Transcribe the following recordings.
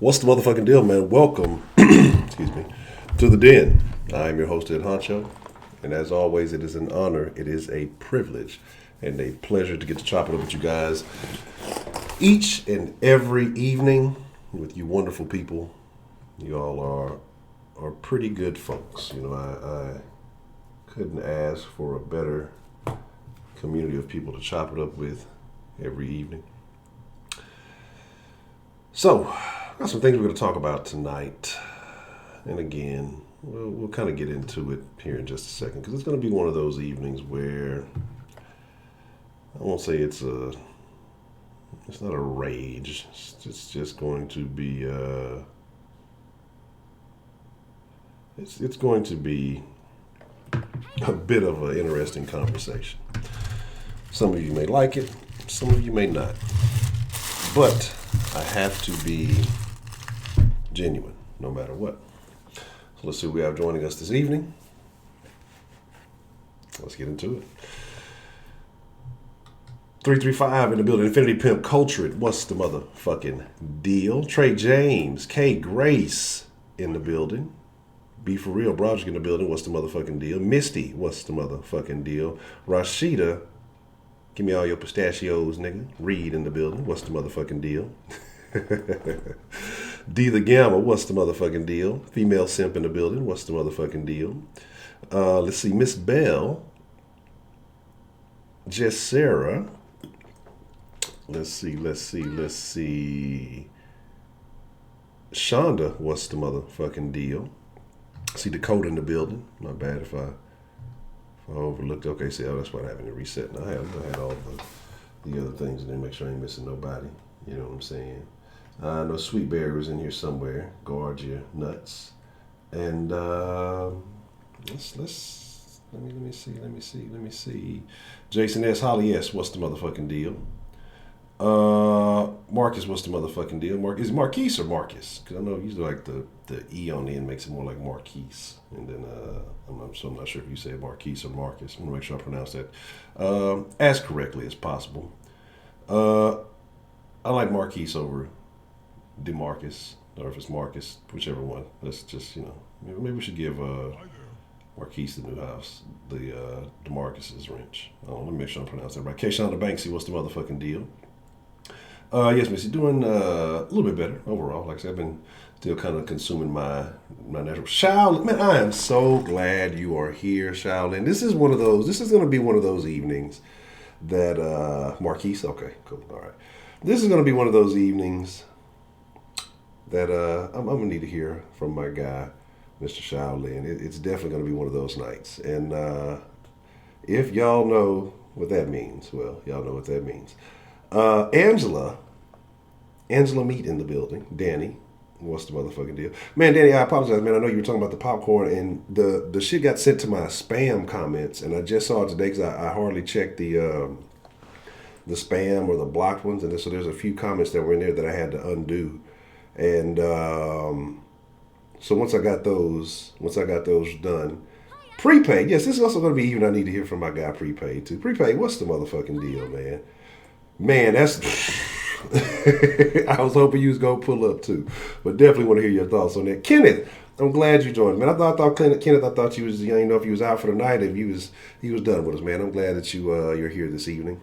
What's the motherfucking deal, man? Welcome, excuse me, to the den. I'm your host, Ed Honcho, and as always, it is an honor, it is a privilege, and a pleasure to get to chop it up with you guys each and every evening with you wonderful people. You all are pretty good folks. You know, I couldn't ask for a better community of people to chop it up with every evening. So, got some things we're going to talk about tonight. And again, we'll kind of get into it here in just a second because it's going to be one of those evenings where I won't say it's not a rage. It's just going to be it's going to be a bit of an interesting conversation. Some of you may like it, some of you may not. But I have to be genuine, no matter what. So let's see who we have joining us this evening. Let's get into it. 335 in the building. Infinity Pimp Cultured. What's the motherfucking deal? Trey James. K Grace in the building. Be For Real. Broderick in the building. What's the motherfucking deal? Misty. What's the motherfucking deal? Rashida. Give me all your pistachios, nigga. Reed in the building. What's the motherfucking deal? D the Gamma. What's the motherfucking deal? Female Simp in the building. What's the motherfucking deal? Let's see. Miss Bell. Jess Sarah. Let's see. Shonda. What's the motherfucking deal? See Dakota in the building. Not bad if I overlooked. Okay, see, that's why I'm having to reset. Now I had all the other things and then make sure I ain't missing nobody. You know what I'm saying? I know Sweet Berry was in here somewhere. Guard your nuts. And let me see. Jason S. Holly S. What's the motherfucking deal? Marcus, what's the motherfucking deal? Is it Marquise or Marcus? Because I know usually like the E on the end makes it more like Marquise. And then I'm not sure if you say Marquise or Marcus. I'm going to make sure I pronounce that as correctly as possible. I like Marquise over DeMarcus, or if it's Marcus, whichever one. Let's just, maybe we should give Marquise the new house, the DeMarcus's wrench. Let me make sure I pronounce that right. Kayshawn the Banksy, what's the motherfucking deal? Yes, Missy, doing a little bit better overall. Like I said, I've been still kind of consuming my natural. Shaolin, man, I am so glad you are here, Shaolin. This is going to be one of those evenings that, Marquise, okay, cool, all right. This is going to be one of those evenings that I'm going to need to hear from my guy, Mr. Shaolin. It's definitely going to be one of those nights. And if y'all know what that means, well, y'all know what that means. Angela Meat in the building. Danny, what's the motherfucking deal? Man, Danny, I apologize, man. I know you were talking about the popcorn, and the shit got sent to my spam comments, and I just saw it today because I hardly checked the spam or the blocked ones, and so there's a few comments that were in there that I had to undo, and so once I got those done, Prepaid, yes, this is also going to be even. I need to hear from my guy Prepaid too. Prepaid, what's the motherfucking deal, man? Man, that's. I was hoping you was gonna pull up too, but definitely want to hear your thoughts on that. Kenneth, I'm glad you joined, man. I thought Kenneth, I thought you was. I didn't know if he was out for the night, if he was done with us, man. I'm glad that you're here this evening.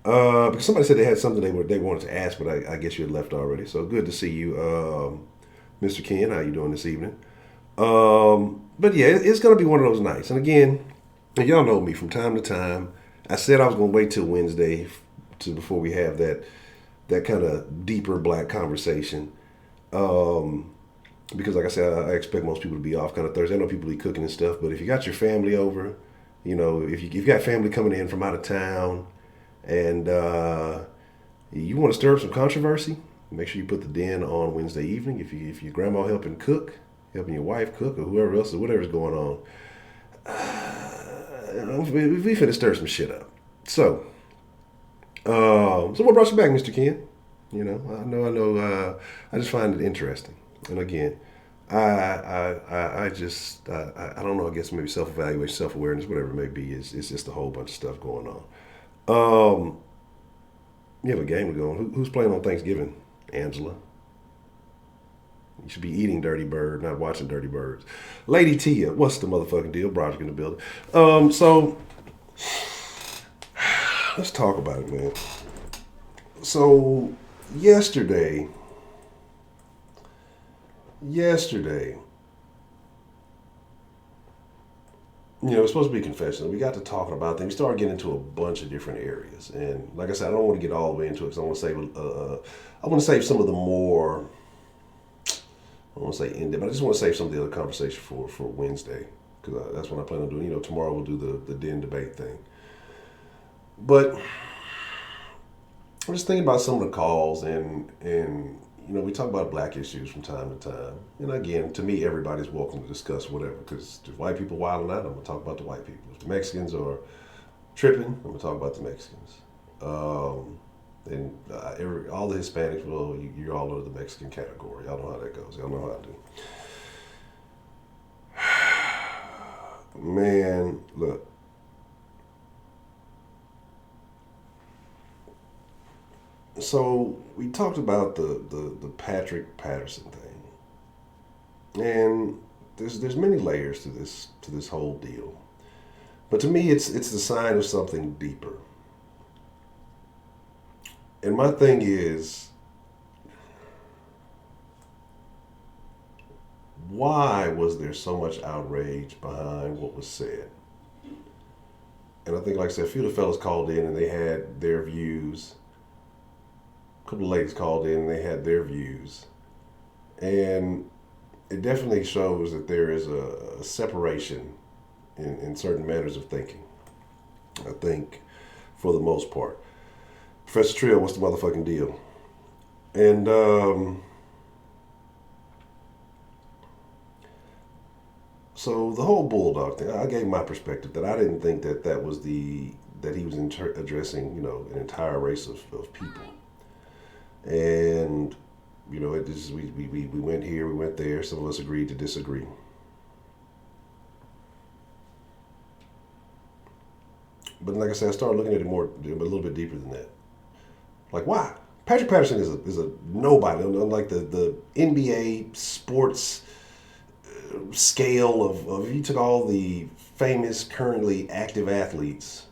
Because somebody said they had something they wanted to ask, but I guess you had left already. So good to see you, Mr. Ken. How you doing this evening? But yeah, it's gonna be one of those nights. And again, y'all know me from time to time. I said I was gonna wait till Wednesday before we have that kind of deeper black conversation. Because like I said, I expect most people to be off kind of Thursday. I know people be cooking and stuff, but if you got your family over, if you got family coming in from out of town and you want to stir up some controversy, make sure you put the den on Wednesday evening. If your grandma helping your wife cook, or whoever else, or whatever's going on, we finna stir some shit up. So what brought you back, Mr. Ken? I know. I just find it interesting. And again, I don't know. I guess maybe self-evaluation, self-awareness, whatever it may be. It's just a whole bunch of stuff going on. You have a game to go on. Who's playing on Thanksgiving, Angela? You should be eating Dirty Bird, not watching Dirty Birds. Lady Tia, what's the motherfucking deal? Broderick in the building. So let's talk about it, man. So yesterday, it's supposed to be confession. We got to talking about things. We started getting into a bunch of different areas, and like I said, I don't want to get all the way into it because I want to save. I want to save some of the more. I don't want to say in depth, but I just want to save some of the other conversation for Wednesday because that's what I plan on doing. Tomorrow we'll do the den debate thing. But I'm just thinking about some of the calls and we talk about black issues from time to time. And again, to me, everybody's welcome to discuss whatever because if white people wilding out, I'm going to talk about the white people. If the Mexicans are tripping, I'm going to talk about the Mexicans. And all the Hispanics, well, you're all under the Mexican category. Y'all know how that goes. Y'all know how I do. Man, look. So we talked about the Patrick Patterson thing, and there's many layers to this whole deal, but to me it's the sign of something deeper. And my thing is, why was there so much outrage behind what was said? And I think, like I said, a few of the fellas called in and they had their views. A couple of ladies called in and they had their views. And it definitely shows that there is a separation in certain matters of thinking. I think, for the most part. Professor Trill, what's the motherfucking deal? And so the whole Bulldog thing, I gave my perspective that I didn't think that was that he was addressing an entire race of people. And it just we went here, we went there. Some of us agreed to disagree. But like I said, I started looking at it a little bit deeper than that. Like, why? Patrick Patterson is a nobody. Unlike the NBA sports scale of if you took all the famous currently active athletes.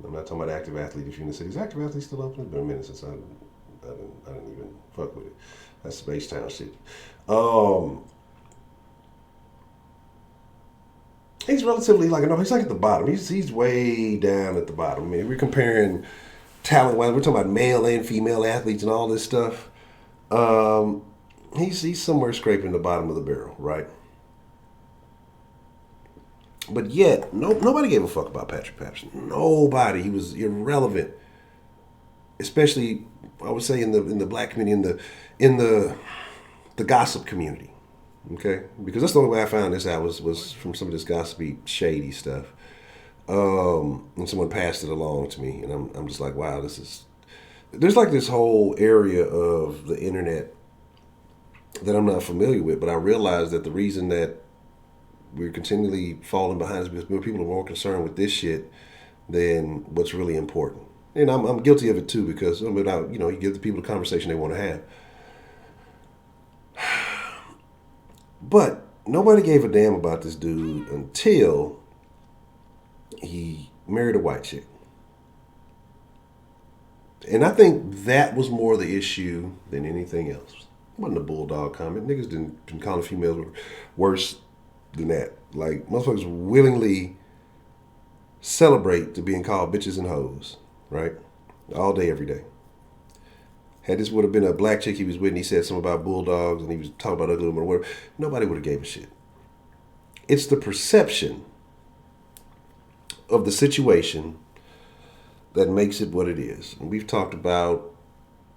I'm not talking about active athlete if you're in the city. Is active athlete still open? It's been a minute since I didn't even fuck with it. That's Space Town shit. He's relatively he's like at the bottom. He's way down at the bottom. I mean, we're comparing talent wise. We're talking about male and female athletes and all this stuff. He's somewhere scraping the bottom of the barrel, right? But yet, nobody gave a fuck about Patrick Patterson. Nobody. He was irrelevant, especially I would say in the black community, in the gossip community. Okay, because that's the only way I found this out was from some of this gossipy, shady stuff. And someone passed it along to me, and I'm just like, wow, there's like this whole area of the internet that I'm not familiar with, but I realized that the reason that we're continually falling behind is because people are more concerned with this shit than what's really important. And I'm guilty of it too because you give the people the conversation they want to have. But nobody gave a damn about this dude until he married a white chick. And I think that was more the issue than anything else. It wasn't a Bulldog comment. Niggas didn't call females worse than that. Like, motherfuckers willingly celebrate to being called bitches and hoes, right? All day, every day. Had this would have been a black chick he was with and he said something about bulldogs and he was talking about ugly women or whatever, nobody would have gave a shit. It's the perception of the situation that makes it what it is. And we've talked about,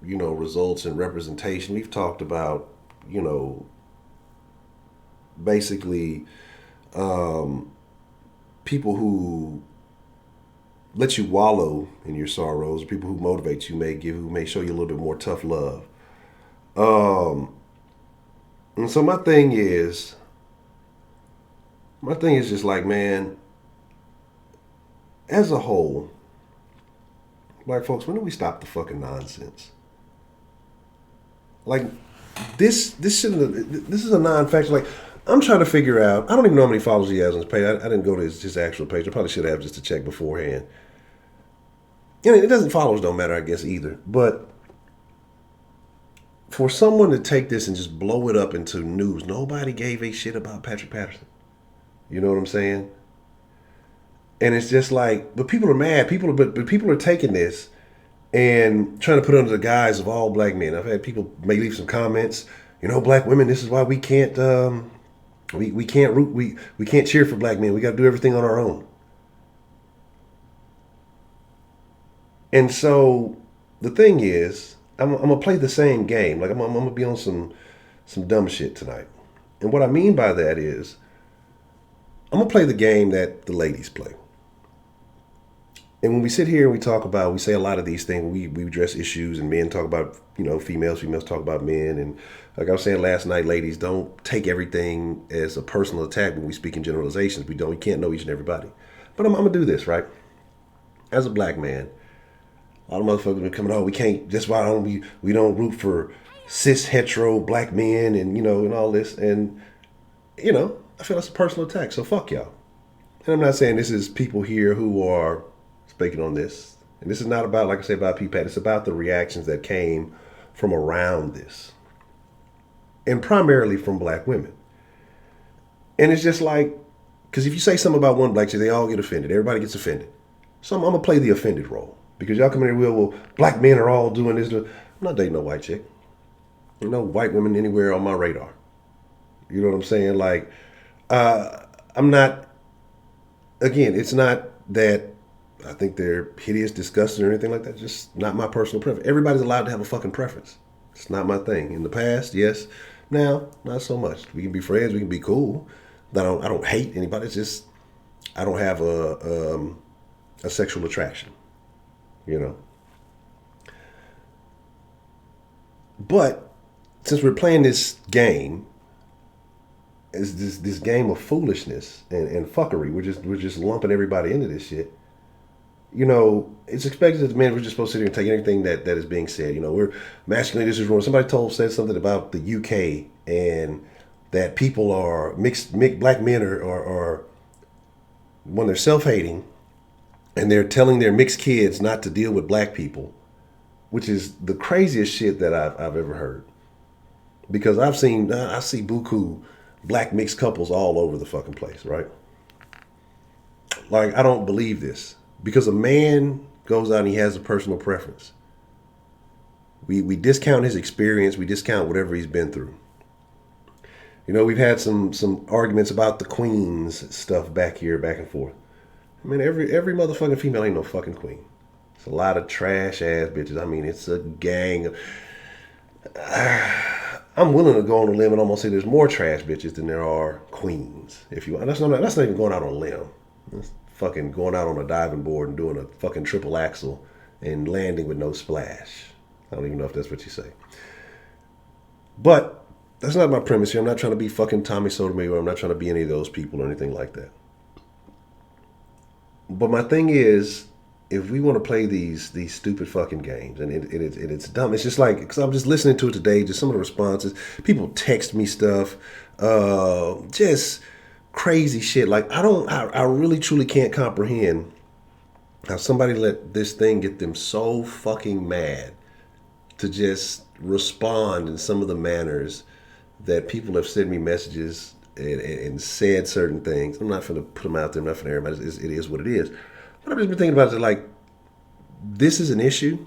results and representation. We've talked about, basically people who let you wallow in your sorrows, people who motivate you, who may show you a little bit more tough love. And so my thing is just like, man, as a whole, black folks, when do we stop the fucking nonsense? Like, this shouldn't. This is a non-factor. Like, I'm trying to figure out. I don't even know how many followers he has on his page. I didn't go to his actual page. I probably should have just to check beforehand. And it doesn't, followers don't matter, I guess, either. But for someone to take this and just blow it up into news, nobody gave a shit about Patrick Patterson. You know what I'm saying? And it's just like, but people are mad. But people are taking this and trying to put it under the guise of all black men. I've had people may leave some comments. You know, black women, this is why we can't we can't root we can't cheer for black men. We got to do everything on our own. And so the thing is, I'm gonna play the same game. Like I'm gonna be on some dumb shit tonight. And what I mean by that is, I'm gonna play the game that the ladies play. And when we sit here and we say a lot of these things, we address issues, and men talk about, females talk about men. And like I was saying last night, ladies, don't take everything as a personal attack when we speak in generalizations. We can't know each and everybody. But I'm gonna do this, right? As a black man, a lot of motherfuckers been coming, we can't, that's why we don't root for cis hetero black men and, and all this. And, I feel that's a personal attack. So fuck y'all. And I'm not saying this is people here who are speaking on this. And this is not about, like I said, about PPAT. It's about the reactions that came from around this. And primarily from black women. And it's just like, because if you say something about one black chick, they all get offended. Everybody gets offended. So I'm going to play the offended role. Because y'all come in here, well, black men are all doing this. I'm not dating no white chick. There's no white women anywhere on my radar. You know what I'm saying? Like, I'm not, again, it's not that I think they're hideous, disgusting, or anything like that. Just not my personal preference. Everybody's allowed to have a fucking preference. It's not my thing. In the past, yes. Now, not so much. We can be friends. We can be cool. I don't hate anybody. It's just I don't have a sexual attraction. But since we're playing this game, is this game of foolishness and fuckery. We're just lumping everybody into this shit. It's expected that the men, we're just supposed to sit here and take anything that is being said. We're masculine, this is wrong. Somebody said something about the UK and that people are mixed black men are when they're self-hating and they're telling their mixed kids not to deal with black people, which is the craziest shit that I've ever heard. Because I see buku black mixed couples all over the fucking place, right? Like, I don't believe this. Because a man goes out and he has a personal preference. We discount his experience. We discount whatever he's been through. We've had some arguments about the queens stuff back and forth. I mean, every motherfucking female ain't no fucking queen. It's a lot of trash ass bitches. I mean, it's a gang of... I'm willing to go on a limb and almost say there's more trash bitches than there are queens. If you, that's not even going out on a limb. That's fucking going out on a diving board and doing a fucking triple axel and landing with no splash. I don't even know if that's what you say. But that's not my premise here. I'm not trying to be fucking Tommy Sotomayor. I'm not trying to be any of those people or anything like that. But my thing is, if we want to play these stupid fucking games, and it's dumb. It's just like, because I'm just listening to it today, just some of the responses. People text me stuff, just crazy shit. Like, I really truly can't comprehend how somebody let this thing get them so fucking mad to just respond in some of the manners that people have sent me messages and said certain things. I'm not going to put them out there. I'm not going to everybody. It is what it is. But I've just been thinking about it, like, this is an issue.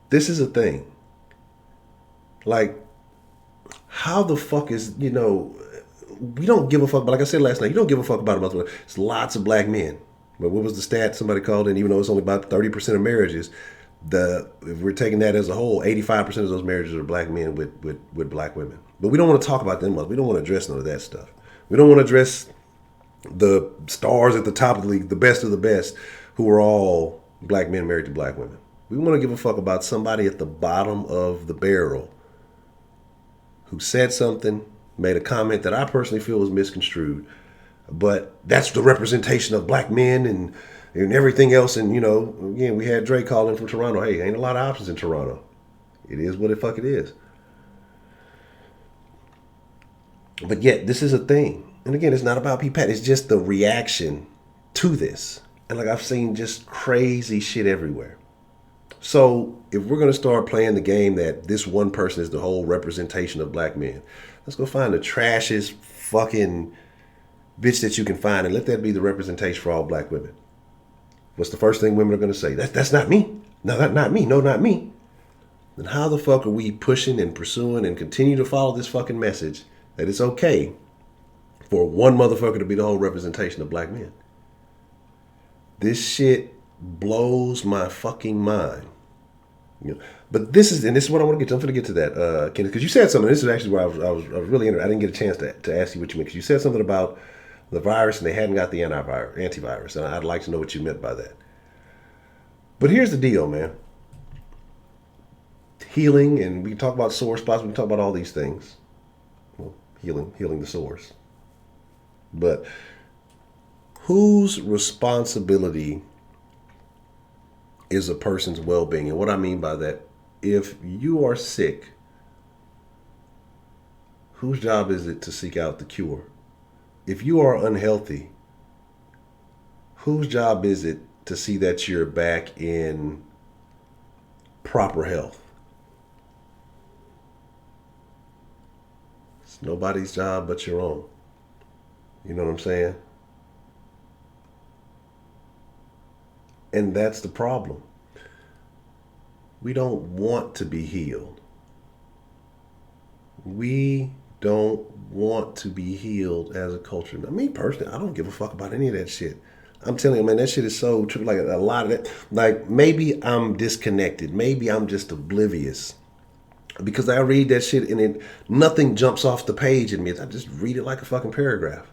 This is a thing. Like, how the fuck is, we don't give a fuck. But like I said last night, you don't give a fuck about it. It's lots of black men. But what was the stat somebody called in? Even though it's only about 30% of marriages, if we're taking that as a whole, 85% of those marriages are black men with black women. But we don't want to talk about them much. We don't want to address none of that stuff. We don't want to address the stars at the top of the league, the best of the best, who are all black men married to black women. We want to give a fuck about somebody at the bottom of the barrel who said something, made a comment that I personally feel was misconstrued. But that's the representation of black men and everything else. And, again, we had Drake calling from Toronto. Hey, ain't a lot of options in Toronto. It is what the fuck it is. But yet, this is a thing. And again, it's not about P. Pat. It's just the reaction to this. And like I've seen just crazy shit everywhere. So if we're going to start playing the game that this one person is the whole representation of black men, let's go find the trashiest fucking bitch that you can find and let that be the representation for all black women. What's the first thing women are going to say? That's not me. No, that's not me. No, not me. Then how the fuck are we pushing and pursuing and continue to follow this fucking message that it's okay for one motherfucker to be the whole representation of black men? This shit blows my fucking mind. You know, but this is what I want to get to. I'm going to get to that, Kenneth, because you said something. This is actually where I was really interested. I didn't get a chance to ask you what you meant, because you said something about the virus and they hadn't got the antivirus, and I'd like to know what you meant by that. But here's the deal, man. Healing, and we can talk about sore spots. We can talk about all these things. Well, healing the sores. But whose responsibility is a person's well-being? And what I mean by that, if you are sick, whose job is it to seek out the cure? If you are unhealthy, whose job is it to see that you're back in proper health? It's nobody's job but your own. You know what I'm saying? And that's the problem. We don't want to be healed. We don't want to be healed as a culture. Now, me personally, I don't give a fuck about any of that shit. I'm telling you, man, that shit is so true. Like a lot of that, like maybe I'm disconnected. Maybe I'm just oblivious. Because I read that shit and nothing jumps off the page in me. I just read it like a fucking paragraph.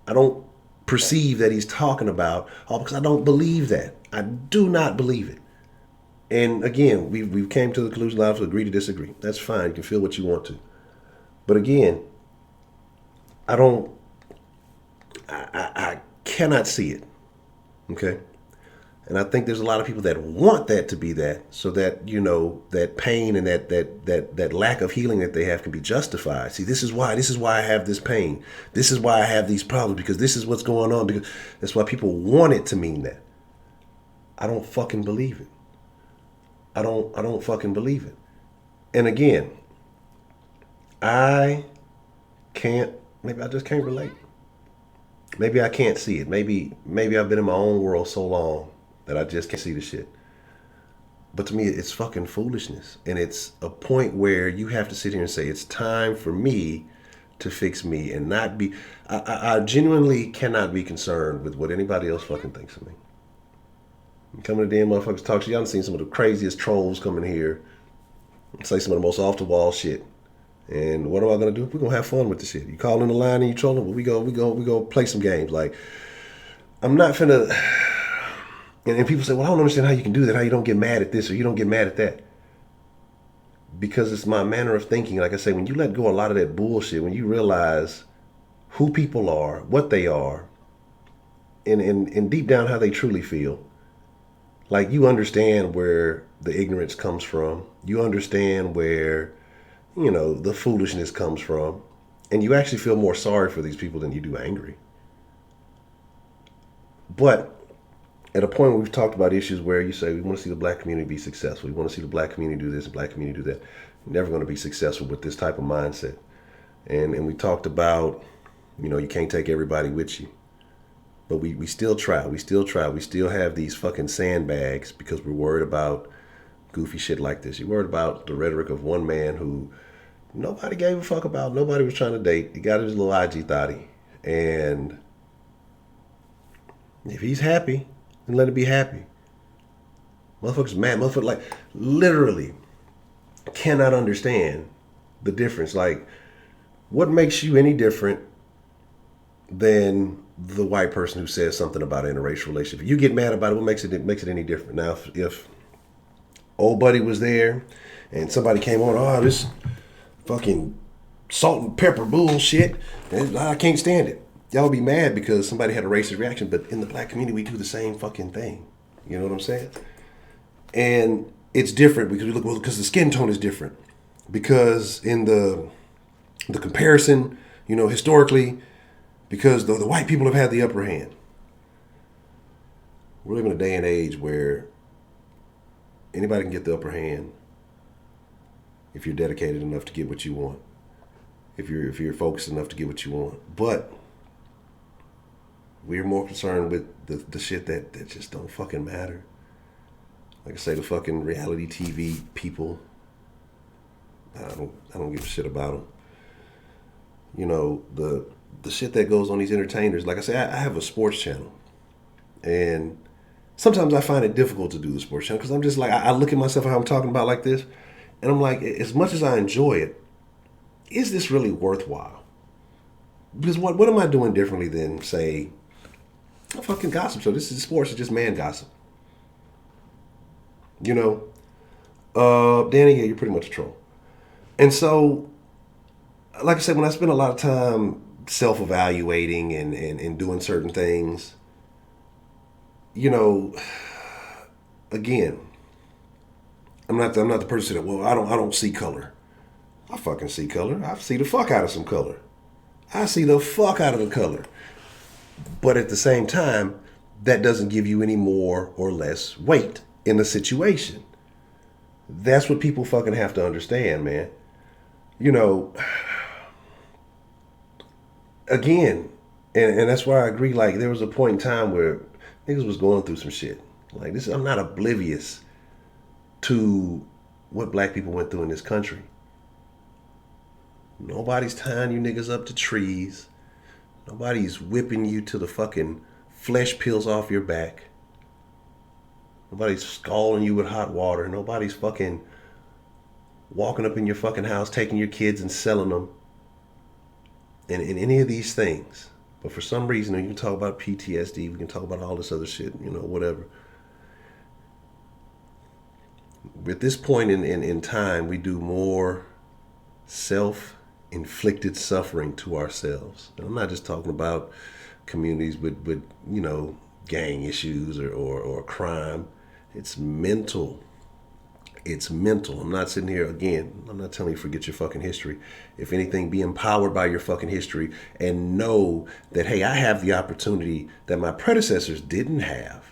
I don't perceive that he's talking about, because I don't believe that. I do not believe it. And again, we've came to the conclusion that I have to agree to disagree. That's fine. You can feel what you want to. But again, I cannot see it. Okay? And I think there's a lot of people that want that to be that, so that, you know, that pain and that lack of healing that they have can be justified. See, this is why I have this pain. This is why I have these problems, because this is what's going on. Because that's why people want it to mean that. I don't fucking believe it. I don't fucking believe it. And again, maybe I just can't relate. Maybe I can't see it. Maybe I've been in my own world so long that I just can't see the shit. But to me, it's fucking foolishness. And it's a point where you have to sit here and say, it's time for me to fix me and not be... I genuinely cannot be concerned with what anybody else fucking thinks of me. I'm coming to damn motherfuckers talk to you. I've seen some of the craziest trolls come in here and say some of the most off-the-wall shit. And what am I going to do? We're going to have fun with the shit. You call in the line and you trolling, but we go play some games. Like, I'm not finna... And people say, well, I don't understand how you can do that, how you don't get mad at this or you don't get mad at that. Because it's my manner of thinking. Like I say, when you let go a lot of that bullshit, when you realize who people are, what they are, and deep down how they truly feel, like you understand where the ignorance comes from. You understand where, you know, the foolishness comes from. And you actually feel more sorry for these people than you do angry. But at a point where we've talked about issues where you say we want to see the black community be successful. We want to see the black community do this, the black community do that. You're never going to be successful with this type of mindset. And we talked about, you know, you can't take everybody with you. But we still try. We still try. We still have these fucking sandbags because we're worried about goofy shit like this. You're worried about the rhetoric of one man who nobody gave a fuck about. Nobody was trying to date. He got his little IG thotty. And if he's happy, then let it be happy. Motherfuckers mad. Motherfuckers like literally cannot understand the difference. Like, what makes you any different than the white person who says something about an interracial relationship? If you get mad about it, what makes it any different? Now, if old buddy was there and somebody came on, oh, this fucking salt and pepper bullshit, I can't stand it. Y'all be mad because somebody had a racist reaction, but in the black community, we do the same fucking thing. You know what I'm saying? And it's different because because the skin tone is different. Because in the comparison Historically, because the white people have had the upper hand. We're living in a day and age where anybody can get the upper hand if you're dedicated enough to get what you want. If you're focused enough to get what you want. But we're more concerned with the shit that just don't fucking matter. Like I say, the fucking reality TV people. I don't give a shit about them. The shit that goes on these entertainers. Like I say, I have a sports channel, and sometimes I find it difficult to do the sports channel because I'm just like I look at myself how I'm talking about like this, and I'm like, as much as I enjoy it, is this really worthwhile? Because what am I doing differently than say a fucking gossip show? This is sports, it's just man gossip. Danny, yeah, you're pretty much a troll. And so, like I said, when I spend a lot of time self-evaluating and doing certain things, again, I'm not the person that, well, I don't see color. I fucking see color. I see the fuck out of some color. I see the fuck out of the color. But at the same time, that doesn't give you any more or less weight in the situation. That's what people fucking have to understand, man. Again, and that's why I agree, like, there was a point in time where niggas was going through some shit. Like, I'm not oblivious to what black people went through in this country. Nobody's tying you niggas up to trees. Nobody's whipping you till the fucking flesh peels off your back. Nobody's scalding you with hot water. Nobody's fucking walking up in your fucking house, taking your kids and selling them. And any of these things. But for some reason, you can talk about PTSD, we can talk about all this other shit, whatever. At this point in time, we do more self-inflicted suffering to ourselves. And I'm not just talking about communities with gang issues or crime. It's mental. It's mental. I'm not sitting here, again, I'm not telling you forget your fucking history. If anything, be empowered by your fucking history and know that, hey, I have the opportunity that my predecessors didn't have.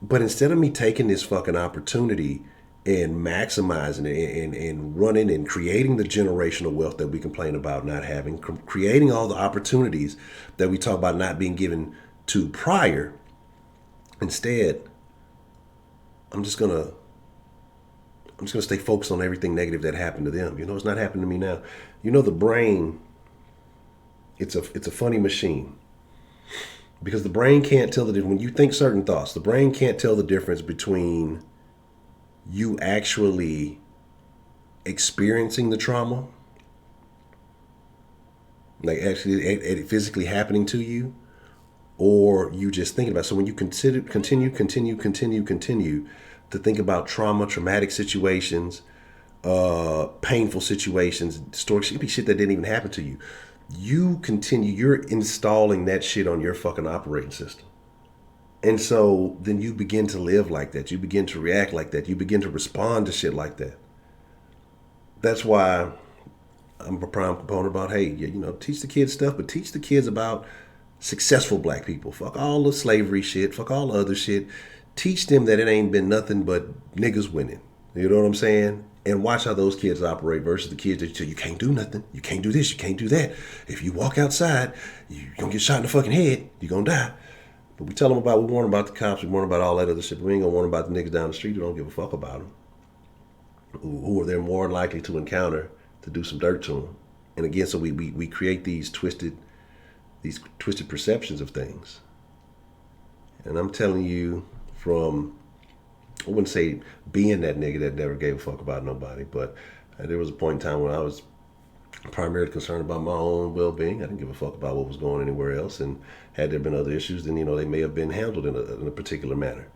But instead of me taking this fucking opportunity and maximizing it and running and creating the generational wealth that we complain about not having, creating all the opportunities that we talk about not being given to prior, instead, I'm just gonna stay focused on everything negative that happened to them. It's not happening to me now. The brain, it's a funny machine. Because the brain can't tell the difference. When you think certain thoughts, the brain can't tell the difference between you actually experiencing the trauma, like actually it physically happening to you, or you just thinking about it. So when you continue to think about trauma, traumatic situations, painful situations, stories, it could be shit that didn't even happen to you. You're installing that shit on your fucking operating system. And so then you begin to live like that. You begin to react like that. You begin to respond to shit like that. That's why I'm a prime component about, hey, teach the kids stuff, but teach the kids about successful black people. Fuck all the slavery shit. Fuck all the other shit. Teach them that it ain't been nothing but niggas winning. You know what I'm saying? And watch how those kids operate versus the kids that you tell you can't do nothing. You can't do this. You can't do that. If you walk outside, you're going to get shot in the fucking head. You're going to die. But we tell them we warn about the cops. We warn about all that other shit. But we ain't going to warn about the niggas down the street who don't give a fuck about them. Who are they more likely to encounter to do some dirt to them. And again, so we create these twisted perceptions of things. And I'm telling you from, I wouldn't say being that nigga that never gave a fuck about nobody, but there was a point in time when I was primarily concerned about my own well-being. I didn't give a fuck about what was going anywhere else. And had there been other issues, then, they may have been handled in a particular manner.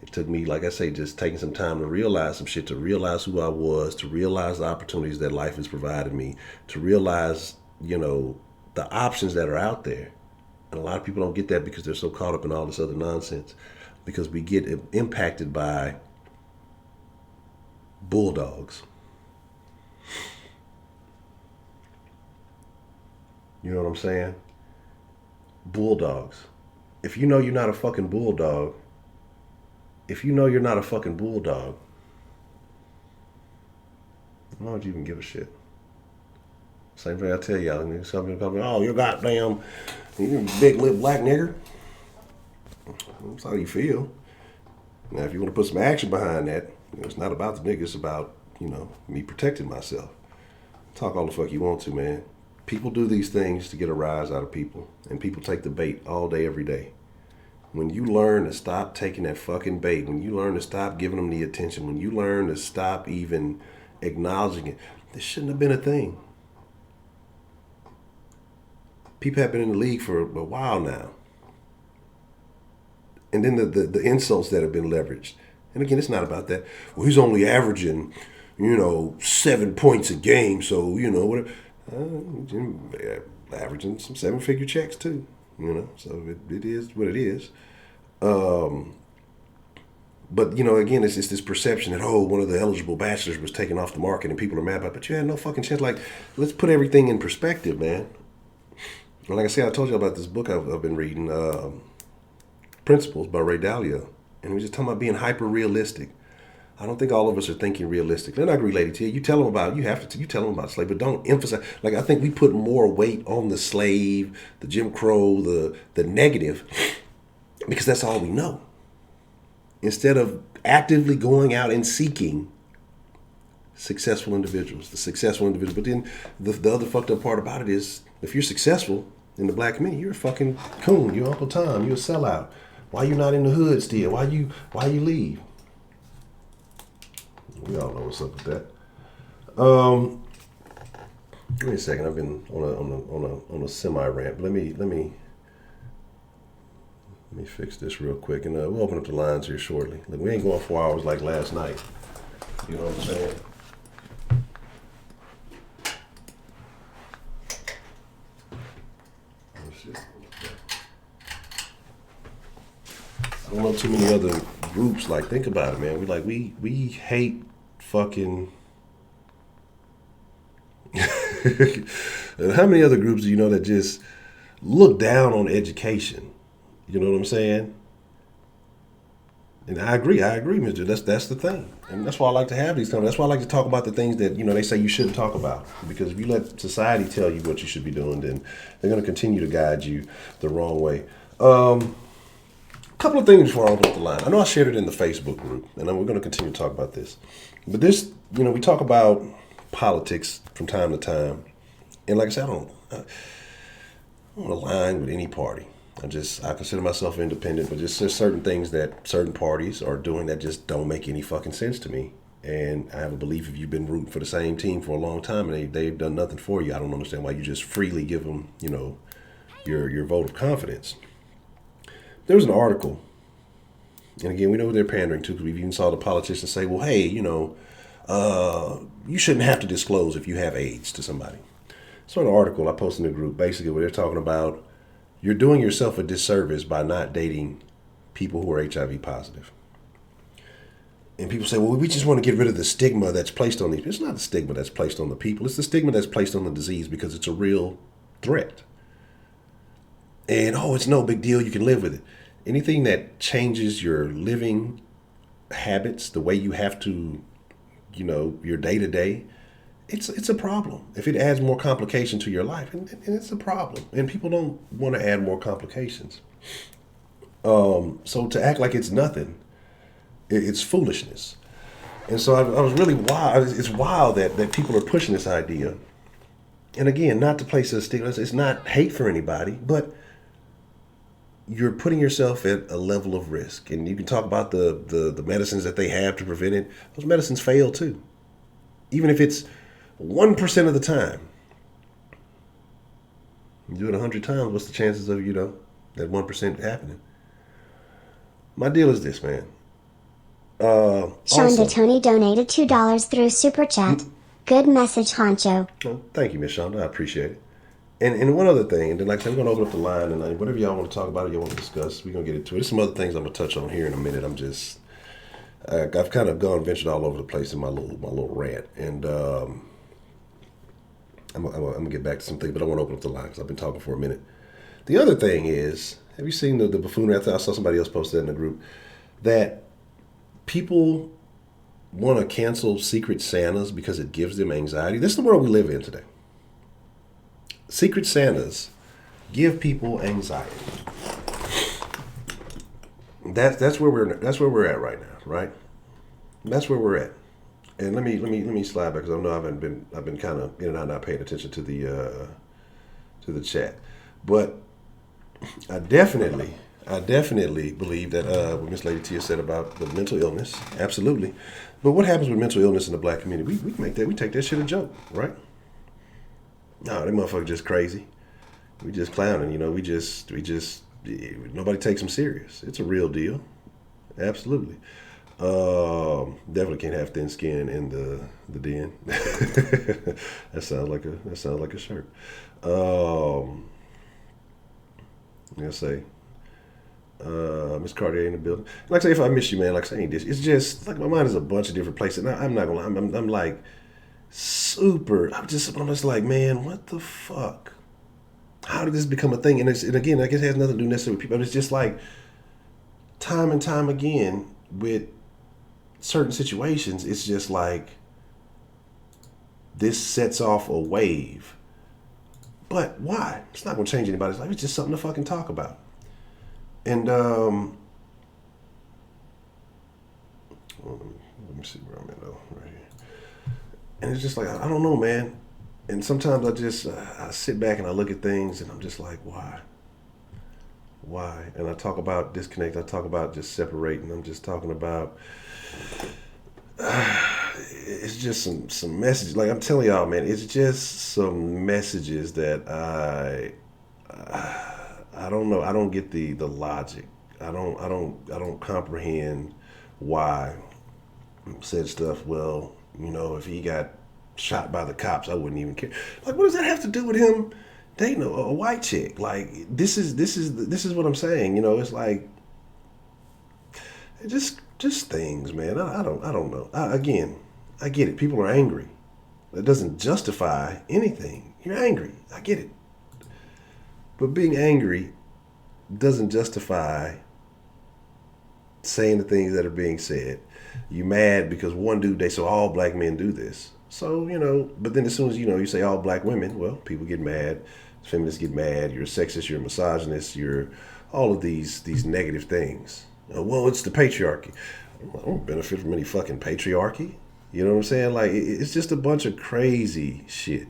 It took me, like I say, just taking some time to realize some shit, to realize who I was, to realize the opportunities that life has provided me, to realize, the options that are out there. And a lot of people don't get that because they're so caught up in all this other nonsense. Because we get impacted by bulldogs. You know what I'm saying? Bulldogs. If you know you're not a fucking bulldog, if you know you're not a fucking bulldog, why would you even give a shit? Same thing I tell y'all. Something come, oh, you goddamn, you big lip black nigger. That's how you feel. Now, if you want to put some action behind that, it's not about the nigga. It's about, me protecting myself. Talk all the fuck you want to, man. People do these things to get a rise out of people, and people take the bait all day, every day. When you learn to stop taking that fucking bait, when you learn to stop giving them the attention, when you learn to stop even acknowledging it, this shouldn't have been a thing. People have been in the league for a while now. And then the insults that have been leveraged. And again, it's not about that. Well, he's only averaging, 7 points a game, so, whatever. Averaging some 7-figure checks too, so it is what it is. But, again, it's this perception that, one of the eligible bachelors was taken off the market and people are mad about it, but you had no fucking chance. Like, let's put everything in perspective, man. And like I said, I told you about this book I've been reading, Principles by Ray Dalio. And we're just talking about being hyper-realistic. I don't think all of us are thinking realistic. They're not related to you. You tell them about, you tell them about slave, but don't emphasize. Like, I think we put more weight on the slave, the Jim Crow, the negative, because that's all we know. Instead of actively going out and seeking successful individuals, the successful individuals. But then the other fucked up part about it is, if you're successful in the black community, you're a fucking coon. You're Uncle Tom. You're a sellout. Why you not in the hood still? Why you leave? We all know what's up with that. Give me a second. I've been on a semi rant. Let me fix this real quick, and we'll open up the lines here shortly. Look, we ain't going 4 hours like last night. You know what I'm saying? I don't know too many other groups. Like, think about it, man. We hate fucking. How many other groups do you know that just look down on education? You know what I'm saying? And I agree, Mister. That's the thing, and that's why I like to have these conversations. That's why I like to talk about the things that they say you shouldn't talk about. Because if you let society tell you what you should be doing, then they're going to continue to guide you the wrong way. Couple of things before I open up the line. I know I shared it in the Facebook group, and we're going to continue to talk about this. But this, we talk about politics from time to time, and like I said, I don't align with any party. I consider myself independent, but just there's certain things that certain parties are doing that just don't make any fucking sense to me. And I have a belief if you've been rooting for the same team for a long time and they've done nothing for you, I don't understand why you just freely give them, your vote of confidence. There was an article, and again, we know who they're pandering to because we've even saw the politicians say, well, hey, you shouldn't have to disclose if you have AIDS to somebody. So an article I posted in the group, basically where they're talking about you're doing yourself a disservice by not dating people who are HIV positive. And people say, well, we just want to get rid of the stigma that's placed on these. It's not the stigma that's placed on the people. It's the stigma that's placed on the disease because it's a real threat. And, it's no big deal. You can live with it. Anything that changes your living habits, the way you have to, your day-to-day, it's a problem. If it adds more complication to your life, and it's a problem. And people don't want to add more complications. So to act like it's nothing, it's foolishness. And so I was really wild. It's wild that people are pushing this idea. And again, not to place a stigma. It's not hate for anybody, but you're putting yourself at a level of risk. And you can talk about the medicines that they have to prevent it. Those medicines fail too. Even if it's 1% of the time. You do it 100 times, what's the chances of, that 1% happening? My deal is this, man. Sean DeTony donated $2 through Super Chat. Good message, Honcho. Oh, thank you, Miss Shonda. I appreciate it. And one other thing, and then like I said, we're going to open up the line, and whatever y'all want to talk about or y'all want to discuss, we're going to get into it. There's some other things I'm going to touch on here in a minute. I've kind of ventured all over the place in my little rant. And I'm gonna get back to something, but I want to open up the line because I've been talking for a minute. The other thing is, have you seen the buffoonery? I saw somebody else post that in the group that people want to cancel Secret Santas because it gives them anxiety. This is the world we live in today. Secret Santas give people anxiety. That's where we're at right now, right? That's where we're at. And let me slide back because I know I've been kind of in and out, not paying attention to the chat, but I definitely believe that what Miss Lady Tia said about the mental illness, absolutely. But what happens with mental illness in the black community? We take that shit a joke, right? No, that motherfucker just crazy. We just clowning, we just nobody takes them serious. It's a real deal, absolutely. Definitely can't have thin skin in the den. That sounds like a shirt. I'll say, Miss Cartier in the building. Like I say, if I miss you, man, like I say, ain't this. It's just like my mind is a bunch of different places. And I'm not gonna lie, I'm like super. I'm just like, man, what the fuck? How did this become a thing? And again, I guess it has nothing to do necessarily with people. But it's just like time and time again with certain situations. It's just like this sets off a wave. But why? It's not going to change anybody's life. It's just something to fucking talk about. And let me see where I'm at though, right here. And it's just like I don't know, man. And sometimes I sit back and I look at things and I'm just like, why? And I talk about disconnect. I talk about just separating. I'm just talking about. It's just some messages. Like I'm telling y'all, man, it's just some messages that I don't know. I don't get the logic. I don't comprehend why said stuff. Well, if he got shot by the cops, I wouldn't even care. Like, what does that have to do with him dating a white chick? Like, this is what I'm saying. It's like just things, man. I don't know. Again, I get it. People are angry. That doesn't justify anything. You're angry. I get it. But being angry doesn't justify saying the things that are being said. You mad because one dude, so all black men do this. So, but then as soon as, you say all black women, well, people get mad. Feminists get mad. You're a sexist. You're a misogynist. You're all of these negative things. Well, it's the patriarchy. I don't benefit from any fucking patriarchy. You know what I'm saying? Like, it's just a bunch of crazy shit.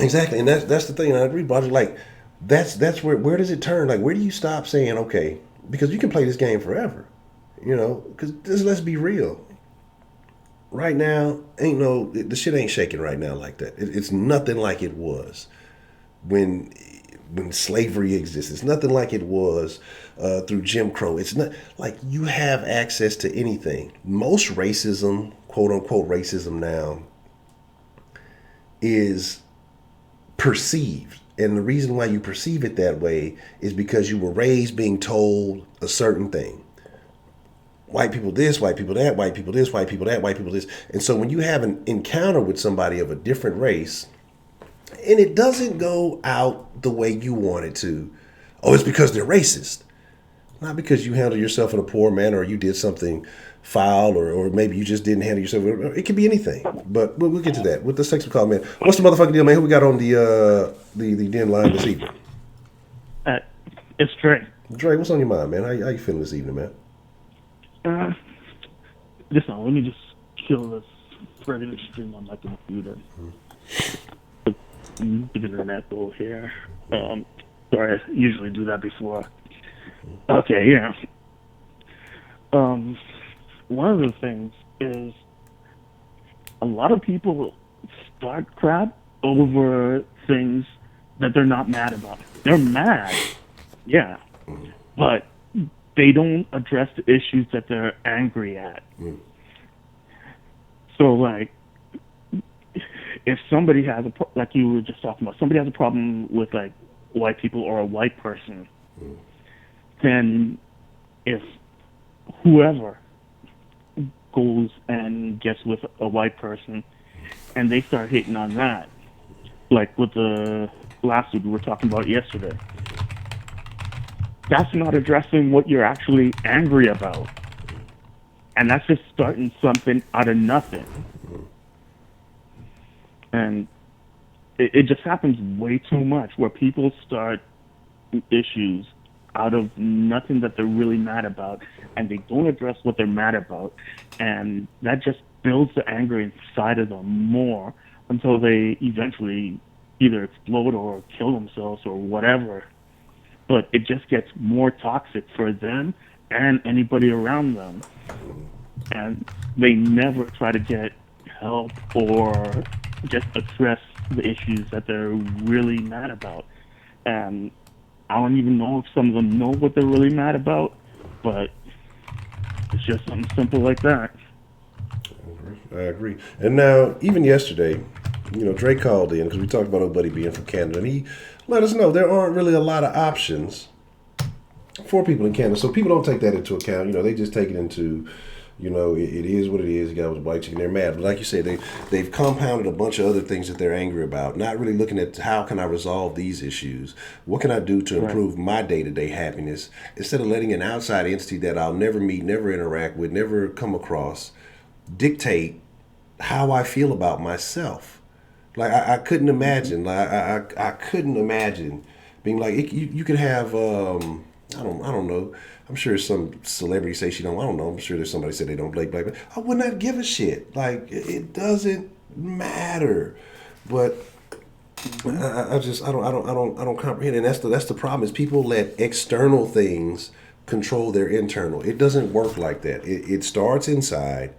Exactly. And that's the thing. And I agree, Roger. Like, that's where does it turn? Like, where do you stop saying, okay, because you can play this game forever, because let's be real. Right now, the shit ain't shaking right now like that. It's nothing like it was when slavery exists. It's nothing like it was through Jim Crow. It's not like you have access to anything. Most racism, quote unquote racism now, is perceived. And the reason why you perceive it that way is because you were raised being told a certain thing. White people this, white people that, white people this, white people that, white people this. And so when you have an encounter with somebody of a different race, and it doesn't go out the way you want it to, oh, it's because they're racist. Not because you handled yourself in a poor manner or you did something foul or maybe you just didn't handle yourself. It could be anything. But we'll get to that. Let's take some call, man. What's the motherfucking deal, man? Who we got on the den line this evening? It's Dre. Dre, what's on your mind, man? How you feeling this evening, man? Listen, let me just kill this regular stream on my computer. Giving an echo here. Sorry, I usually do that before. Okay, yeah. One of the things is a lot of people start crap over things that they're not mad about. They're mad, yeah, but they don't address the issues that they're angry at. So, like, if somebody has like you were just talking about, somebody has a problem with like white people or a white person, then if whoever goes and gets with a white person and they start hitting on that, like with the lawsuit we were talking about yesterday. That's not addressing what you're actually angry about. And that's just starting something out of nothing. And it just happens way too much where people start issues out of nothing that they're really mad about, and they don't address what they're mad about, and that just builds the anger inside of them more until they eventually either explode or kill themselves or whatever. But it just gets more toxic for them and anybody around them, and they never try to get help or just address the issues that they're really mad about. And I don't even know if some of them know what they're really mad about, but it's just something simple like that. I agree. And now, even yesterday, Drake called in because we talked about old buddy being from Canada, and he let us know there aren't really a lot of options for people in Canada. So people don't take that into account. They just take it into, it is what it is. You got with white chicken, they're mad. But like you said, they've compounded a bunch of other things that they're angry about, not really looking at how can I resolve these issues? What can I do to improve my day-to-day happiness? Instead of letting an outside entity that I'll never meet, never interact with, never come across, dictate how I feel about myself. Like I couldn't imagine. Like I couldn't imagine being like you could have I don't know. I'm sure some celebrity say she don't. I don't know. I'm sure there's somebody said they don't like black. But I would not give a shit. Like it doesn't matter. But I don't comprehend. And that's the problem is people let external things control their internal. It doesn't work like that. It starts inside.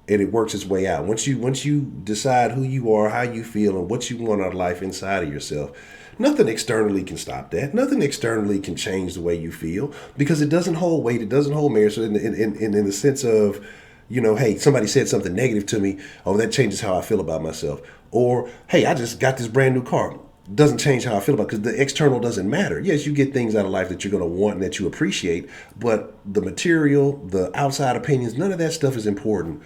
And it works its way out. Once you decide who you are, how you feel, and what you want out of life inside of yourself, nothing externally can stop that. Nothing externally can change the way you feel because it doesn't hold weight. It doesn't hold merit. So in the sense of, hey, somebody said something negative to me. Oh, that changes how I feel about myself. Or, hey, I just got this brand new car. Doesn't change how I feel about it because the external doesn't matter. Yes, you get things out of life that you're going to want and that you appreciate, but the material, the outside opinions, none of that stuff is important.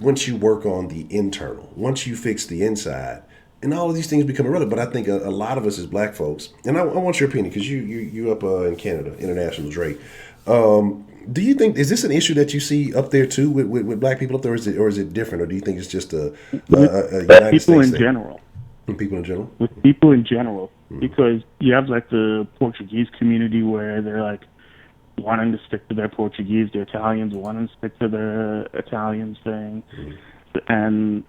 Once you work on the internal, once you fix the inside, and all of these things become irrelevant. But I think a lot of us as black folks, and I want your opinion because you up in Canada, international Drake. Do you think is this an issue that you see up there too with black people up there, or is it different, or do you think it's just a United people States in thing? general? People in general. With people in general, because you have like the Portuguese community where they're like wanting to stick to their Portuguese, the Italians wanting to stick to their Italians thing. And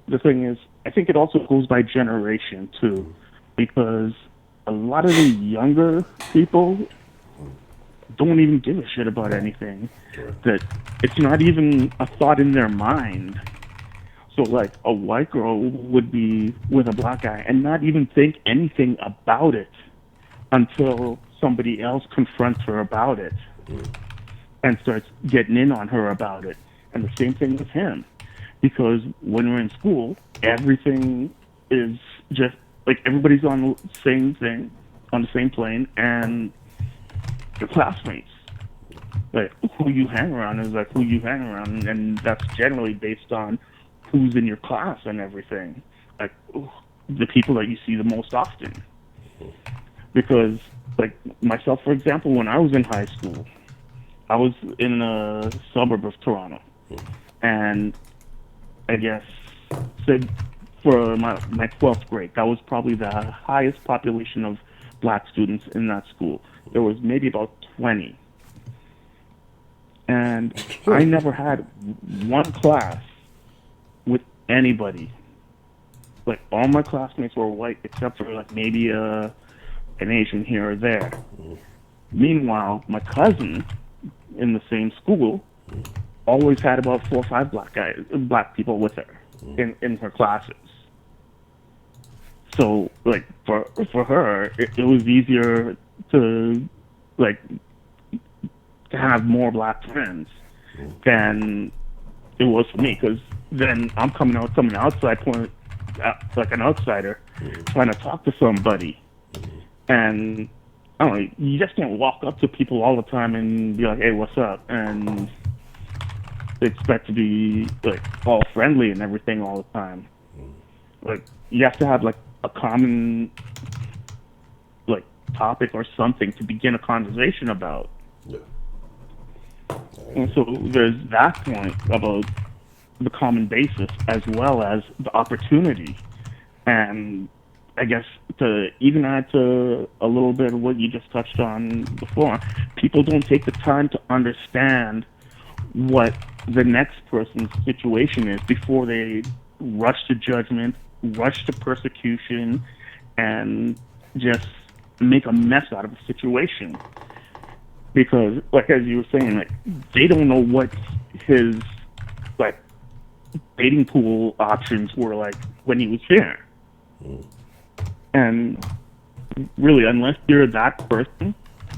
the thing is, I think it also goes by generation too, because a lot of the younger people don't even give a shit about anything. That it's not even a thought in their mind. So like a white girl would be with a black guy and not even think anything about it until somebody else confronts her about it and starts getting in on her about it. And the same thing with him. Because when we're in school, everything is just like everybody's on the same thing, on the same plane, and your classmates. Like who you hang around is like who you hang around, and that's generally based on who's in your class and everything. Like the people that you see the most often. Because like myself, for example, when I was in high school, I was in a suburb of Toronto, and I guess said for my 12th grade, that was probably the highest population of black students in that school. There was maybe about 20. And I never had one class with anybody. Like all my classmates were white except for like maybe an Asian here or there. Meanwhile, my cousin in the same school always had about 4 or 5 black people with her in her classes. So like for her, it was easier to like to have more black friends than it was for me, because then I'm coming outside point like an outsider trying to talk to somebody, and I don't know, you just can't walk up to people all the time and be like, hey, what's up, and they expect to be like all friendly and everything all the time. Like you have to have like a common like topic or something to begin a conversation about. Yeah. And so there's that point about the common basis as well as the opportunity. And I guess to even add to a little bit of what you just touched on before, people don't take the time to understand what the next person's situation is before they rush to judgment, rush to persecution, and just make a mess out of a situation. Because, like as you were saying, like they don't know what his like dating pool options were like when he was here. And really, unless you're that person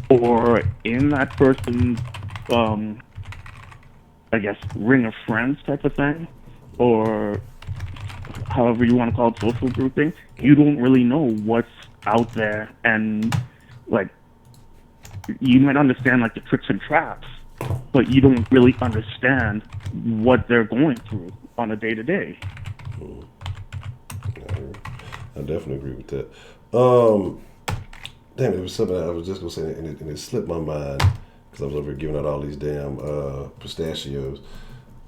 or in that person's, I guess, ring of friends type of thing, or however you want to call it, social grouping, you don't really know what's out there. And, like, you might understand, like, the tricks and traps, but you don't really understand what they're going through on a day-to-day. I definitely agree with that. Damn, it was something I was just gonna say, and it slipped my mind because I was over here giving out all these damn pistachios.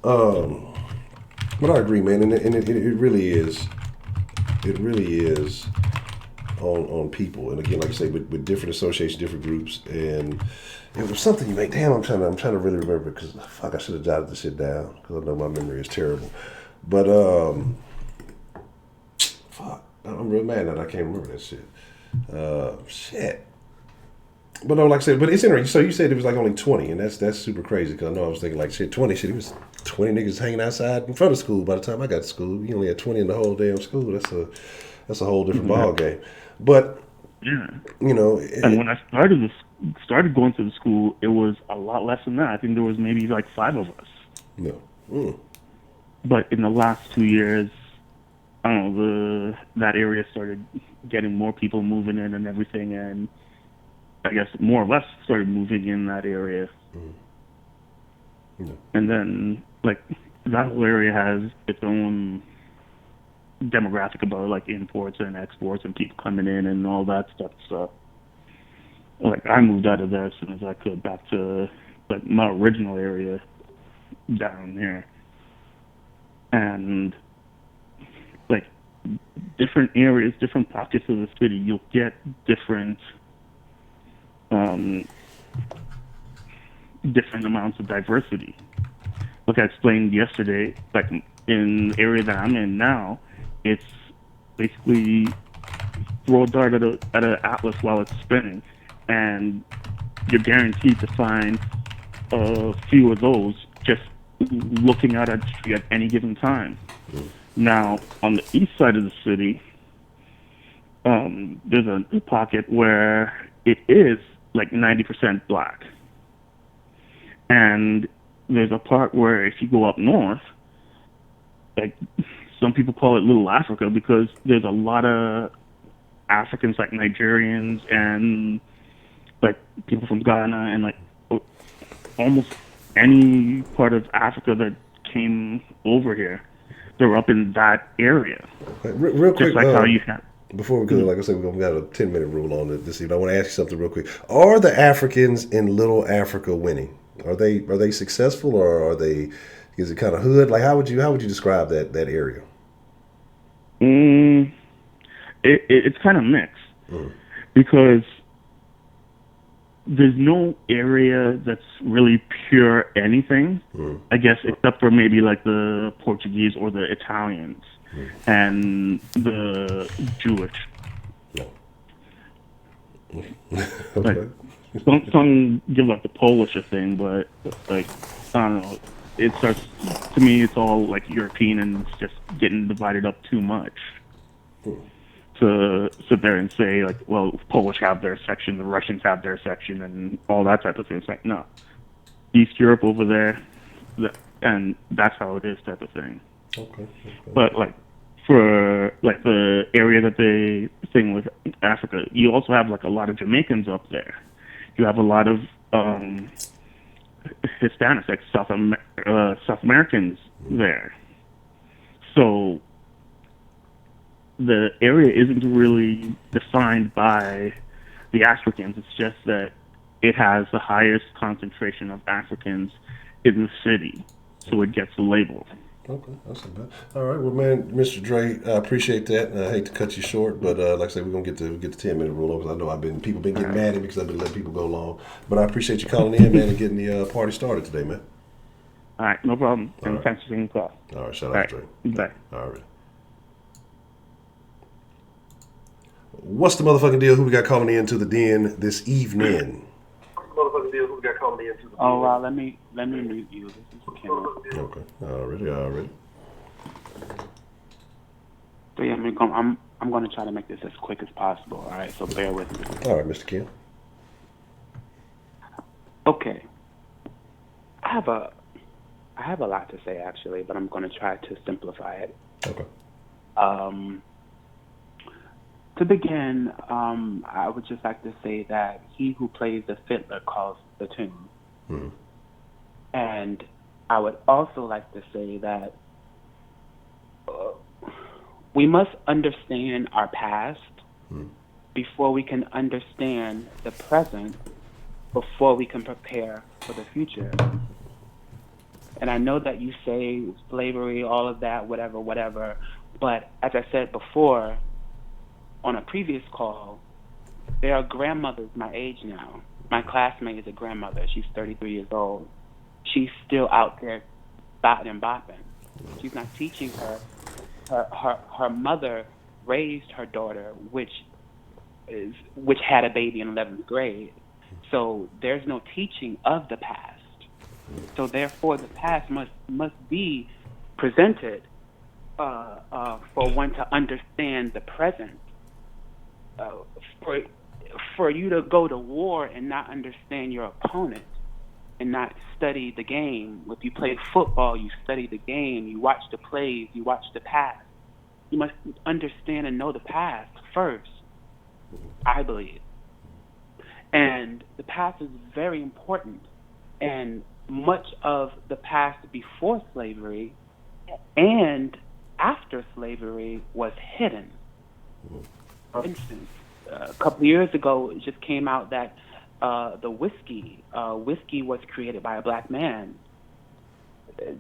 But I agree, man, and it really is. It really is on people, and again, like I say, with different associations, different groups, and it was something you make. Damn, I'm trying to really remember because fuck, I should have jotted this shit down because I know my memory is terrible. But fuck, I'm real mad that I can't remember that shit. Shit. But no, like I said, but it's interesting. So you said it was like only 20, and that's super crazy because I know I was thinking like shit, 20 shit. It was 20 niggas hanging outside in front of school by the time I got to school. You only had 20 in the whole damn school. That's a whole different ball game. But Yeah. you know, And when I started going to the school, it was a lot less than that. I think there was maybe like 5 of us. no. Mm. But in the last 2 years, I don't know, that area started getting more people moving in and everything, and I guess more or less started moving in that area. Yeah. And then, like, that whole area has its own demographic about, like, imports and exports and people coming in and all that stuff. So, like, I moved out of there as soon as I could back to, like, my original area down here. And, like, different areas, different pockets of the city, you'll get different different amounts of diversity. Like I explained yesterday, like in the area that I'm in now, it's basically throw a dart at an atlas while it's spinning, and you're guaranteed to find a few of those just looking out at the street at any given time. Now, on the east side of the city, there's a pocket where it is like 90% black. And there's a part where if you go up north, like some people call it Little Africa because there's a lot of Africans like Nigerians and like people from Ghana and like almost any part of Africa that came over here. They're up in that area. Real quick, Just like how you have. before we go, like I said, we got a 10-minute rule on it this evening. I want to ask you something real quick. Are the Africans in Little Africa winning? Are they successful or are they? Is it kind of hood? Like how would you describe that area? It's kind of mixed because there's no area that's really pure anything. I guess except for maybe like the Portuguese or the Italians and the Jewish. Okay. Like, some give like the Polish a thing, but like I don't know. It starts to me. It's all like European, and it's just getting divided up too much to sit there and say like, well, Polish have their section, the Russians have their section, and all that type of thing. It's like no, East Europe over there, and that's how it is type of thing. Okay. But like for like the area that they thing with Africa, you also have like a lot of Jamaicans up there. You have a lot of Hispanics, like South Americans there. So the area isn't really defined by the Africans. It's just that it has the highest concentration of Africans in the city, so it gets the label. Okay, that's not bad. All right, well, man, Mr. Dre, I appreciate that. I hate to cut you short, but like I said, we're gonna get the 10-minute rule over. I know people been getting mad at me because I've been letting people go long, but I appreciate you calling in, man, and getting the party started today, man. All right, no problem. And thanks for taking the call. All right, shout out to Dre. Bye. All right. What's the motherfucking deal? Who we got calling in to the den this evening? Oh, let me mute you. This is Kemah. Okay, already. So yeah, I'm going to try to make this as quick as possible. All right, so bear with me. All right, Mr. Kim. Okay, I have a lot to say actually, but I'm going to try to simplify it. Okay. To begin, I would just like to say that he who plays the fiddler calls the tune. Mm-hmm. And I would also like to say that we must understand our past before we can understand the present, before we can prepare for the future. And I know that you say slavery, all of that, whatever, but as I said before, on a previous call, there are grandmothers my age now. My classmate is a grandmother. She's 33 years old. She's still out there botting and bopping. She's not teaching her. Her mother raised her daughter, which had a baby in 11th grade. So there's no teaching of the past. So therefore, the past must be presented for one to understand the present. For you to go to war and not understand your opponent and not study the game. If you play football, you study the game, you watch the plays, you watch the pass. You must understand and know the past first, I believe. And the past is very important. And much of the past before slavery and after slavery was hidden. For instance, a couple of years ago, it just came out that the whiskey was created by a black man.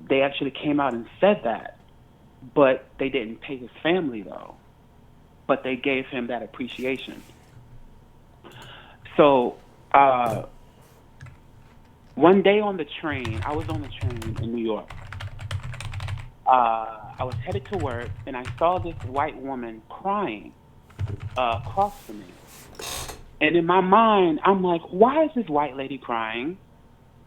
They actually came out and said that, but they didn't pay his family, though. But they gave him that appreciation. So one day on the train, I was on the train in New York. I was headed to work, and I saw this white woman crying across from me. And in my mind, I'm like, why is this white lady crying?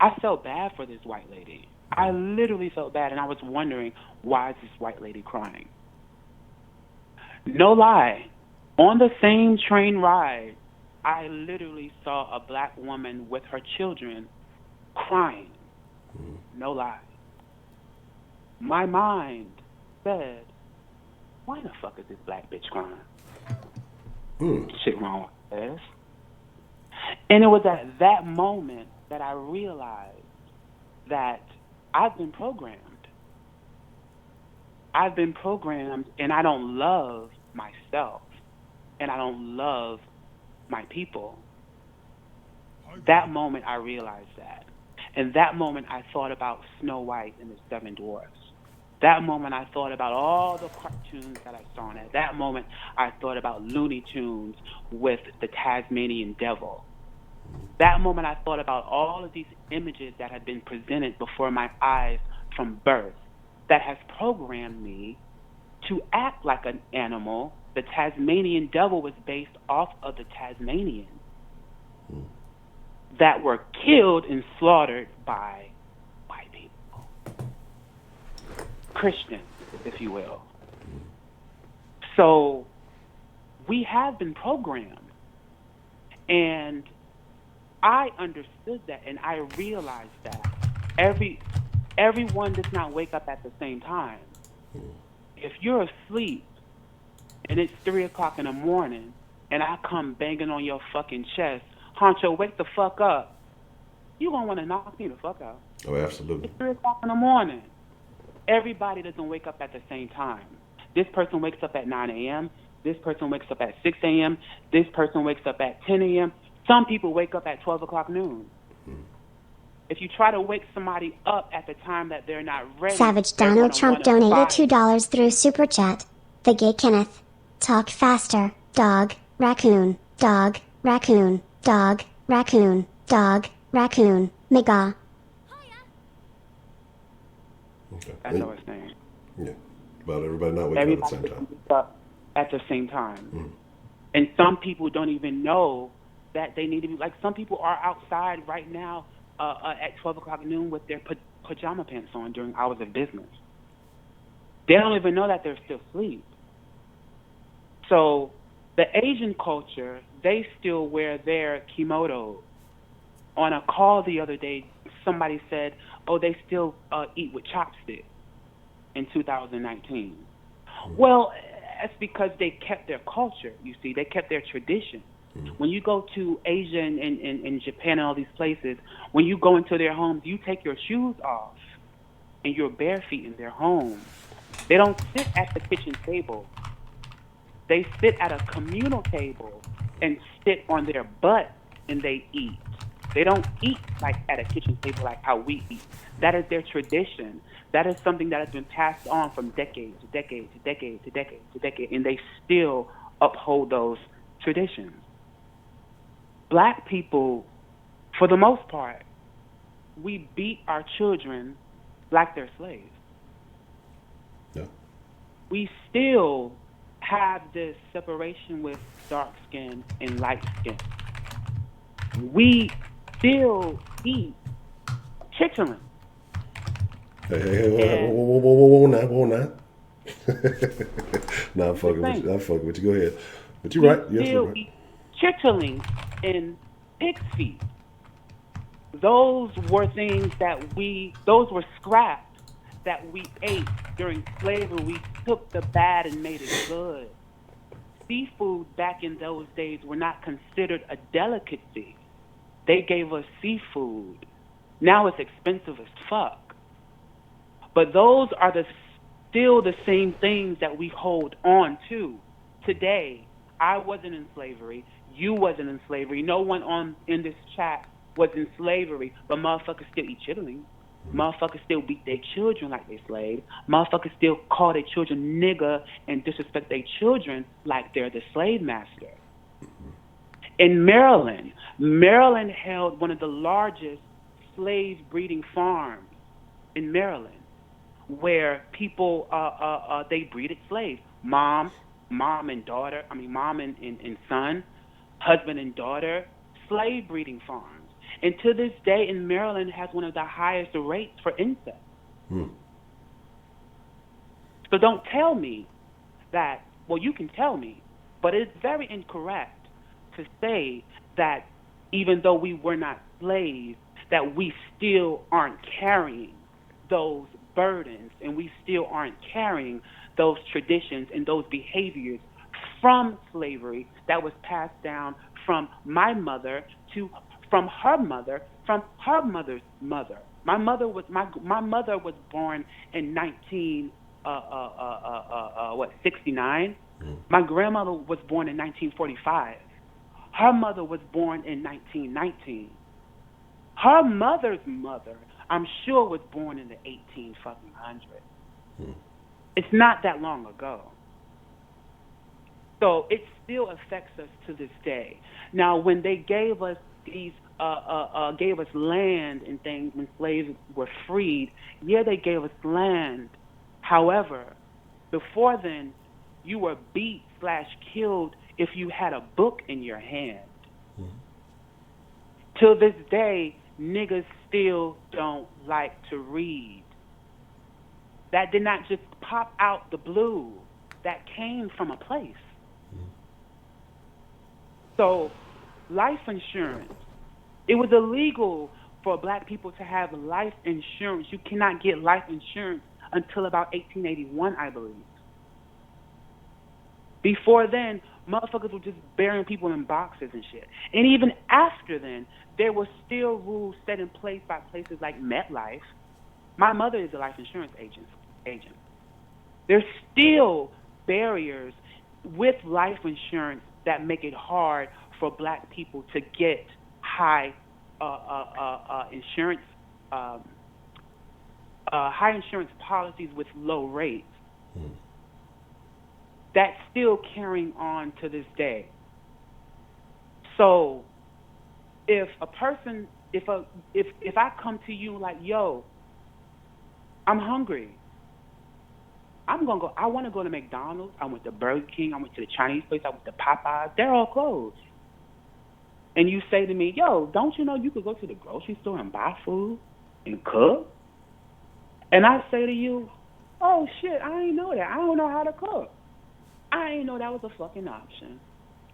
I felt bad for this white lady. I literally felt bad, and I was wondering, why is this white lady crying? No lie. On the same train ride, I literally saw a black woman with her children crying. No lie. My mind said, why the fuck is this black bitch crying? Shit wrong with this. And it was at that moment that I realized that I've been programmed. And I don't love myself. And I don't love my people. That moment I realized that. And that moment I thought about Snow White and the Seven Dwarfs. That moment I thought about all the cartoons that I saw in it. That moment I thought about Looney Tunes with the Tasmanian Devil. That moment I thought about all of these images that had been presented before my eyes from birth that has programmed me to act like an animal. The Tasmanian Devil was based off of the Tasmanians that were killed and slaughtered by white people. Christians, if you will. So we have been programmed. And I understood that, and I realized that everyone does not wake up at the same time. If you're asleep and it's 3 o'clock in the morning and I come banging on your fucking chest, Honcho, wake the fuck up, you're going to want to knock me the fuck out. Oh, absolutely. It's 3 o'clock in the morning. Everybody doesn't wake up at the same time. This person wakes up at 9 a.m., This person wakes up at 6 a.m. This person wakes up at 10 a.m. Some people wake up at 12 o'clock noon. If you try to wake somebody up at the time that they're not ready, Savage Donald Trump donated $2 through Super Chat. The Gay Kenneth. Talk faster. Dog. Raccoon. Dog. Raccoon. Dog. Raccoon. Dog. Raccoon. Mega. Okay. That's what I was saying. Yeah. About everybody not waking up at the same time. Wakes up at the same time. And some people don't even know that they need to be, like, some people are outside right now at 12 o'clock noon with their pajama pants on during hours of business. They don't even know that they're still asleep. So the Asian culture, they still wear their kimono. On a call the other day, somebody said, oh, they still eat with chopsticks in 2019. Well, that's because they kept their culture, you see. They kept their tradition. When you go to Asia and Japan and all these places, when you go into their homes, you take your shoes off and you're bare feet in their home. They don't sit at the kitchen table. They sit at a communal table and sit on their butt and they eat. They don't eat like at a kitchen table like how we eat. That is their tradition. That is something that has been passed on from decade to decade to decade to decade to decade, and they still uphold those traditions. Black people, for the most part, we beat our children like they're slaves. Yeah. We still have this separation with dark skin and light skin. We still eat chitlin. Hey, whoa, now. Nah, I'm fucking with you. Go ahead. But you're right. You're still right. Eat chitterlings and pig's feet. Those were things those were scraps that we ate during slavery. We took the bad and made it good. Seafood back in those days were not considered a delicacy. They gave us seafood. Now it's expensive as fuck. But those are still the same things that we hold on to. Today, I wasn't in slavery. You wasn't in slavery. No one in this chat was in slavery, but motherfuckers still eat chitlins. Motherfuckers still beat their children like they slaves. Motherfuckers still call their children nigger and disrespect their children like they're the slave master. In Maryland held one of the largest slave breeding farms in Maryland, where people they breeded slaves. Mom and daughter, mom and son, husband and daughter, slave breeding farms. And to this day in Maryland has one of the highest rates for incest. So don't tell me that, well, you can tell me, but it's very incorrect to say that even though we were not slaves, that we still aren't carrying those burdens and we still aren't carrying those traditions and those behaviors from slavery that was passed down from my mother from her mother, from her mother's mother. My mother was born in 69. My grandmother was born in 1945. Her mother was born in 1919. Her mother's mother, I'm sure, was born in the 1800s. It's not that long ago. So it still affects us to this day. Now, when they gave us gave us land and things when slaves were freed, yeah, they gave us land. However, before then, you were beat / killed if you had a book in your hand. Till this day, niggas still don't like to read. That did not just pop out the blue. That came from a place. So, life insurance. It was illegal for black people to have life insurance. You cannot get life insurance until about 1881, I believe. Before then, motherfuckers were just burying people in boxes and shit. And even after then, there were still rules set in place by places like MetLife. My mother is a life insurance agent. There's still barriers with life insurance that make it hard for black people to get high insurance high insurance policies with low rates. That's still carrying on to this day. So if a person, if I come to you like, yo, I'm hungry, I'm gonna go. I want to go to McDonald's. I went to Burger King. I went to the Chinese place. I went to Popeyes. They're all closed. And you say to me, yo, don't you know you could go to the grocery store and buy food and cook? And I say to you, oh shit, I ain't know that. I don't know how to cook. I ain't know that was a fucking option.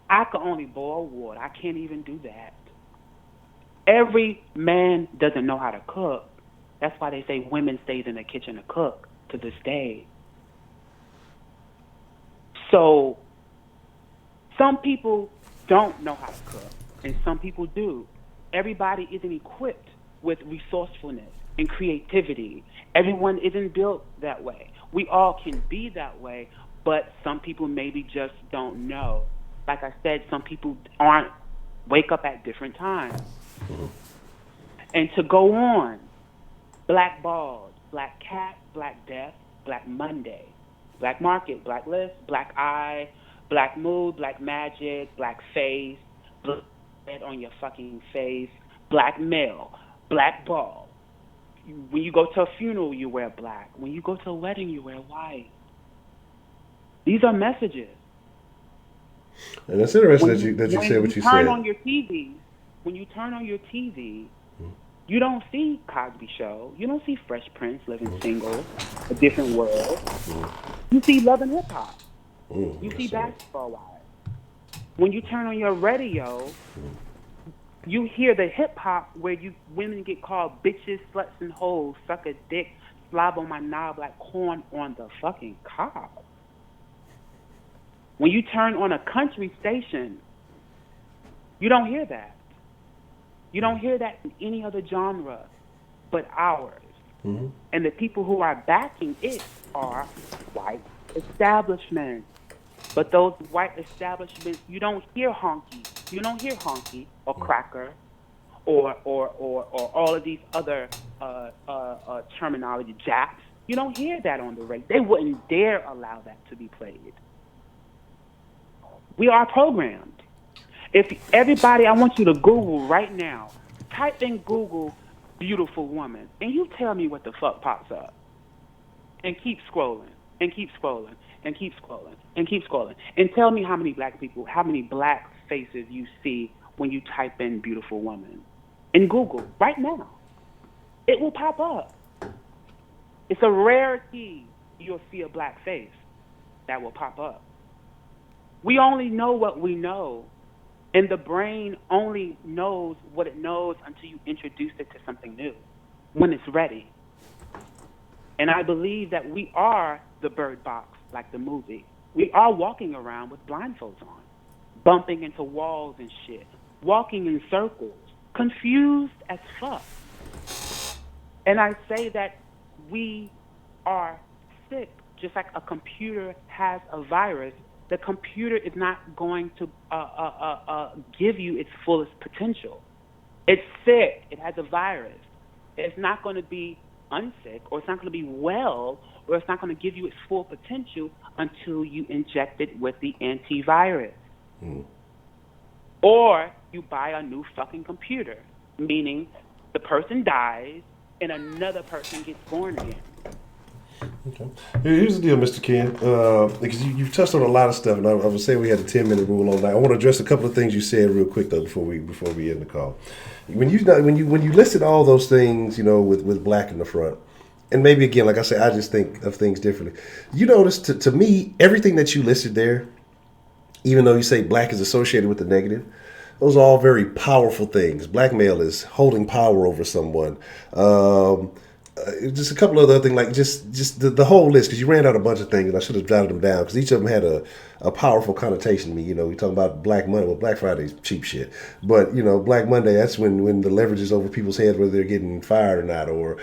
I could only boil water. I can't even do that. Every man doesn't know how to cook. That's why they say women stays in the kitchen to cook to this day. So some people don't know how to cook, and some people do. Everybody isn't equipped with resourcefulness and creativity. Everyone isn't built that way. We all can be that way, but some people maybe just don't know. Like I said, some people wake up at different times. And to go on, Black Balls, Black Cat, Black Death, Black Monday, Black Market, Black List, Black Eye, Black Mood, Black Magic, Black Face, Blood on your fucking face, Black Male, Black Ball. When you go to a funeral, you wear black. When you go to a wedding, you wear white. These are messages. And it's interesting that you said what you said. When you turn on your TV, you don't see Cosby Show. You don't see Fresh Prince, Living Single, A Different World. You see Love and Hip Hop. You see Basketball Wives. When you turn on your radio, you hear the hip hop where women get called bitches, sluts, and hoes, suck a dick, slob on my knob like corn on the fucking cob. When you turn on a country station, you don't hear that. You don't hear that in any other genre but ours. And the people who are backing it are white establishments. But those white establishments, you don't hear honky. You don't hear honky or cracker or all of these other terminology, japs. You don't hear that on the radio. They wouldn't dare allow that to be played. We are programmed. If everybody, I want you to Google right now, type in Google beautiful woman, and you tell me what the fuck pops up. And keep scrolling, and keep scrolling, and keep scrolling, and keep scrolling. And tell me how many black people, how many black faces you see when you type in beautiful woman. In Google, right now. It will pop up. It's a rarity you'll see a black face that will pop up. We only know what we know, and the brain only knows what it knows until you introduce it to something new, when it's ready. And I believe that we are the Bird Box, like the movie. We are walking around with blindfolds on, bumping into walls and shit, walking in circles, confused as fuck. And I say that we are sick, just like a computer has a virus. The computer is not going to give you its fullest potential. It's sick. It has a virus. It's not going to be unsick, or it's not going to be well, or it's not going to give you its full potential until you inject it with the antivirus. Or you buy a new fucking computer, meaning the person dies and another person gets born again. Okay. Here's the deal, Mr. Ken, because you've touched on a lot of stuff, and I would say we had a 10-minute rule on that. I want to address a couple of things you said real quick though before we end the call. When you listed all those things, with black in the front, and maybe again, like I said, I just think of things differently. You notice, to me, everything that you listed there, even though you say black is associated with the negative, those are all very powerful things. Blackmail is holding power over someone. Just a couple of other things, like just the whole list, because you ran out a bunch of things, and I should have jotted them down, because each of them had a powerful connotation to me. We talk about Black Monday. Well, Black Friday is cheap shit. But, Black Monday, that's when the leverage is over people's heads, whether they're getting fired or not. Or,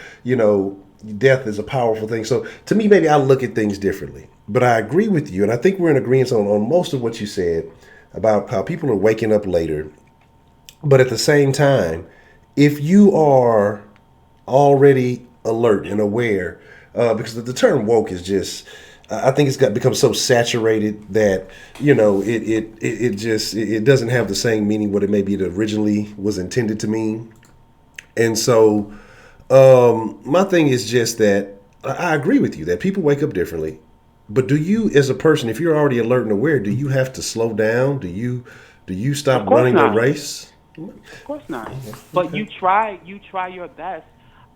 death is a powerful thing. So to me, maybe I look at things differently. But I agree with you, and I think we're in agreement on most of what you said about how people are waking up later. But at the same time, if you are already alert and aware, because the term woke is just, I think it's got become so saturated that it doesn't have the same meaning what it maybe it originally was intended to mean. And so my thing is just that I agree with you that people wake up differently. But do you, as a person, if you're already alert and aware, do you have to slow down? Do you Of stop course running the not. race? Of course not. But you try your best.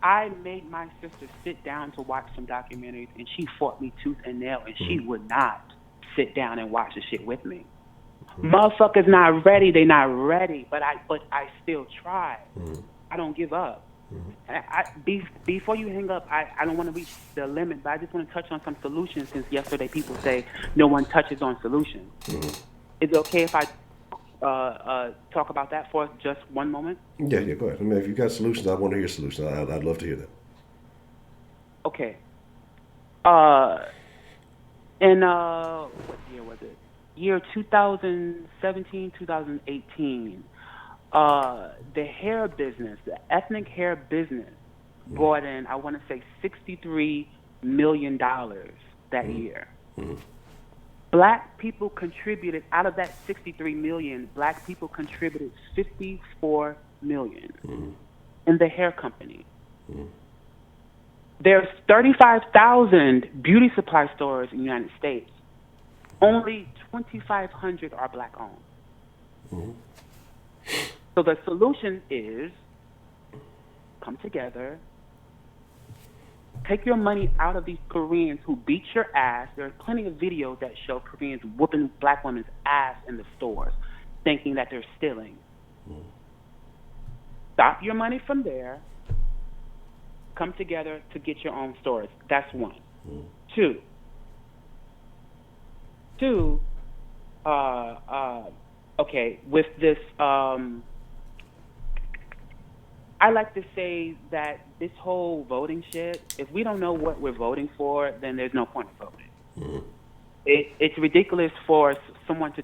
I made my sister sit down to watch some documentaries, and she fought me tooth and nail, and she would not sit down and watch the shit with me. Motherfuckers not ready. They not ready. But I still try. I don't give up. Before you hang up, I don't want to reach the limit, but I just want to touch on some solutions since yesterday people say no one touches on solutions. Is it okay if I talk about that for just one moment? Yeah, go ahead. I mean, if you've got solutions, I want to hear solutions. I'd love to hear that. Okay. In what year was it? Year 2017, 2018. The hair business, the ethnic hair business, brought in, I want to say, $63 million that year. Black people contributed, out of that 63 million, black people contributed 54 million in the hair company. There's 35,000 beauty supply stores in the United States. Only 2,500 are black owned. So the solution is come together, take your money out of these Koreans who beat your ass. There are plenty of videos that show Koreans whooping black women's ass in the stores, thinking that they're stealing. Stop your money from there. Come together to get your own stores. That's one. Two, okay, with this, I like to say that this whole voting shit, if we don't know what we're voting for, then there's no point in voting. It's ridiculous for someone to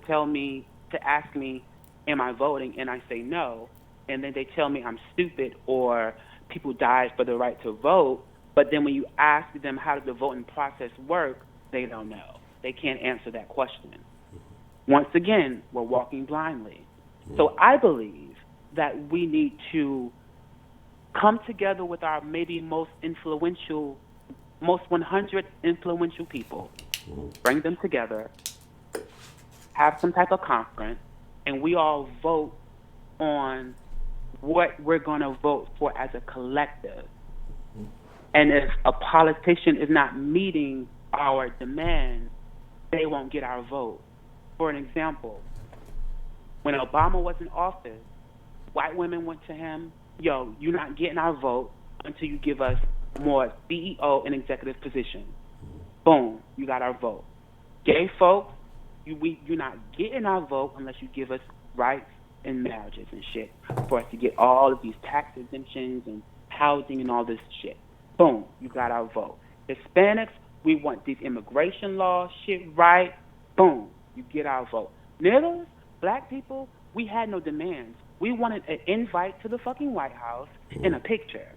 ask me, am I voting? And I say no. And then they tell me I'm stupid or people died for the right to vote. But then when you ask them how does the voting process work, they don't know. They can't answer that question. Once again, we're walking blindly. So I believe that we need to come together with our maybe most 100 influential people, bring them together, have some type of conference, and we all vote on what we're going to vote for as a collective. And if a politician is not meeting our demands, they won't get our vote. For an example, when Obama was in office, white women went to him, yo, you're not getting our vote until you give us more CEO and executive positions. Boom, you got our vote. Gay folks, you're not getting our vote unless you give us rights and marriages and shit for us to get all of these tax exemptions and housing and all this shit. Boom, you got our vote. Hispanics, we want these immigration laws shit right. Boom, you get our vote. Niggers, black people, we had no demands. We wanted an invite to the fucking White House and a picture.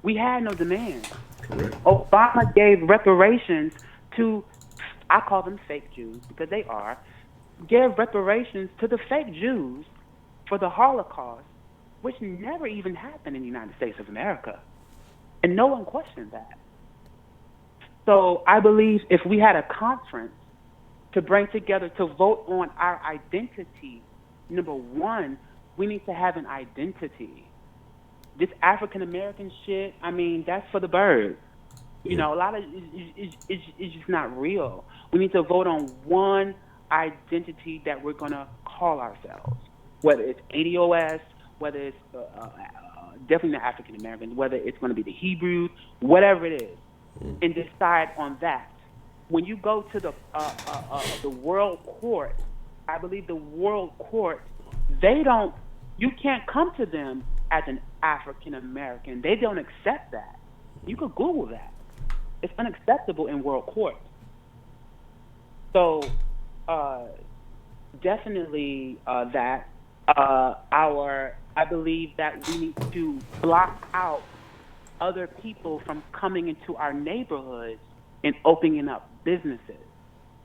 We had no demands. Obama gave reparations to, I call them fake Jews because they are, gave reparations to the fake Jews for the Holocaust, which never even happened in the United States of America. And no one questioned that. So I believe if we had a conference to bring together to vote on our identity, number one, we need to have an identity. This African American shit, I mean, that's for the birds. You know, a lot of it's just not real. We need to vote on one identity that we're gonna call ourselves, whether it's ADOS, whether it's definitely not African American, whether it's gonna be the Hebrews, whatever it is, and decide on that. When you go to the World Court, I believe the World Court, you can't come to them as an African American. They don't accept that. You could Google that. It's unacceptable in World Court. So, definitely that. I believe that we need to block out other people from coming into our neighborhoods and opening up businesses.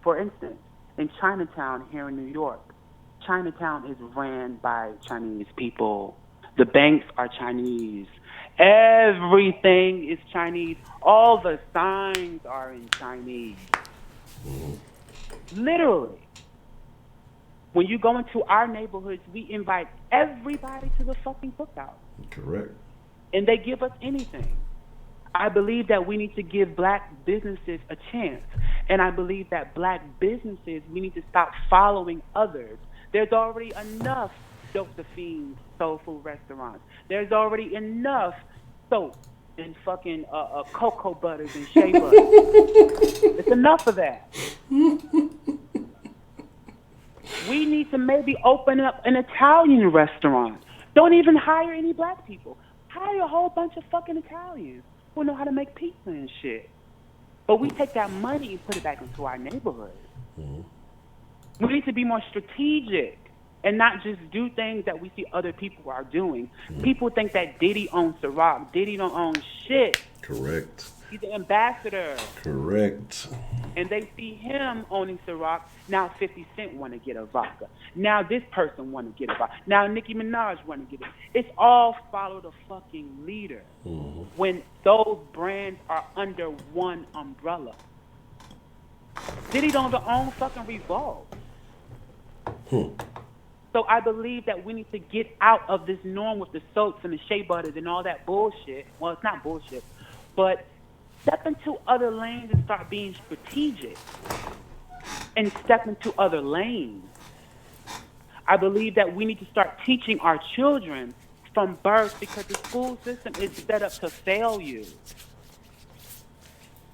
For instance, in Chinatown here in New York, Chinatown is ran by Chinese people. The banks are Chinese. Everything is Chinese. All the signs are in Chinese. Literally. When you go into our neighborhoods, we invite everybody to the fucking cookout. Correct. And they give us anything. I believe that we need to give black businesses a chance. And I believe that black businesses, we need to stop following others. There's already enough Josephine soul food restaurants. There's already enough soap and fucking cocoa butters and shea butter. It's enough of that. We need to maybe open up an Italian restaurant. Don't even hire any black people. Hire a whole bunch of fucking Italians who know how to make pizza and shit. But we take that money and put it back into our neighborhood. We need to be more strategic and not just do things that we see other people are doing. People think that Diddy owns Ciroc. Diddy don't own shit. Correct. He's an ambassador. Correct. And they see him owning Ciroc. Now 50 Cent want to get a vodka. Now this person want to get a vodka. Now Nicki Minaj want to get it. It's all follow the fucking leader. When those brands are under one umbrella. Diddy don't own fucking Revolve. So I believe that we need to get out of this norm with the soaps and the shea butters and all that bullshit. Well, it's not bullshit, but step into other lanes and start being strategic and step into other lanes. I believe that we need to start teaching our children from birth because the school system is set up to fail you.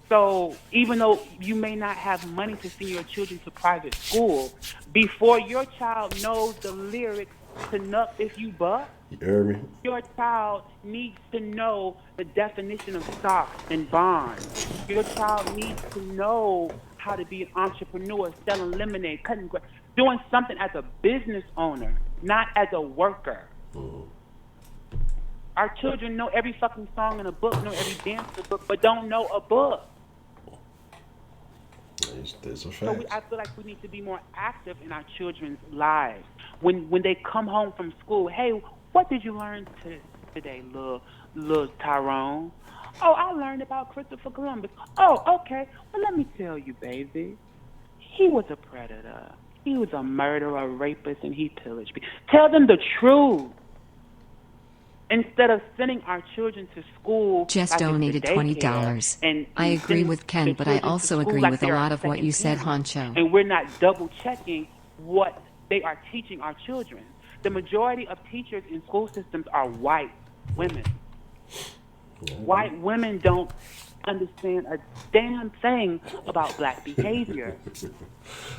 So even though you may not have money to send your children to private school, before your child knows the lyrics to Nuck If You Buck, You heard me? your child needs to know the definition of stocks and bonds. Your child needs to know how to be an entrepreneur, selling lemonade, cutting grass, doing something as a business owner, not as a worker. Our children know every fucking song in a book, know every dance in a book, but don't know a book. That's a fact. So I feel like we need to be more active in our children's lives. When they come home from school, hey, what did you learn today, little Tyrone? Oh, I learned about Christopher Columbus. Oh, okay. Well, let me tell you, baby. He was a predator. He was a murderer, a rapist, and he pillaged people. Tell them the truth. Instead of sending our children to school, Just like donated it's a daycare, $20. and I agree send with Ken, the but I children to also school agree like with a they're lot of what second you said, parents. Honcho. And we're not double checking what they are teaching our children. The majority of teachers in school systems are white women. White women don't understand a damn thing about black behavior.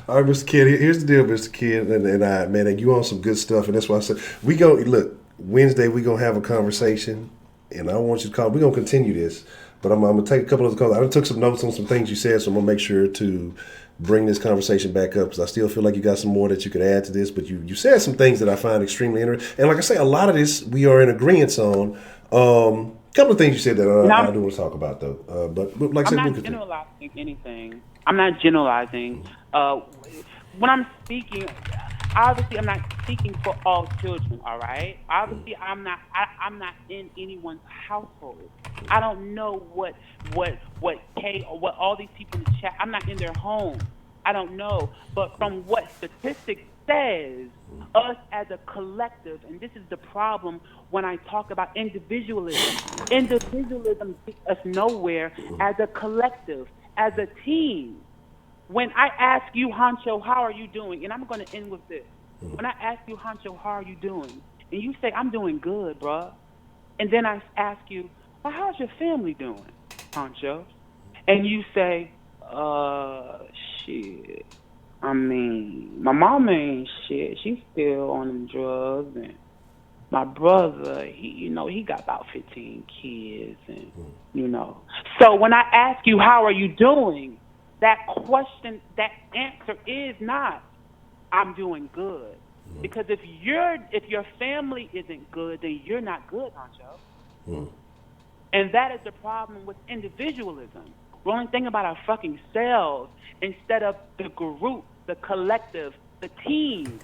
All right, Mr. Kid. Here's the deal, Mr. Kid, and I, man, and you on some good stuff, and that's why I said we go. Look, Wednesday we gonna have a conversation, and I want you to call. We gonna continue this, but I'm gonna take a couple of the calls. I took some notes on some things you said, so I'm gonna make sure to bring this conversation back up because I still feel like you got some more that you could add to this. But you said some things that I find extremely interesting, and like I say, a lot of this we are in agreement on. A couple of things you said that I do want to talk about though. But like I said, I'm not generalizing anything. I'm not generalizing. When I'm speaking, obviously I'm not speaking for all children. All right. Obviously I'm not in anyone's household. I don't know what Kay or what all these people in the chat. I'm not in their home. I don't know. But from what statistics says, us as a collective, and this is the problem when I talk about individualism. Individualism gets us nowhere as a collective, as a team. When I ask you, Honcho, how are you doing? And I'm going to end with this. When I ask you, Honcho, how are you doing? And you say, I'm doing good, bruh. And then I ask you, well, how's your family doing, Honcho? And you say, shit. I mean, my mama ain't shit. She's still on them drugs. And my brother, he got about 15 kids. And, So when I ask you, how are you doing? that question, that answer is not, I'm doing good. Because if your family isn't good, then you're not good, Honcho. And that is the problem with individualism. We're only thinking about our fucking selves instead of the group, the collective, the team.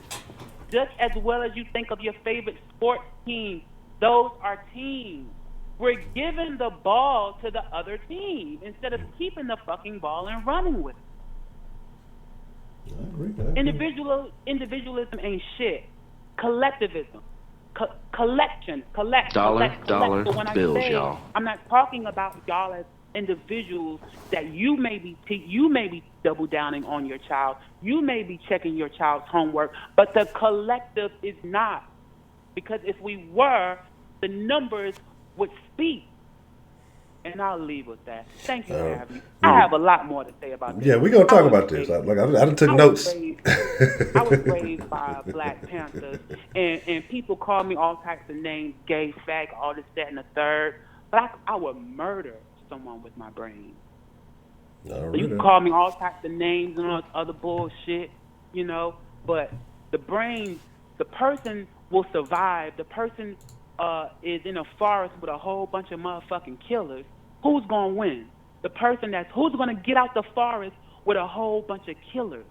Just as well as you think of your favorite sports team, those are teams. We're giving the ball to the other team instead of keeping the fucking ball and running with it. I agree. Individualism ain't shit. Collectivism. Collect. Dollar So when bills, I say, y'all. I'm not talking about y'all as individuals that you may be double downing on your child. You may be checking your child's homework, but the collective is not. Because if we were, the numbers would speak. And I'll leave with that. Thank you for having me. I have a lot more to say about this. Yeah, we're going to talk about this. I done took notes. I was raised by Black Panthers, and people call me all types of names, gay, fag, all this, that, and the third. But I would murder someone with my brain. So you can call me all types of names and all this other bullshit, but the brain, the person will survive. The person is in a forest with a whole bunch of motherfucking killers. Who's going to win? The person who's going to get out the forest with a whole bunch of killers?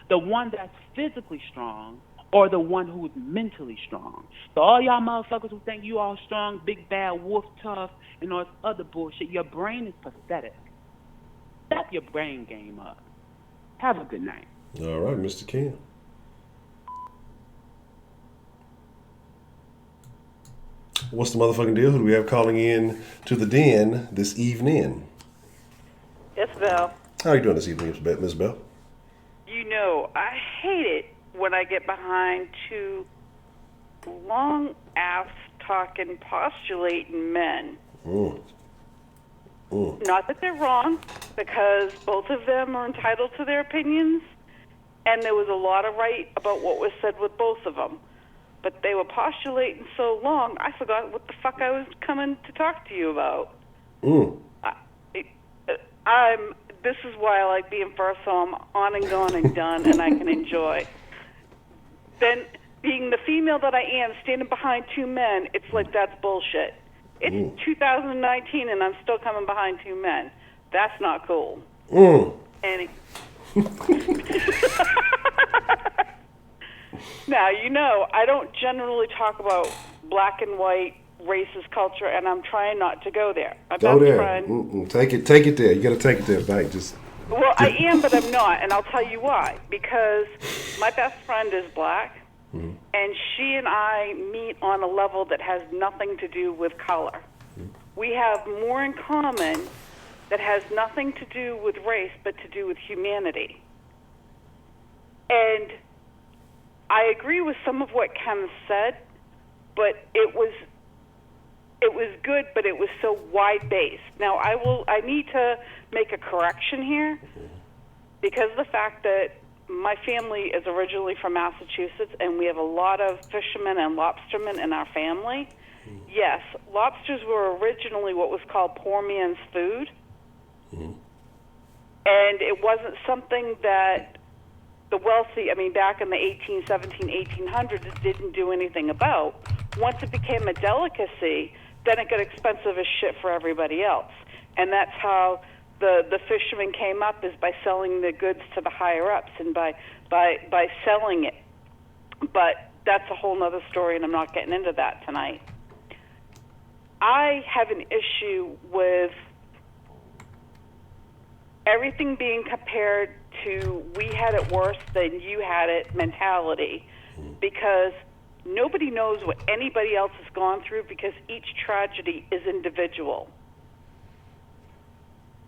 The one that's physically strong or the one who's mentally strong? So all y'all motherfuckers who think you all strong, big, bad, wolf, tough, and all this other bullshit, your brain is pathetic. Step your brain game up. Have a good night. All right, Mr. Ken. What's the motherfucking deal? Who do we have calling in to the den this evening? Yes, Val. How are you doing this evening, Miss Bell? I hate it when I get behind two long-ass talking, postulating men. Not that they're wrong, because both of them are entitled to their opinions, and there was a lot of right about what was said with both of them. But they were postulating so long, I forgot what the fuck I was coming to talk to you about. This is why I like being first, so I'm on and gone and done, and I can enjoy. Then, being the female that I am, standing behind two men, it's like that's bullshit. It's 2019, and I'm still coming behind two men. That's not cool. Now, I don't generally talk about black and white racist culture, and I'm trying not to go there. Go there. Take it there. You got to take it there, Bank. Well, I am, but I'm not, and I'll tell you why. Because my best friend is black, and she and I meet on a level that has nothing to do with color. We have more in common that has nothing to do with race, but to do with humanity. And I agree with some of what Kemah said, but it was good, but it was so wide-based. Now, I need to make a correction here, because of the fact that my family is originally from Massachusetts, and we have a lot of fishermen and lobstermen in our family. Yes, lobsters were originally what was called poor man's food, and it wasn't something that the wealthy, back in the 1800s, didn't do anything about. Once it became a delicacy, then it got expensive as shit for everybody else. And that's how the fishermen came up, is by selling the goods to the higher-ups and by selling it. But that's a whole other story, and I'm not getting into that tonight. I have an issue with everything being compared to we had it worse than you had it mentality, because nobody knows what anybody else has gone through, because each tragedy is individual.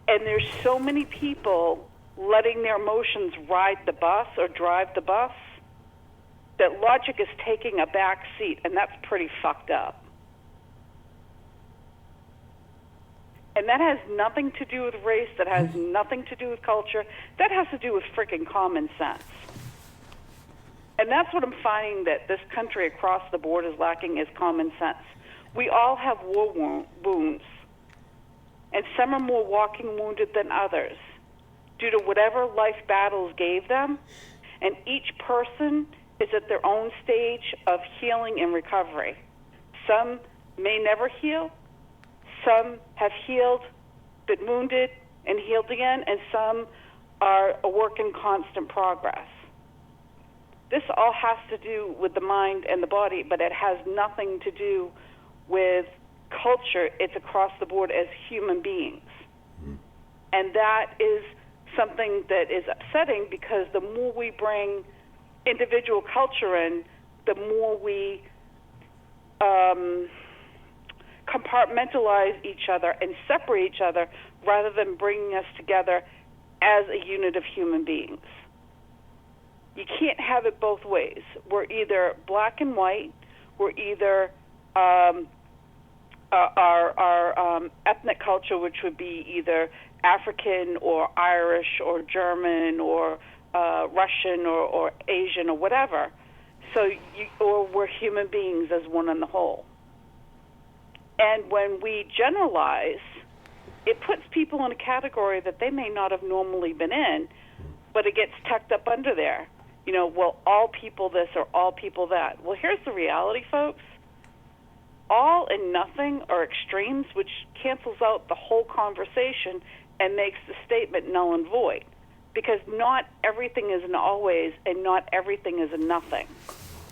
And there's so many people letting their emotions ride the bus or drive the bus that logic is taking a back seat, and that's pretty fucked up. And that has nothing to do with race, that has nothing to do with culture, that has to do with freaking common sense. And that's what I'm finding that this country across the board is lacking, is common sense. We all have war wounds, and some are more walking wounded than others. due to whatever life battles gave them, and each person is at their own stage of healing and recovery. Some may never heal, some have healed, been wounded, and healed again, and some are a work in constant progress. This all has to do with the mind and the body, but it has nothing to do with culture. It's across the board as human beings. And that is something that is upsetting, because the more we bring individual culture in, the more we compartmentalize each other and separate each other rather than bringing us together as a unit of human beings. You can't have it both ways. We're either black and white, we're either our ethnic culture, which would be either African or Irish or German or Russian or Asian or whatever. Or we're human beings as one in the whole. And when we generalize, it puts people in a category that they may not have normally been in, but it gets tucked up under there. You know, well, all people this or all people that. Well, here's the reality, folks. All and nothing are extremes, which cancels out the whole conversation and makes the statement null and void. Because not everything is an always, and not everything is a nothing.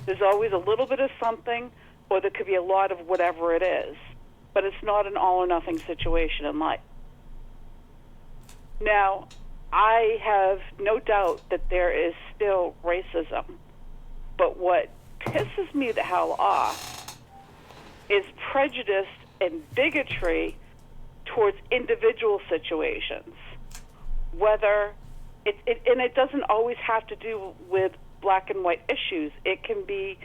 There's always a little bit of something, or there could be a lot of whatever it is. But it's not an all or nothing situation in life. Now, I have no doubt that there is still racism. But what pisses me the hell off is prejudice and bigotry towards individual situations. Whether and it doesn't always have to do with black and white issues. It can be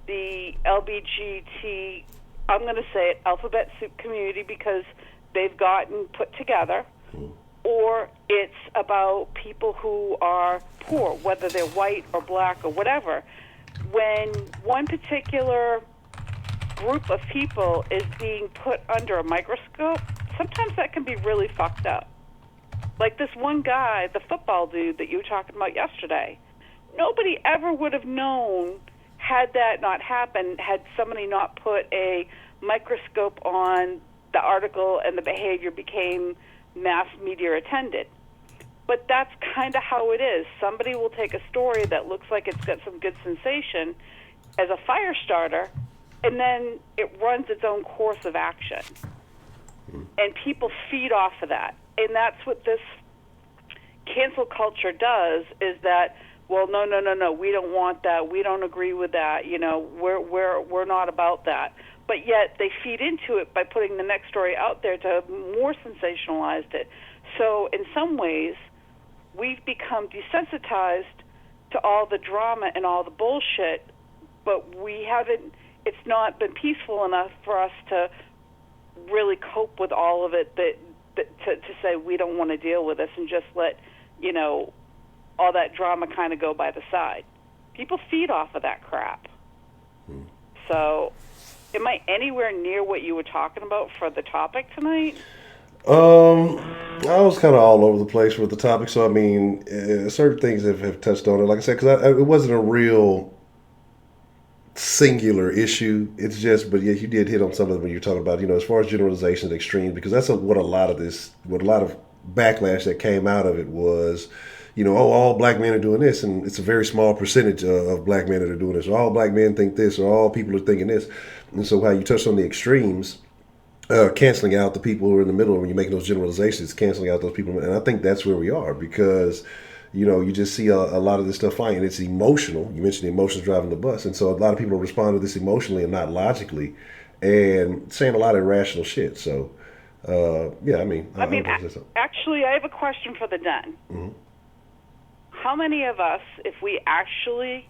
the LBGT, I'm going to say it, alphabet soup community, because they've gotten put together. Or it's about people who are poor, whether they're white or black or whatever. When one particular group of people is being put under a microscope, sometimes that can be really fucked up. Like this one guy, the football dude that you were talking about yesterday. Nobody ever would have known, had that not happened, had somebody not put a microscope on the article and the behavior became mass media attended. But that's kind of how it is. Somebody will take a story that looks like it's got some good sensation as a fire starter, and then it runs its own course of action. And people feed off of that. And that's what this cancel culture does, is that, well, no, we don't want that. We don't agree with that. You know, we're not about that. But yet they feed into it by putting the next story out there to more sensationalize it. So in some ways, we've become desensitized to all the drama and all the bullshit, but we haven't, it's not been peaceful enough for us to really cope with all of it, to say we don't want to deal with this and just let, you know, all that drama kind of go by the side. People feed off of that crap. So am I anywhere near what you were talking about for the topic tonight? I was kind of all over the place with the topic. So, I mean, certain things have touched on it. Like I said, because it wasn't a real singular issue. It's just, but yeah, you did hit on some of it when you're talking about, you know, as far as generalizations, extremes, because that's what a lot of backlash that came out of it was, you know, oh, all black men are doing this, and it's a very small percentage of black men that are doing this, or all black men think this, or all people are thinking this. And so how you touched on the extremes, canceling out the people who are in the middle, when you're making those generalizations, canceling out those people. And I think that's where we are, because, you know, you just see a lot of this stuff flying, and it's emotional. You mentioned the emotions driving the bus. And so a lot of people respond to this emotionally and not logically, and saying a lot of irrational shit. So, yeah, I mean, actually, I have a question for the den. Mm-hmm. How many of us, if we actually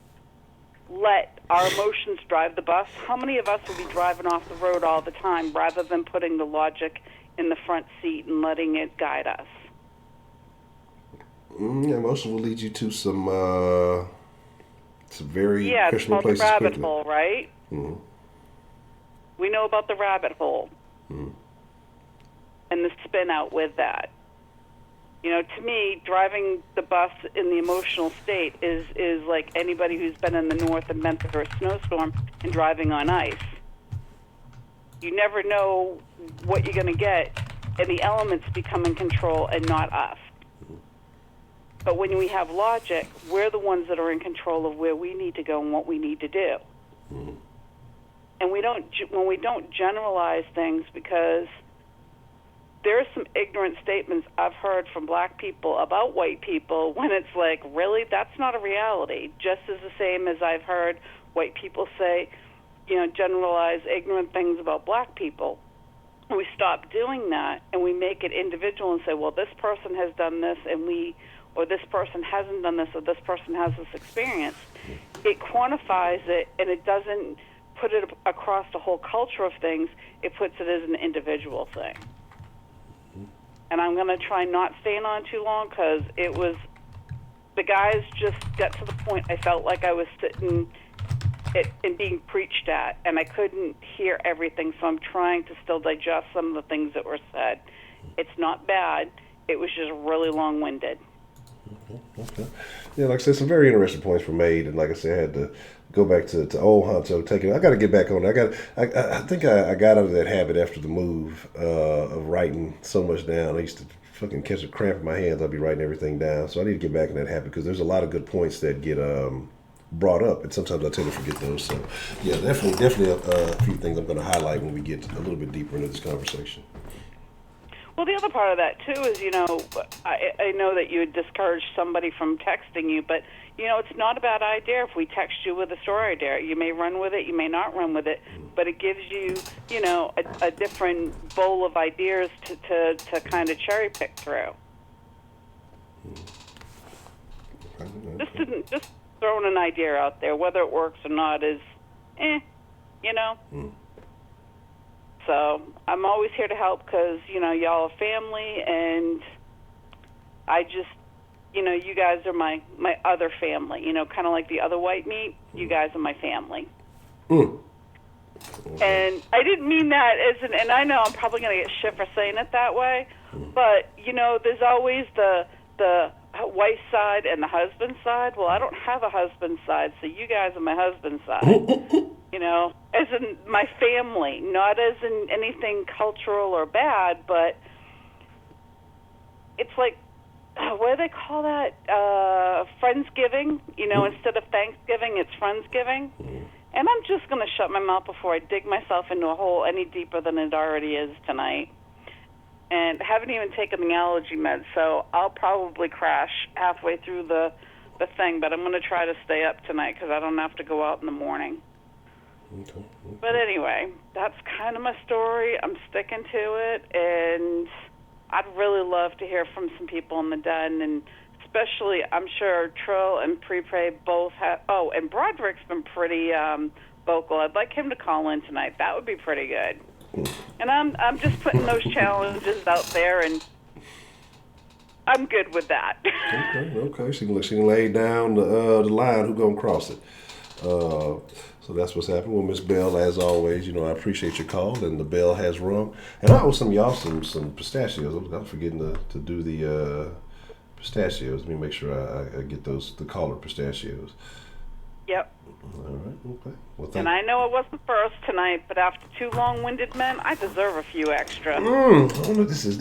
let our emotions drive the bus, how many of us will be driving off the road all the time rather than putting the logic in the front seat and letting it guide us? Emotion will lead you to some very questionable places. It's called the rabbit hole, right? Mm-hmm. We know about the rabbit hole. Mm-hmm. And the spin out with that. To me, driving the bus in the emotional state is like anybody who's been in the north and been through a snowstorm and driving on ice. You never know what you're going to get, and the elements become in control and not us. But when we have logic, we're the ones that are in control of where we need to go and what we need to do. And when we don't generalize things, because there are some ignorant statements I've heard from black people about white people when it's like, really, that's not a reality. Just as the same as I've heard white people say, generalize ignorant things about black people. And we stop doing that and we make it individual and say, well, this person has done this or this person hasn't done this, or this person has this experience. It quantifies it, and it doesn't put it across the whole culture of things. It puts it as an individual thing. And I'm going to try not staying on too long, because the guys just got to the point I felt like I was sitting and being preached at, and I couldn't hear everything, so I'm trying to still digest some of the things that were said. It's not bad. It was just really long-winded. Okay. Yeah, like I said, some very interesting points were made, and like I said, I had to go back to old Honcho. I got to get back on it. I think I got out of that habit after the move of writing so much down. I used to fucking catch a cramp in my hands. I'd be writing everything down. So I need to get back in that habit, because there's a lot of good points that get brought up, and sometimes I tend to forget those. So yeah, definitely a few things I'm going to highlight when we get a little bit deeper into this conversation. Well, the other part of that, too, is, I know that you would discourage somebody from texting you, but, it's not a bad idea if we text you with a story idea. You may run with it, you may not run with it, but it gives you, a different bowl of ideas to kind of cherry pick through. Just throwing an idea out there, whether it works or not is, So I'm always here to help, because, y'all are family, and I just, you guys are my other family, kind of like the other white meat. You guys are my family. And I didn't mean that and I know I'm probably going to get shit for saying it that way, but, there's always the wife side and the husband side. Well, I don't have a husband side, so you guys are my husband side. As in my family, not as in anything cultural or bad, but it's like, what do they call that? Friendsgiving. Instead of Thanksgiving, it's Friendsgiving. And I'm just going to shut my mouth before I dig myself into a hole any deeper than it already is tonight. And I haven't even taken the allergy meds, so I'll probably crash halfway through the thing, but I'm going to try to stay up tonight, because I don't have to go out in the morning. Okay. But anyway, that's kind of my story. I'm sticking to it, and I'd really love to hear from some people in the den, and especially, I'm sure Trill and Prepray both have. Oh, and Broderick's been pretty vocal. I'd like him to call in tonight. That would be pretty good. And I'm just putting those challenges out there, and I'm good with that. Okay. She can lay down the line. Who gonna cross it? So that's what's happening. Well, Miss Bell, as always, I appreciate your call, and the bell has rung. And I owe some of y'all some pistachios. I'm forgetting to do the pistachios. Let me make sure I get the caller pistachios. Yep. All right. Okay. Well, and I know it wasn't first tonight, but after two long-winded men, I deserve a few extra. This is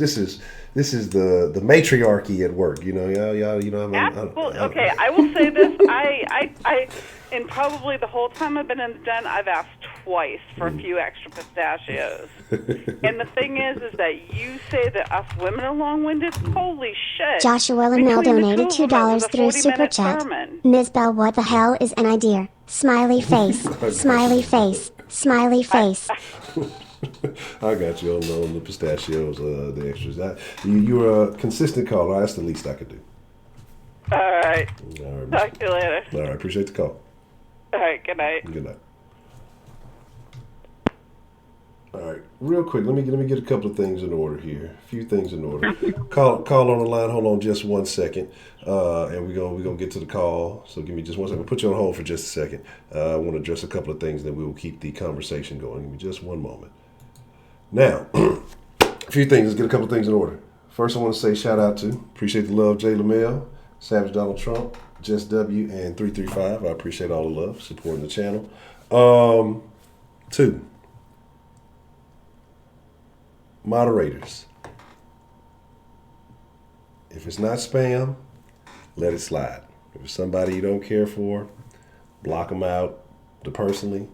the matriarchy at work. Y'all. Absolutely. Okay, I will say this. I and probably the whole time I've been in the den, I've asked twice for a few extra pistachios. And the thing is that you say that us women are long-winded. Holy shit! Joshua Lamel donated $2 through Super Chat. Ms. Bell, what the hell is an idea? Smiley face. Smiley face. Smiley face. I got you on the pistachios, the extras. You're a consistent caller. That's the least I could do. All right. All right. Talk to you later. All right. Appreciate the call. All right. Good night. Good night. All right. Real quick, let me get a couple of things in order here. A few things in order. Call on the line. Hold on just 1 second. And we're gonna get to the call. So give me just 1 second. I'll put you on hold for just a second. I want to address a couple of things, then we will keep the conversation going. Give me just one moment. Now, a few things. Let's get a couple of things in order. First, I want to say shout out to, appreciate the love, Jay LaMelle, Savage Donald Trump, Jess W, and 335. I appreciate all the love, supporting the channel. 2, moderators. If it's not spam, let it slide. If it's somebody you don't care for, block them out personally.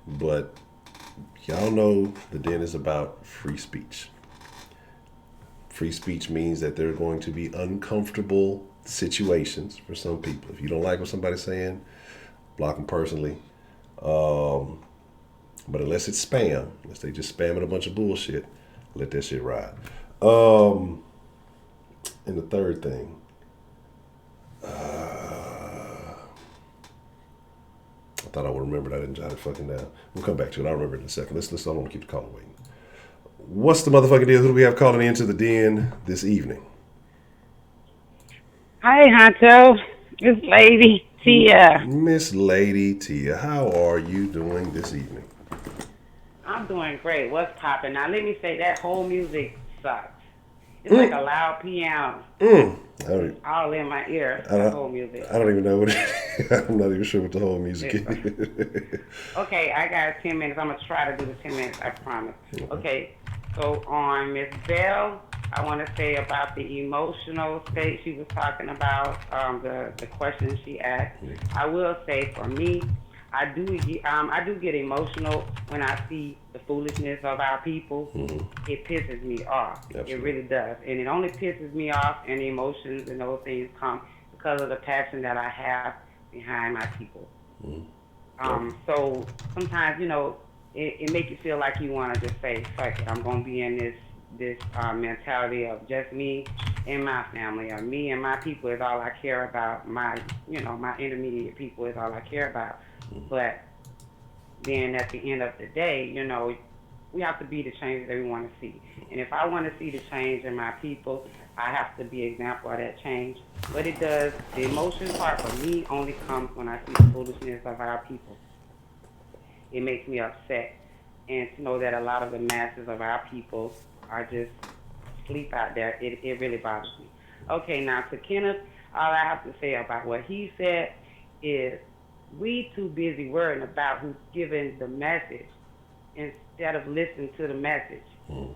But y'all know the Den is about free speech. Free speech means that there are going to be uncomfortable situations for some people. If you don't like what somebody's saying, block them personally. But unless it's spam, unless they just spamming a bunch of bullshit, let that shit ride. And the third thing, I thought I would remember it. I didn't jot it fucking down. We'll come back to it. I'll remember it in a second. Let's I don't want to keep the caller waiting. What's the motherfucking deal? Who do we have calling into the Den this evening? Hi, Honcho. It's Lady Tia. Miss Lady Tia, how are you doing this evening? I'm doing great. What's poppin'? Now, let me say that whole music sucks. It's like a loud piano. All in my ear, the whole music. I don't even know what it is. I'm not even sure what the whole music is. Okay, I got 10 minutes. I'm going to try to do the 10 minutes, I promise. Okay, so on Miss Bell, I want to say about the emotional state she was talking about, the questions she asked. I will say for me, I do get emotional when I see the foolishness of our people. It pisses me off. Absolutely. It really does. And it only pisses me off, and the emotions and those things come because of the passion that I have behind my people. So sometimes, it makes you feel like you want to just say, fuck it, I'm going to be in this mentality of just me and my family, or me and my people is all I care about. My intermediate people is all I care about. But then at the end of the day, we have to be the change that we want to see. And if I want to see the change in my people, I have to be an example of that change. But it does, the emotion part for me only comes when I see the foolishness of our people. It makes me upset. And to know that a lot of the masses of our people are just asleep out there, it really bothers me. Okay, now to Kenneth, all I have to say about what he said is, we too busy worrying about who's giving the message instead of listening to the message.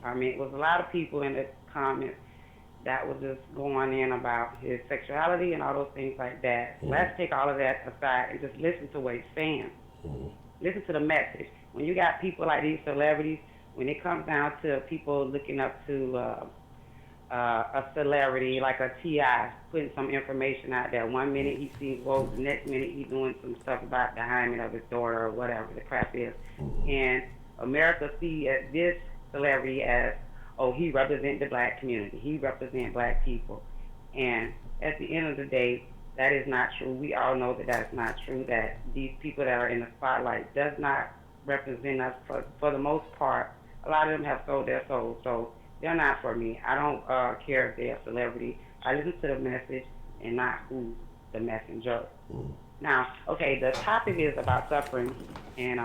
I mean, it was a lot of people in the comments that was just going in about his sexuality and all those things like that. Let's take all of that aside and just listen to what he's saying. Listen to the message. When you got people like these celebrities, when it comes down to people looking up to a celebrity like a T.I., putting some information out there. One minute he sees woke, the next minute he's doing some stuff about the hymen of his daughter or whatever the crap is. And America see this celebrity as, oh, he represents the black community. He represents black people. And at the end of the day, that is not true. We all know that that's not true, that these people that are in the spotlight does not represent us for the most part. A lot of them have sold their souls, so they're not for me. I don't care if they're a celebrity. I listen to the message and not who's the messenger. Now, okay, the topic is about suffering and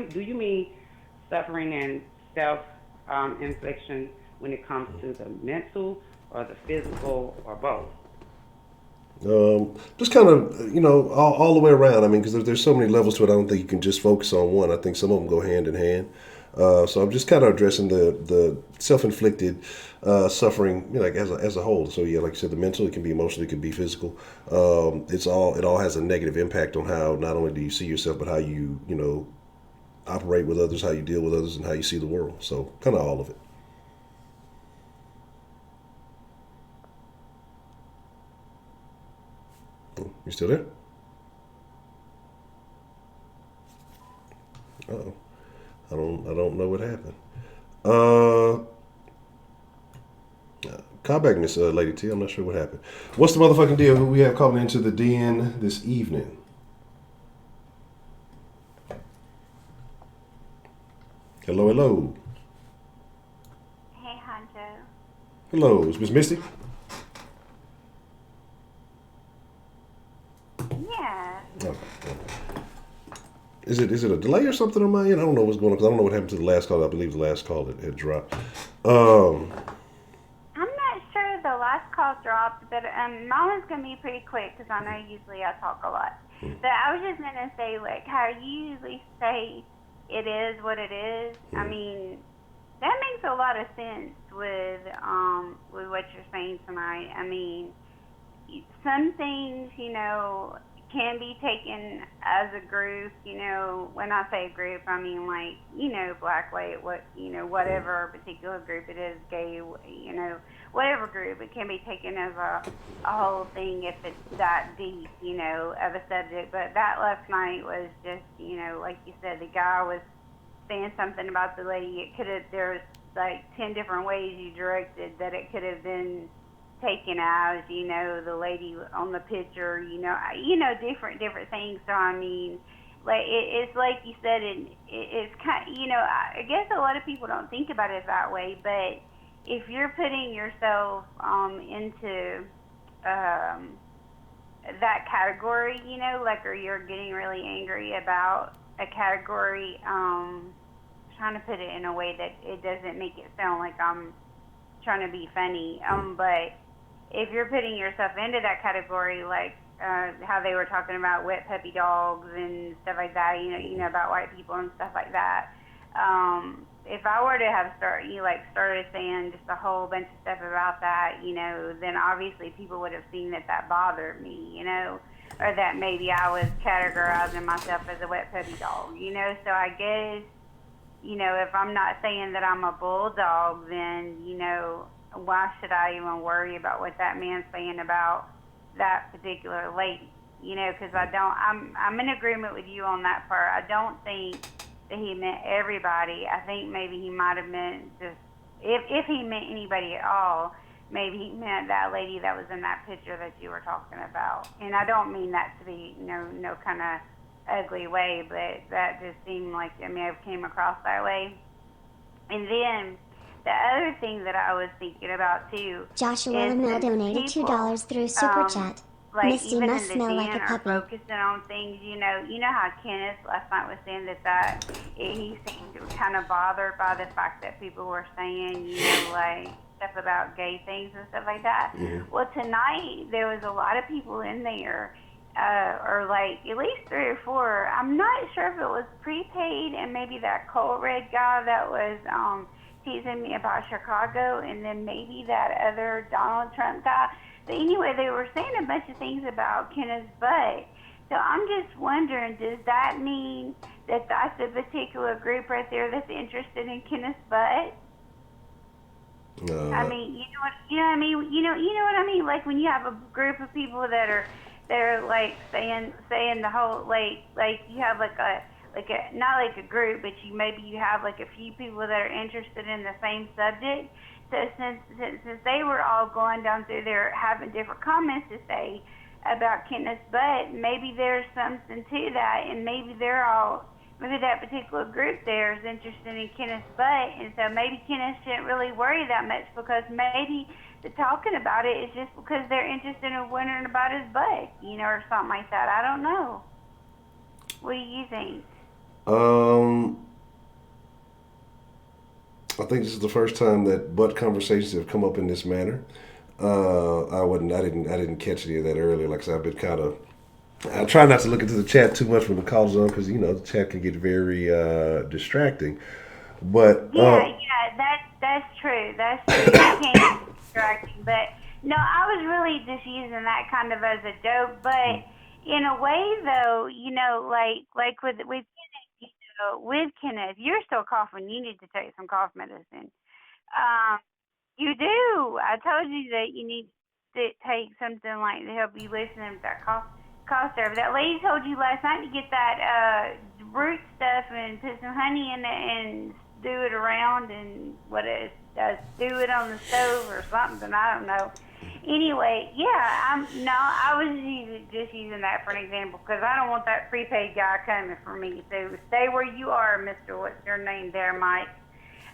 do you mean suffering and self-infliction when it comes to the mental or the physical or both? Just kind of, all the way around. I mean, because there's so many levels to it. I don't think you can just focus on one. I think some of them go hand in hand. So I'm just kind of addressing the self-inflicted suffering, like as a whole. So yeah, like you said, the mental, it can be emotional, it can be physical. It all has a negative impact on how not only do you see yourself, but how you operate with others, how you deal with others, and how you see the world. So kind of all of it. You still there? Uh-oh. I don't know what happened. Call back, Miss Lady T. I'm not sure what happened. What's the motherfucking deal? Who we have calling into the Den this evening? Hello, hello. Hey, Honcho. Hello, is Miss Misty? Yeah. Okay. Is it a delay or something on my end? I don't know what's going on because I don't know what happened to the last call. I believe the last call had dropped. I'm not sure the last call dropped, but mine was going to be pretty quick because I know usually I talk a lot. But I was just going to say, like, how you usually say it is what it is. I mean, that makes a lot of sense with what you're saying tonight. I mean, some things, can be taken as a group. When I say group, I mean like, black, white, whatever particular group it is, gay, whatever group. It can be taken as a whole thing if it's that deep, of a subject. But that last night was just, like you said, the guy was saying something about the lady. There's like 10 different ways you directed that it could have been taken as, the lady on the picture, different things. So I mean, like it's like you said, it's kind, I guess a lot of people don't think about it that way. But if you're putting yourself into that category, like, or you're getting really angry about a category, trying to put it in a way that it doesn't make it sound like I'm trying to be funny, but if you're putting yourself into that category, like how they were talking about wet puppy dogs and stuff like that, about white people and stuff like that. If I were to have started saying just a whole bunch of stuff about that, then obviously people would have seen that bothered me, or that maybe I was categorizing myself as a wet puppy dog, So I guess, if I'm not saying that I'm a bulldog, then, why should I even worry about what that man's saying about that particular lady? Because I'm in agreement with you on that part. I don't think that he meant everybody. I think maybe he might have meant just, if he meant anybody at all, maybe he meant that lady that was in that picture that you were talking about. And I don't mean that to be no kind of ugly way, but that just seemed like it may have came across that way. And then the other thing that I was thinking about too, Joshua Lamel donated $2 through Super Chat. like Misty even must in the smell like den a are puppy. focusing on things, you know how Kenneth last night was saying that he seemed kind of bothered by the fact that people were saying, like stuff about gay things and stuff like that. Mm-hmm. Well, tonight there was a lot of people in there, or like at least 3 or 4. I'm not sure if it was prepaid and maybe that Cole Red guy that was teasing me about Chicago, and then maybe that other Donald Trump guy. But anyway, they were saying a bunch of things about Kenneth's butt. So I'm just wondering, does that mean that that's a particular group right there that's interested in Kenneth's butt? I mean, you know what I mean? You know what I mean? Like when you have a group of people that are like saying the whole like you have like a not like a group, but you have like a few people that are interested in the same subject. So since they were all going down through there having different comments to say about Kenneth's butt, maybe there's something to that, and maybe that particular group there is interested in Kenneth's butt, and so maybe Kenneth shouldn't really worry that much because maybe the talking about it is just because they're interested in wondering about his butt, or something like that. I don't know. What do you think? I think this is the first time that butt conversations have come up in this manner. I didn't catch any of that earlier. Like I said, I've been I try not to look into the chat too much when the call's on because the chat can get very distracting. But that's true. That's true. It can be distracting, but no, I was really just using that kind of as a joke. But in a way, though, like with with Kenneth, you're still coughing. You need to take some cough medicine. You do. I told you that you need to take something like to help you listen with that cough syrup. That lady told you last night to get that root stuff and put some honey in it and stew it around and stew it on the stove or something. I don't know. Anyway, I was just using that for an example because I don't want that prepaid guy coming for me. So stay where you are, Mr. What's your name there, Mike?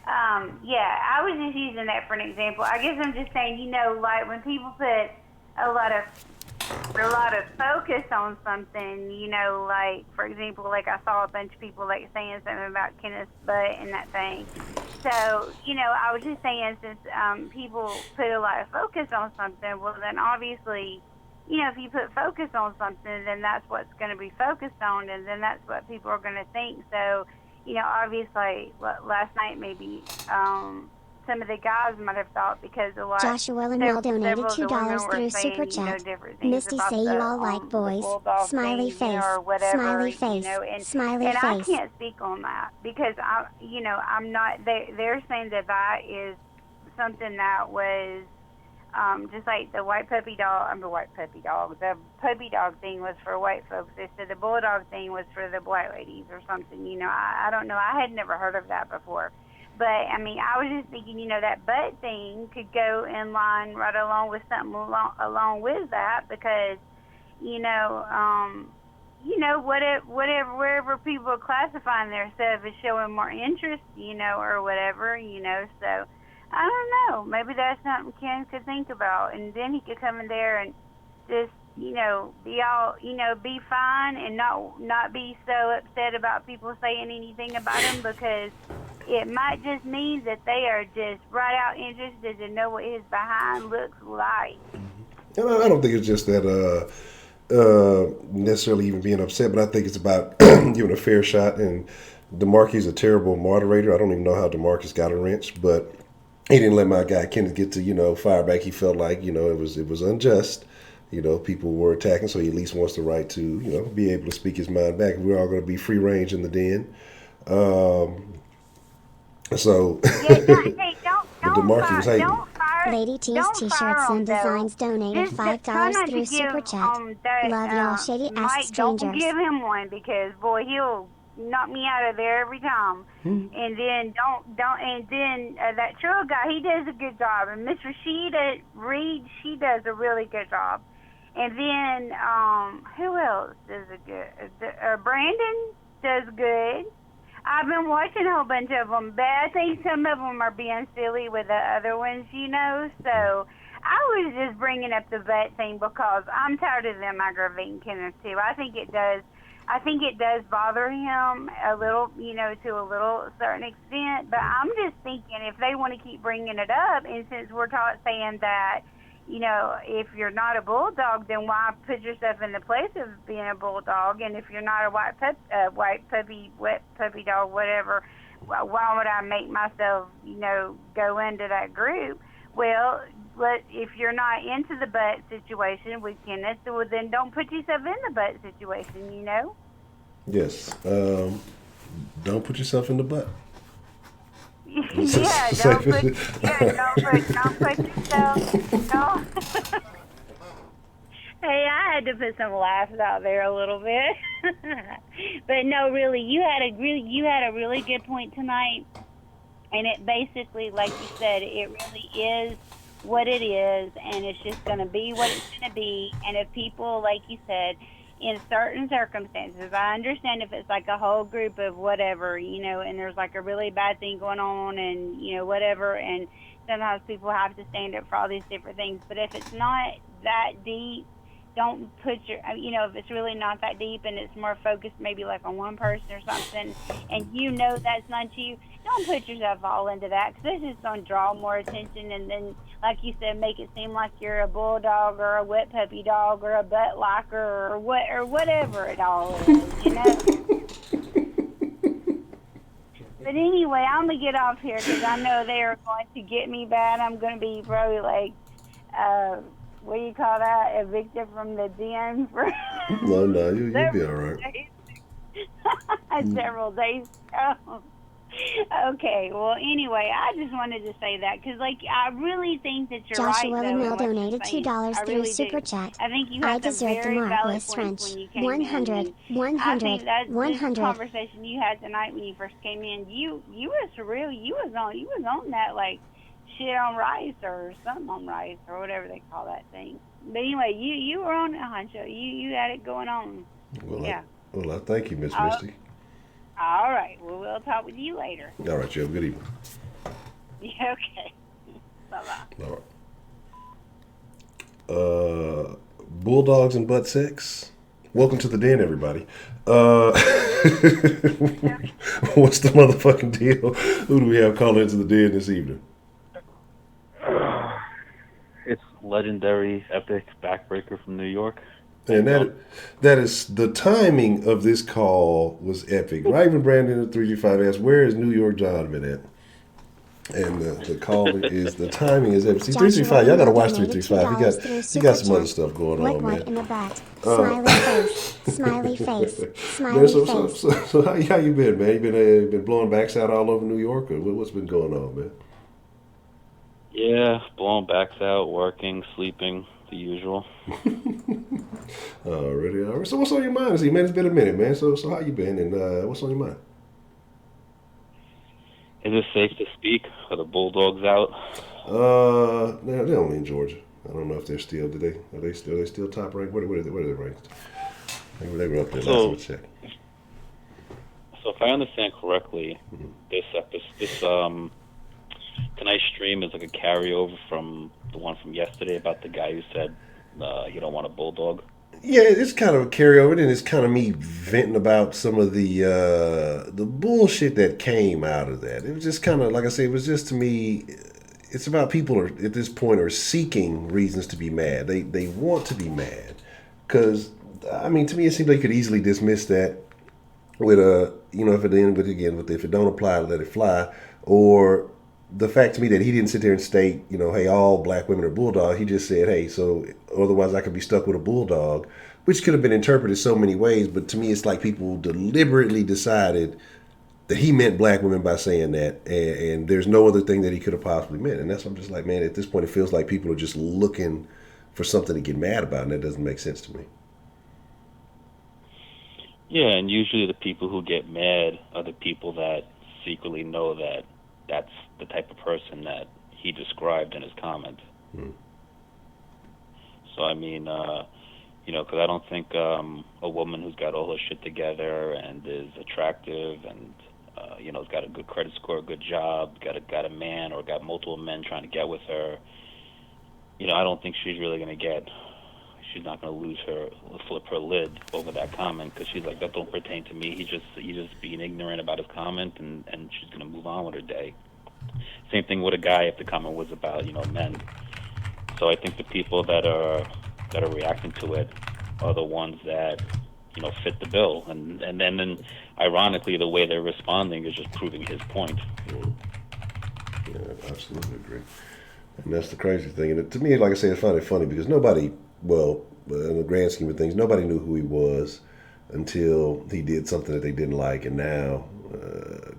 I was just using that for an example. I guess I'm just saying, like when people put a lot of a lot of focus on something, you know, like, for example, like I saw a bunch of people like saying something about Kenneth's butt and that thing. So, you know, I was just saying, since people put a lot of focus on something, well, then obviously, you know, if you put focus on something, then that's what's going to be focused on, and then that's what people are going to think. So, you know, obviously, last night maybe some of the guys might have thought, because a lot. Joshua Lamel donated $2 through Super Chat. Misty say you all like boys. Smiley things, face. you know, or whatever, Smiley face. You know, and, Smiley and I face. can't speak on that because I'm not. They're saying that is something that was just like the white puppy dog. The white puppy dog. The puppy dog thing was for white folks. They said the bulldog thing was for the black ladies or something. You know, I don't know. I had never heard of that before. But, I mean, I was just thinking, you know, that butt thing could go in line right along with something along with that, because, whatever, wherever people are classifying themselves as showing more interest, you know, or whatever, you know. So, I don't know. Maybe that's something Ken could think about. And then he could come in there and just, you know, be all, you know, be fine and not be so upset about people saying anything about him, because it might just mean that they are just right out interested to know what his behind looks like. And I don't think it's just that necessarily even being upset, but I think it's about giving a fair shot. And DeMarcus a terrible moderator. I don't even know how DeMarcus got a wrench, but he didn't let my guy Kenneth get to, you know, fire back. He felt like, you know, it was unjust. You know, people were attacking, so he at least wants the right to, you know, be able to speak his mind back. We're all going to be free range in the den. So, DeMarcus was hating. Lady T's T-shirts and designs donated $5 through Super Chat. Love y'all, shady ass strangers. Don't give him one, because boy, he'll knock me out of there every time. And then that Trill guy, he does a good job. And Miss Rashida Reed, she does a really good job. And then who else does a good? Brandon does good. I've been watching a whole bunch of them, but I think some of them are being silly with the other ones, you know. So I was just bringing up the butt thing because I'm tired of them aggravating Kenneth too. I think it does bother him a little, you know, to a little certain extent. But I'm just thinking, if they want to keep bringing it up, and since we're saying that, you know, if you're not a bulldog, then why put yourself in the place of being a bulldog? And if you're not a wet puppy dog, whatever, why would I make myself, you know, go into that group? Well, if you're not into the butt situation with Kenneth, well, then don't put yourself in the butt situation, you know? Yes. Don't put yourself in the butt. Yeah, don't put yourself. No. Hey, I had to put some laughs out there a little bit, but no, really, you had a really good point tonight, and it basically, like you said, it really is what it is, and it's just going to be what it's going to be. And if people, like you said, in certain circumstances, I understand if it's like a whole group of whatever, you know, and there's like a really bad thing going on and, you know, whatever, and sometimes people have to stand up for all these different things. But if it's not that deep, don't put you know, if it's really not that deep and it's more focused maybe like on one person or something, and you know that's not you, don't put yourself all into that, because it's just going to draw more attention, and then, like you said, make it seem like you're a bulldog or a wet puppy dog or a butt locker or whatever it all is, you know? But anyway, I'm going to get off here because I know they are going to get me bad. I'm going to be probably like, what do you call that? Evicted from the den for No, you'll be all right. Several days ago. Okay, well, anyway, I just wanted to say that because, like, I really think that you're Joshua right. Lamel donated $2 through Super Chat. I think you have some very valid points when you came 100, in. 100, I think that 100. This conversation you had tonight when you first came in, you were surreal. You was on that, like, shit on rice or something on rice or whatever they call that thing. But anyway, you were on it, Honcho. You had it going on. Well, yeah. I thank you, Miss Misty. All right. Well, we'll talk with you later. All right. You have a good evening. Yeah, okay. Bye-bye. All right. Bulldogs and butt sex. Welcome to the den, everybody. What's the motherfucking deal? Who do we have calling into the den this evening? It's legendary, epic backbreaker from New York. And that is the timing of this call was epic. Raven Brandon at 335 asked, "Where is New York Jonathan at?" And the call is the timing is epic. See, 335, y'all gotta watch 335. He got some other stuff going on, man. In the butt. Smiley face. Smiley face. Man, Smiley face. so how you been, man? You been blowing backs out all over New York, or what's been going on, man? Yeah, blowing backs out, working, sleeping, the usual. Already. So what's on your mind? See, man, it's been a minute, man. So how you been, and what's on your mind? Is it safe to speak? Are the Bulldogs out? They're only in Georgia. I don't know if they're still. Are they still top ranked? What are they ranked? They were up there last time I checked. So if I understand correctly, this tonight's stream is like a carryover from the one from yesterday about the guy who said you don't want a bulldog. Yeah, it's kind of a carryover, and it's kind of me venting about some of the bullshit that came out of that. It was just kind of, like I say, it was just, to me, it's about people at this point are seeking reasons to be mad. They want to be mad because, I mean, to me, it seems like you could easily dismiss that with if at the end of it again, if it don't apply, let it fly, or the fact to me that he didn't sit there and state, hey, all black women are bulldogs. He just said, hey, so otherwise I could be stuck with a bulldog, which could have been interpreted so many ways. But to me, it's like people deliberately decided that he meant black women by saying that, and there's no other thing that he could have possibly meant. And that's what I'm just like, man, at this point, it feels like people are just looking for something to get mad about, and that doesn't make sense to me. Yeah, and usually the people who get mad are the people that secretly know that that's the type of person that he described in his comment. So, I mean, because I don't think a woman who's got all her shit together and is attractive and, has got a good credit score, a good job, got a man or got multiple men trying to get with her, I don't think she's really going to she's not going to flip her lid over that comment because she's like, that don't pertain to me. He's just being ignorant about his comment, and she's going to move on with her day. Same thing with a guy if the comment was about, men. So I think the people that are reacting to it are the ones that, fit the bill. And then ironically, the way they're responding is just proving his point. Yeah, I absolutely agree. And that's the crazy thing. And to me, like I say, I find it funny because nobody, in the grand scheme of things, nobody knew who he was until he did something that they didn't like. And now,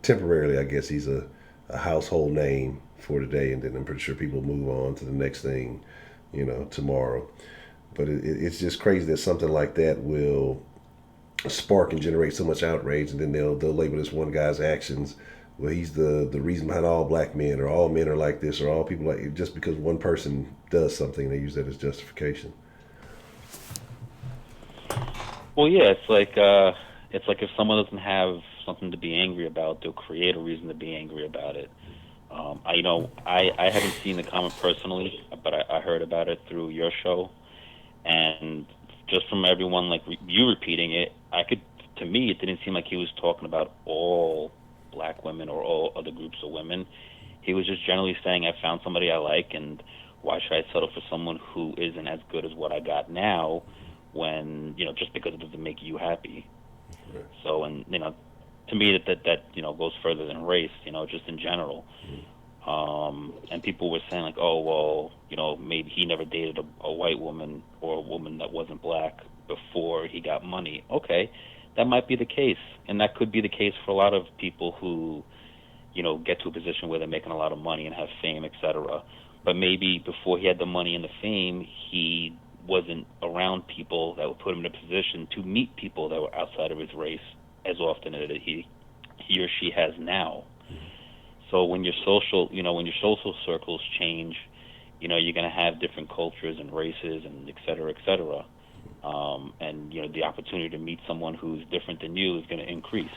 temporarily, I guess he's a household name for today. And then I'm pretty sure people move on to the next thing, tomorrow. But it's just crazy that something like that will spark and generate so much outrage. And then they'll label this one guy's actions, well, he's the reason behind all black men, or all men are like this, or all people like, just because one person does something, they use that as justification. Well, yeah, it's like if someone doesn't have something to be angry about, they'll create a reason to be angry about it. I haven't seen the comment personally, but I heard about it through your show, and just from everyone like you repeating it, to me, it didn't seem like he was talking about all black women or all other groups of women. He was just generally saying, I found somebody I like, and why should I settle for someone who isn't as good as what I got now, when, just because it doesn't make you happy. Right. So, and, to me that goes further than race, just in general. And people were saying like, oh, well, maybe he never dated a white woman or a woman that wasn't black before he got money. Okay, that might be the case. And that could be the case for a lot of people who, get to a position where they're making a lot of money and have fame, etc. But maybe before he had the money and the fame, he wasn't around people that would put him in a position to meet people that were outside of his race as often as he or she has now. So when your social circles change, you're going to have different cultures and races and et cetera, and the opportunity to meet someone who's different than you is going to increase.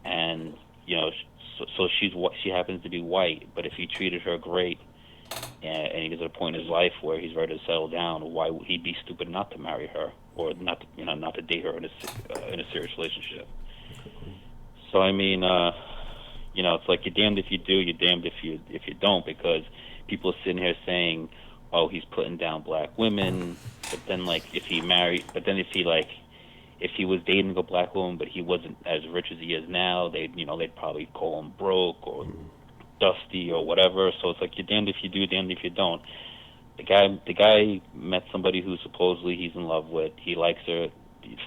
And so she happens to be white, but if he treated her great and he's at a point in his life where he's ready to settle down. Why would he be stupid not to marry her, or not to, not to date her in a serious relationship? So I mean, it's like you're damned if you do, you're damned if you don't, because people are sitting here saying, oh, he's putting down black women, but then if he was dating a black woman but he wasn't as rich as he is now, they'd probably call him broke or dusty or whatever. So it's like you're damned if you do, damned if you don't. The guy met somebody who supposedly he's in love with. He likes her.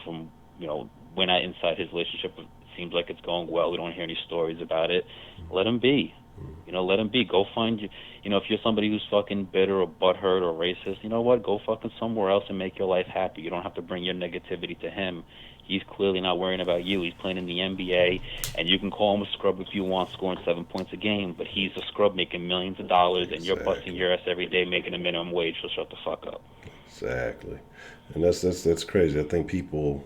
From we're not inside his relationship. It seems like it's going well. We don't hear any stories about it. Let him be. Let him be. Go find you. If you're somebody who's fucking bitter or butthurt or racist, you know what? Go fucking somewhere else and make your life happy. You don't have to bring your negativity to him. He's clearly not worrying about you. He's playing in the NBA, and you can call him a scrub if you want, scoring 7 points a game, but he's a scrub making millions of dollars, and you're busting your ass every day making a minimum wage, so shut the fuck up. Exactly. And that's crazy. I think people,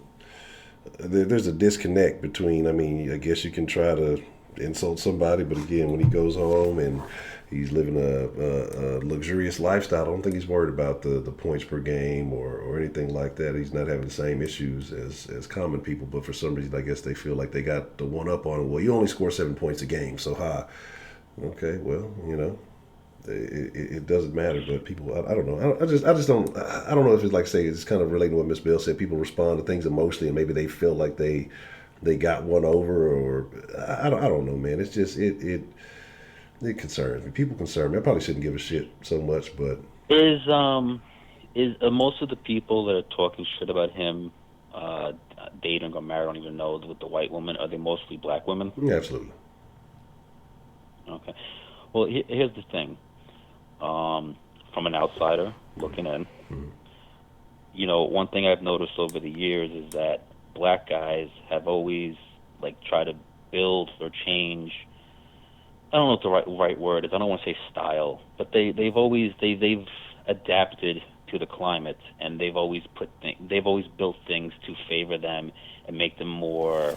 there's a disconnect between, I guess you can try to insult somebody, but again, when he goes home and he's living a luxurious lifestyle, I don't think he's worried about the points per game or anything like that. He's not having the same issues as common people, but for some reason, I guess they feel like they got the one up on him. Well, you only score 7 points a game, so okay, well, it doesn't matter. But people, I don't know. I just don't. I don't know if it's like say it's kind of relating to what Miss Bell said. People respond to things emotionally, and maybe they feel like they got one over, or I don't know, man. It's just it concerns me. People concern me. I probably shouldn't give a shit so much, but is most of the people that are talking shit about him dating or married, I don't even know, with the white woman, are they mostly black women? Yeah, absolutely. Okay. Well, here's the thing. From an outsider looking in, one thing I've noticed over the years is that black guys have always tried to build or change. I don't know what the right word is. I don't want to say style, but they've adapted to the climate, and they've always built things to favor them and make them more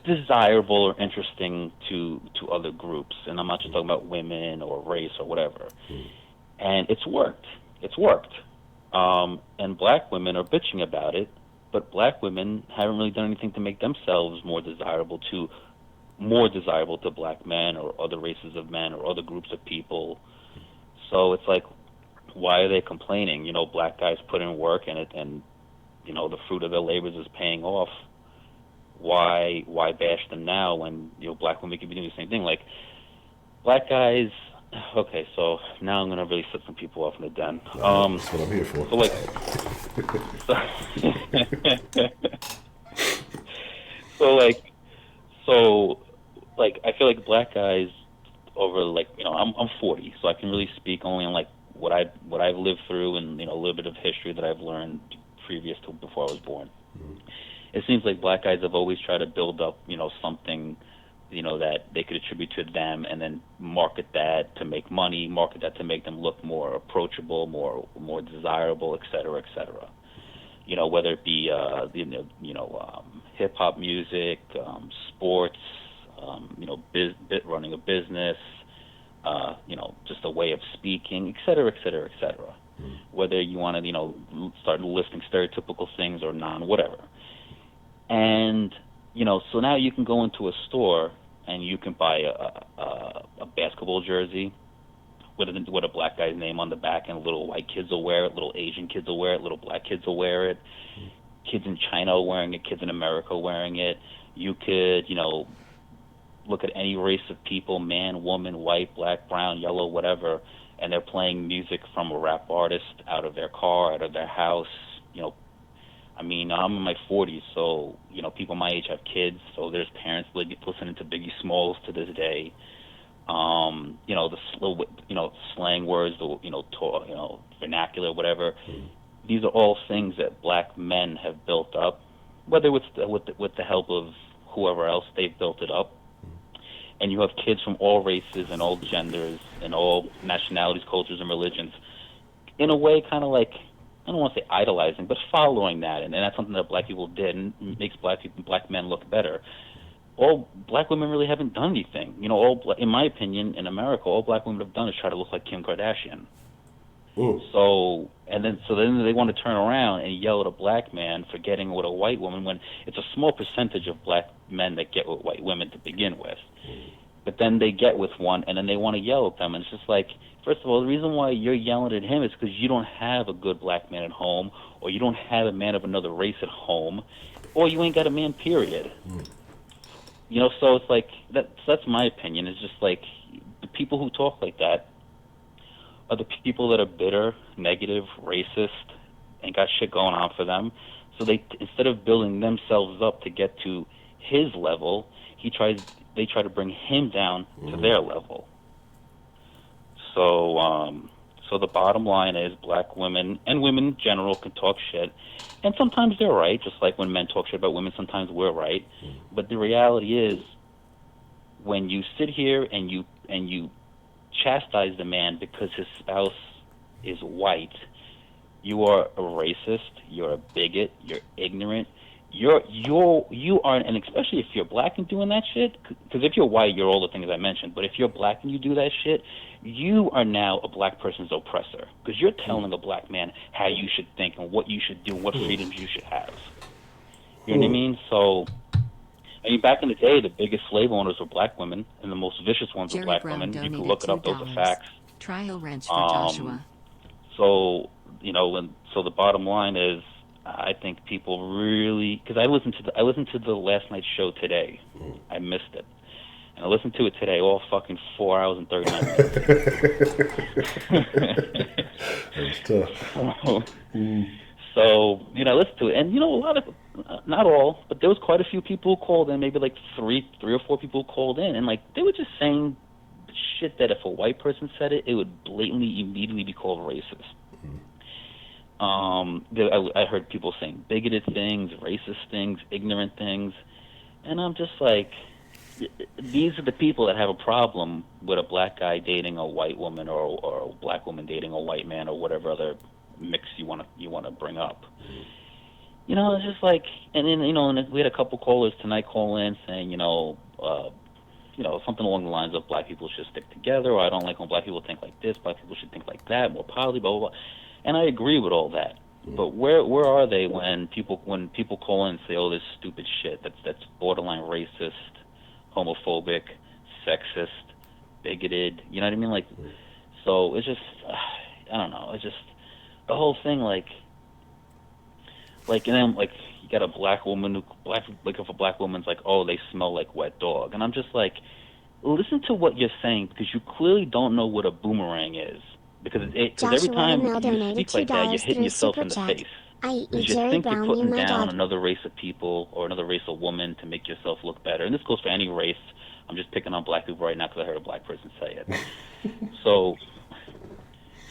desirable or interesting to other groups. And I'm not just talking about women or race or whatever. And it's worked. And black women are bitching about it, but black women haven't really done anything to make themselves more desirable to black men or other races of men or other groups of people. So it's like, why are they complaining? Black guys put in work and the fruit of their labors is paying off. Why bash them now when black women could be doing the same thing? Like, black guys. Okay, so now I'm gonna really set some people off in the den. That's what I'm here for. So I feel like black guys over I'm 40, so I can really speak only on what I've lived through and a little bit of history that I've learned previous to before I was born. It seems like black guys have always tried to build up something that they could attribute to them, and then market that to make money, market that to make them look more approachable, more desirable, et cetera, et cetera. Whether it be hip hop music, sports, running a business, just a way of speaking, et cetera, et cetera, et cetera. Whether you want to start listing stereotypical things or whatever. And so now you can go into a store and you can buy a basketball jersey with a black guy's name on the back, and little white kids will wear it, little Asian kids will wear it, little black kids will wear it, kids in China are wearing it, kids in America wearing it. You could, look at any race of people, man, woman, white, black, brown, yellow, whatever, and they're playing music from a rap artist out of their car, out of their house. I'm in my 40s, so people my age have kids, so there's parents listening to Biggie Smalls to this day. The slang words, vernacular, whatever. These are all things that black men have built up, whether with the help of whoever else, they've built it up. And you have kids from all races and all genders and all nationalities, cultures, and religions, in a way, kind of like, I don't want to say idolizing, but following that, and that's something that black people did, and makes black men look better. all black women really haven't done anything. You know, in my opinion, in America, all black women have done is try to look like Kim Kardashian. So then they want to turn around and yell at a black man for getting with a white woman when it's a small percentage of black men that get with white women to begin with. But then they get with one, and then they want to yell at them. And it's just like, first of all, the reason why you're yelling at him is because you don't have a good black man at home, or you don't have a man of another race at home, or you ain't got a man, period. You know, so it's like, that's my opinion. It's just like, the people who talk like that are the people that are bitter, negative, racist, ain't got shit going on for them. So they, instead of building themselves up to get to his level, they try to bring him down to their level. So the bottom line is, black women and women in general can talk shit, and sometimes they're right. Just like when men talk shit about women, sometimes we're right. But the reality is, when you sit here and you chastise the man because his spouse is white, you are a racist, you're a bigot, you're ignorant, you are, and especially if you're black and doing that shit, because if you're white, you're all the things I mentioned, but if you're black and you do that shit, you are now a black person's oppressor, because you're telling a black man how you should think and what you should do, what freedoms you should have. You know what I mean? So, I mean, back in the day, the biggest slave owners were black women, and the most vicious ones were black women. You can look it up; those are facts. Trial wrench for Joshua. So, you know, and so the bottom line is, I think people really, because I listened to the last night's show today. I missed it, and I listened to it today, all fucking 4 hours and 39 minutes. That's tough. So, you know, I listened to it, and, you know, a lot of, not all, but there was quite a few people who called in, maybe like three or four people who called in, and, like, they were just saying shit that if a white person said it, it would blatantly, immediately be called racist. I heard people saying bigoted things, racist things, ignorant things, and I'm just like, these are the people that have a problem with a black guy dating a white woman, or a black woman dating a white man, or whatever other mix you want to bring up. You know, it's just like, and then, you know, and we had a couple callers tonight call in saying, you know, something along the lines of black people should stick together, or I don't like when black people think like this, black people should think like that, more positive, blah, blah, blah. And I agree with all that. But where are they when people call in and say, oh, this stupid shit that's borderline racist, homophobic, sexist, bigoted, you know what I mean? Like, so it's just, I don't know, it's just, the whole thing, like, and then, like, you got a black woman like if a black woman's like, oh, they smell like wet dog, and I'm just like, listen to what you're saying, because you clearly don't know what a boomerang is, because every time you speak like that, you're hitting yourself in the face. I.e. Because you Jerry think Brown, you're putting you my down dog. another race of people or another race of woman to make yourself look better, and this goes for any race. I'm just picking on black people right now because I heard a black person say it. So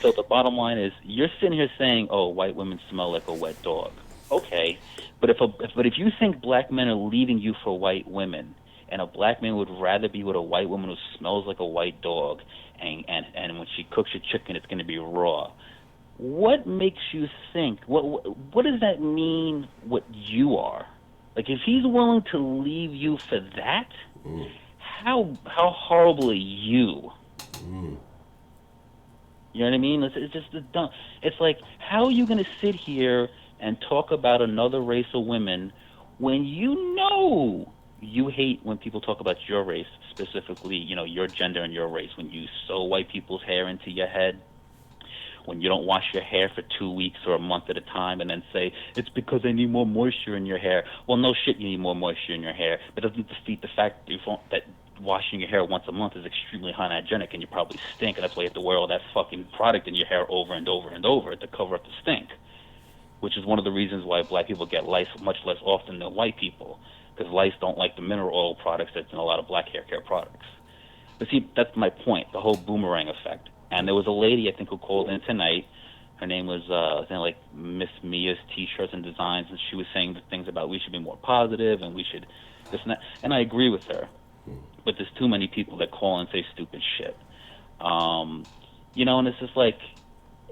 the bottom line is, you're sitting here saying, oh, white women smell like a wet dog. Okay, but if you think black men are leaving you for white women, and a black man would rather be with a white woman who smells like a white dog, and when she cooks your chicken, it's going to be raw, what makes you think, what does that mean what you are? Like, if he's willing to leave you for that, how horrible are you? You know what I mean? It's just dumb. It's like, how are you going to sit here and talk about another race of women when you know you hate when people talk about your race, specifically, you know, your gender and your race, when you sew white people's hair into your head, when you don't wash your hair for 2 weeks or a month at a time, and then say, it's because I need more moisture in your hair. Well, no shit, you need more moisture in your hair. That doesn't defeat the fact that washing your hair once a month is extremely hygienic, and you probably stink, and that's why you have to wear all that fucking product in your hair over and over and over to cover up the stink, which is one of the reasons why black people get lice much less often than white people, because lice don't like the mineral oil products that's in a lot of black hair care products. But see, that's my point, the whole boomerang effect. And there was a lady, I think, who called in tonight. Her name was like Miss Mia's T-shirts and Designs, and she was saying the things about we should be more positive and we should this and that. And I agree with her. But there's too many people that call and say stupid shit. You know, and it's just like,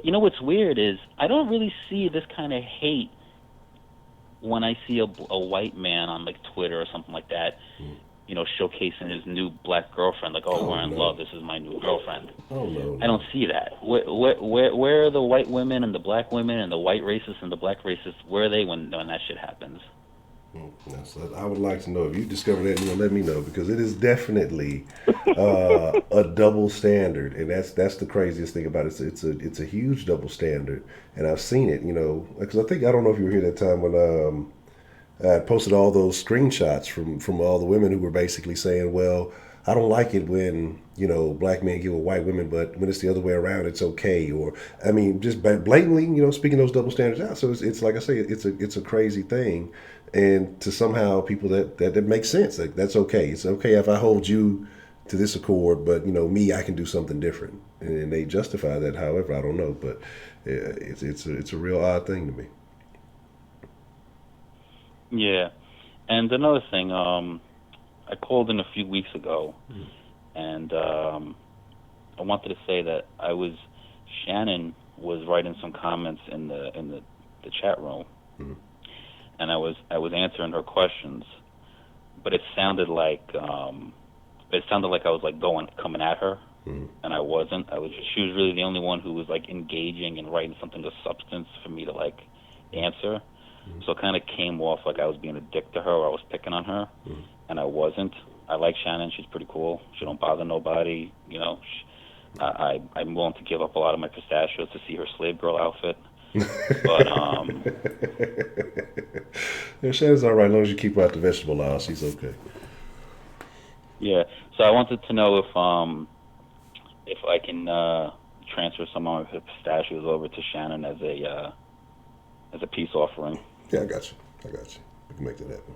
you know what's weird is I don't really see this kind of hate when I see a white man on, like, Twitter or something like that showcasing his new black girlfriend, like, oh, we're in love, this is my new girlfriend. I don't see that. Where are the white women and the black women and the white racists and the black racists? Where are they when that shit happens? I would like to know if you discover that. Let me know, because it is definitely a double standard, and that's the craziest thing about it. It's a huge double standard, and I've seen it. Because I don't know if you were here that time when I posted all those screenshots from all the women who were basically saying, well, I don't like it when black men get with white women, but when it's the other way around, it's okay. Or I mean, just blatantly, speaking those double standards out. So it's like I say, it's a crazy thing. And to somehow people that makes sense. Like, that's okay. It's okay if I hold you to this accord, but me, I can do something different, and they justify that. However, I don't know, but it's a real odd thing to me. Yeah, and another thing, I called in a few weeks ago, and I wanted to say that Shannon was writing some comments in the chat room. Mm-hmm. And I was answering her questions, but it sounded like I was like coming at her, and I wasn't. She was really the only one who was like engaging and writing something of substance for me to like answer. So it kind of came off like I was being a dick to her, or I was picking on her, and I wasn't. I like Shannon; she's pretty cool. She don't bother nobody. I'm willing to give up a lot of my pistachios to see her slave girl outfit. But yeah, Shannon's all right as long as you keep her out the vegetable aisle. She's okay. Yeah. So I wanted to know if I can transfer some of my pistachios over to Shannon as a peace offering. Yeah, I got you. We can make that happen.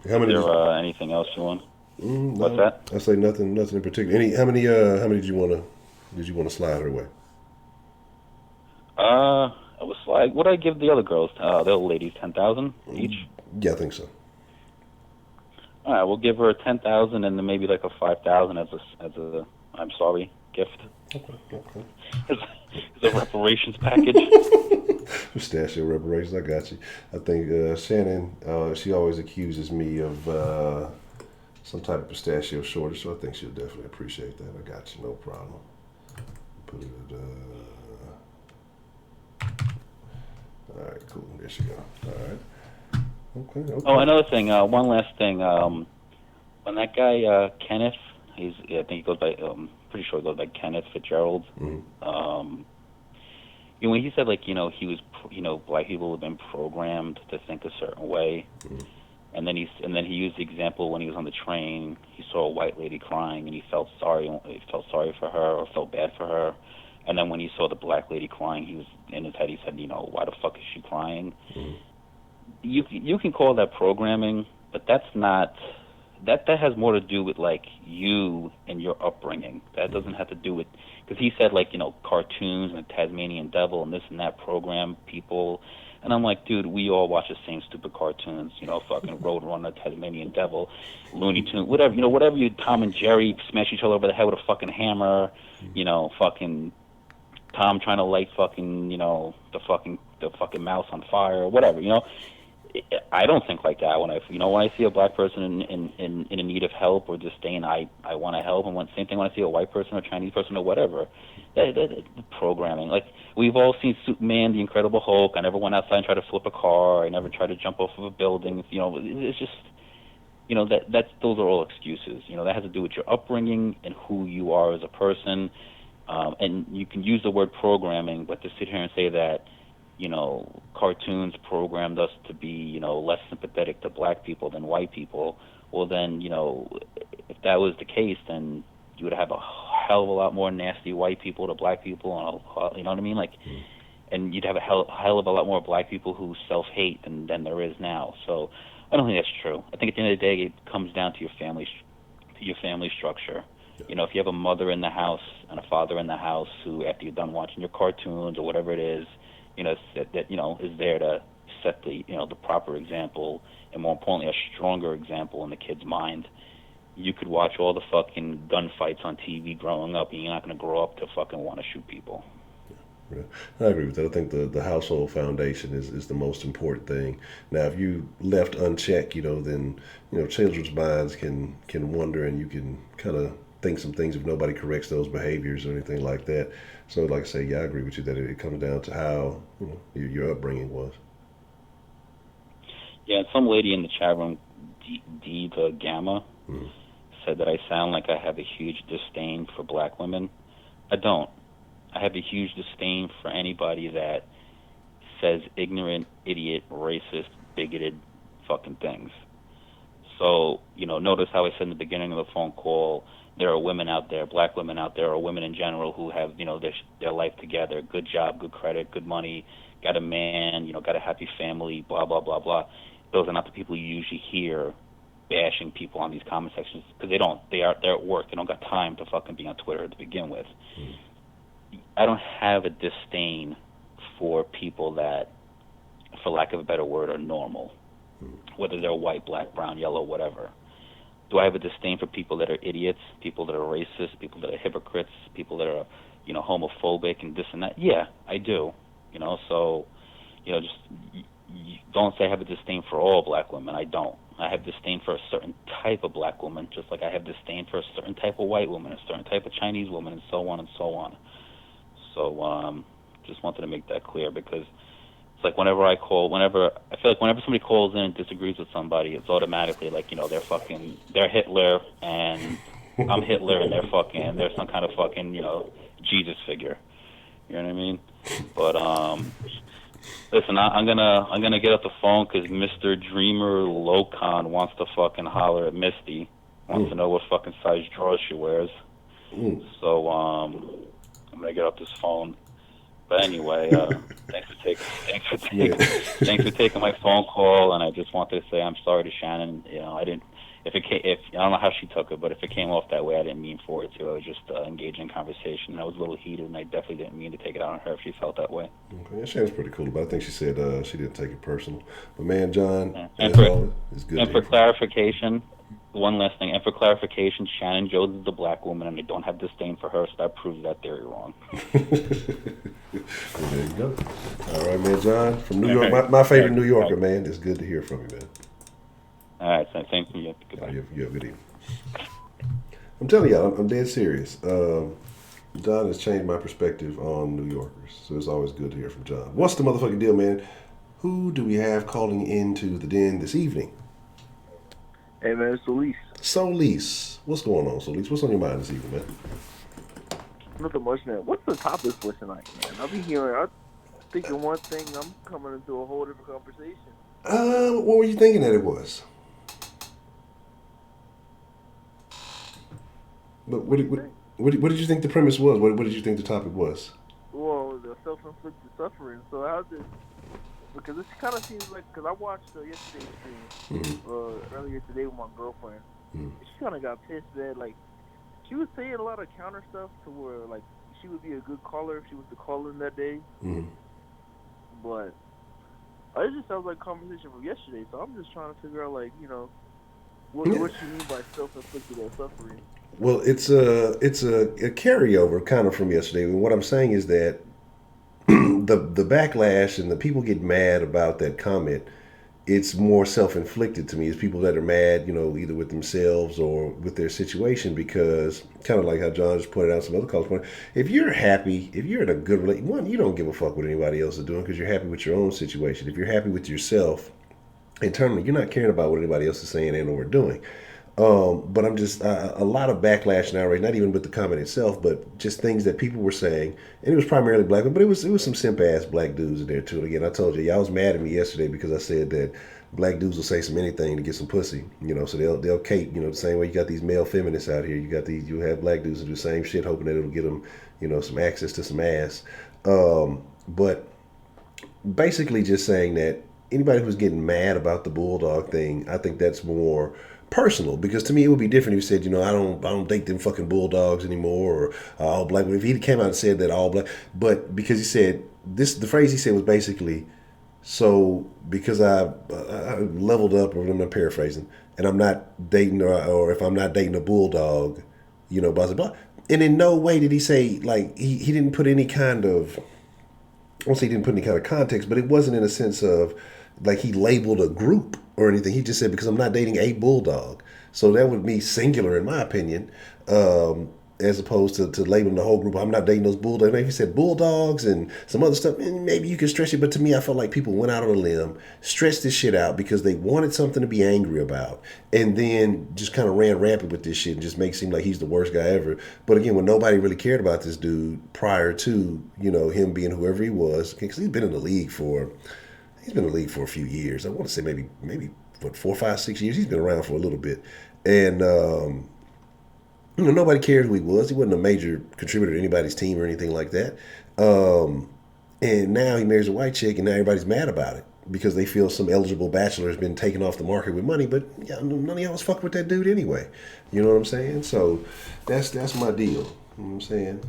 How many? Is there anything else you want? What's that? I say nothing in particular. How many did you want to slide her way? It was like, what did I give the other girls, the other ladies, 10,000 each? Yeah, I think so. All right, we'll give her 10,000 and then maybe like a 5,000 as a I'm sorry gift. Okay. As a reparations package. Pistachio reparations, I got you. I think Shannon, she always accuses me of some type of pistachio shortage, so I think she'll definitely appreciate that. I got you, no problem. Put it at all right, cool. There she go. All right. Okay. Oh, another thing. One last thing. When that guy Kenneth, I think he goes by. Pretty sure he goes by Kenneth Fitzgerald. Mm-hmm. When he said he was, black people have been programmed to think a certain way, and then he used the example when he was on the train. He saw a white lady crying, and he felt sorry for her, or felt bad for her. And then when he saw the black lady crying, he was in his head. He said, why the fuck is she crying? Mm-hmm. You can call that programming, but that's not. That has more to do with you and your upbringing. That doesn't have to do with, because he said cartoons and the Tasmanian Devil and this and that program people, and I'm like, dude, we all watch the same stupid cartoons. Fucking Roadrunner, Tasmanian Devil, Looney Tunes, whatever. Whatever you Tom and Jerry smash each other over the head with a fucking hammer. Fucking Tom trying to light fucking, the fucking mouse on fire or whatever, I don't think like that. When I see a black person in need of help or disdain, I want to help. And same thing when I see a white person or Chinese person or whatever. The programming. We've all seen Superman, the Incredible Hulk. I never went outside and tried to flip a car. I never tried to jump off of a building. It's just, those are all excuses. That has to do with your upbringing and who you are as a person. And you can use the word programming, but to sit here and say that, cartoons programmed us to be, less sympathetic to black people than white people, well then, if that was the case, then you would have a hell of a lot more nasty white people to black people, and you know what I mean? And you'd have a hell of a lot more black people who self-hate than there is now. So I don't think that's true. I think at the end of the day, it comes down to your family structure. If you have a mother in the house and a father in the house who, after you're done watching your cartoons or whatever it is, that is there to set the proper example, and more importantly, a stronger example in the kid's mind. You could watch all the fucking gunfights on TV growing up, and you're not going to grow up to fucking want to shoot people. Yeah, I agree with that. I think the household foundation is the most important thing. Now, if you left unchecked, then children's minds can wonder, and you can kind of think some things if nobody corrects those behaviors or anything like that. So, like I say, yeah, I agree with you that it comes down to how your upbringing was. Yeah, and some lady in the chat room, D the Gamma, said that I sound like I have a huge disdain for black women. I don't. I have a huge disdain for anybody that says ignorant, idiot, racist, bigoted fucking things. So, notice how I said in the beginning of the phone call, there are women out there, black women out there, or women in general who have, their life together, good job, good credit, good money, got a man, got a happy family, blah, blah, blah, blah. Those are not the people you usually hear bashing people on these comment sections because they're at work. They don't got time to fucking be on Twitter to begin with. I don't have a disdain for people that, for lack of a better word, are normal, whether they're white, black, brown, yellow, whatever. Do I have a disdain for people that are idiots, people that are racist, people that are hypocrites, people that are, homophobic and this and that? Yeah, I do. So, just don't say I have a disdain for all black women. I don't. I have disdain for a certain type of black woman, just like I have disdain for a certain type of white woman, a certain type of Chinese woman, and so on and so on. So, just wanted to make that clear because it's like whenever I feel like whenever somebody calls in and disagrees with somebody, it's automatically like, they're Hitler and I'm Hitler and they're some kind of fucking, Jesus figure. You know what I mean? But, listen, I'm gonna get off the phone because Mr. Dreamer Locan wants to fucking holler at Misty. Wants to know what fucking size drawers she wears. So I'm gonna get off this phone. But anyway, thanks for taking my phone call, and I just wanted to say I'm sorry to Shannon. I didn't. I don't know how she took it, but if it came off that way, I didn't mean for it to. I was just engaging in conversation. I was a little heated, and I definitely didn't mean to take it out on her if she felt that way. Okay, yeah, Shannon's pretty cool, but I think she said she didn't take it personal. But man, John, And as always, it's good. And for clarification, one last thing. And for clarification, Shannon Jones is the black woman, and I don't have disdain for her, so that proves that theory wrong. Well, there you go. All right, man, John from New York, my favorite New Yorker, man. It's good to hear from you, man. All right, so thank you. Goodbye. You have a good evening. I'm telling y'all, I'm dead serious. John has changed my perspective on New Yorkers, so it's always good to hear from John. What's the motherfucking deal, man? Who do we have calling into the den this evening? Hey, man, it's Solis. Solis. What's going on, Solis? What's on your mind this evening, man? Nothing much, man. What's the topic for tonight, man? I'm thinking one thing, I'm coming into a whole different conversation. What were you thinking that it was? But what did you think the premise was? What did you think the topic was? Well, the self-inflicted suffering. So how did... Because this kind of seems like... Because I watched yesterday's stream earlier today with my girlfriend. She kind of got pissed that, like, she was saying a lot of counter stuff to where, like, she would be a good caller if she was to call in that day. But it just sounds like a conversation from yesterday. So I'm just trying to figure out, like, what you mean by self-inflicted suffering. Well, it's a carryover kind of from yesterday. And what I'm saying is that the backlash and the people get mad about that comment, it's more self-inflicted to me. It's people that are mad, either with themselves or with their situation, because kind of like how John just pointed out, some other callers pointed, if you're happy, if you're in a good relationship, one, you don't give a fuck what anybody else is doing because you're happy with your own situation. If you're happy with yourself internally, you're not caring about what anybody else is saying and or doing. But I'm just a lot of backlash now, right? Not even with the comment itself, but just things that people were saying, and it was primarily black, but it was some simp ass black dudes in there too. And again, I told you, y'all was mad at me yesterday because I said that black dudes will say some anything to get some pussy, so they'll cape, the same way you got these male feminists out here. You have black dudes who do the same shit, hoping that it'll get them, some access to some ass. But basically, just saying that anybody who's getting mad about the bulldog thing, I think that's more personal, because to me it would be different if he said, I don't date them fucking bulldogs anymore, or all black. If he came out and said that all black, but because he said this, the phrase he said was basically, so because I leveled up, or I'm not paraphrasing, and I'm not dating, or if I'm not dating a bulldog, blah blah blah. And in no way did he say, like, he didn't put any kind of won't say he didn't put any kind of context, but it wasn't in a sense of like he labeled a group or anything. He just said, because I'm not dating a bulldog. So that would be singular in my opinion, as opposed to labeling the whole group. I'm not dating those bulldogs. Maybe he said bulldogs and some other stuff, and maybe you can stretch it. But to me, I felt like people went out on a limb, stretched this shit out because they wanted something to be angry about, and then just kind of ran rampant with this shit and just make it seem like he's the worst guy ever. But again, when nobody really cared about this dude prior to, you know, him being whoever he was, because he's been in the league for a few years. I want to say maybe what, 4, 5, 6 years. He's been around for a little bit, and you know, nobody cared who he was. He wasn't a major contributor to anybody's team or anything like that. And now he marries a white chick, and now everybody's mad about it because they feel some eligible bachelor has been taken off the market with money. But yeah, none of y'all was fucking with that dude anyway. You know what I'm saying? So that's my deal. You know what I'm saying?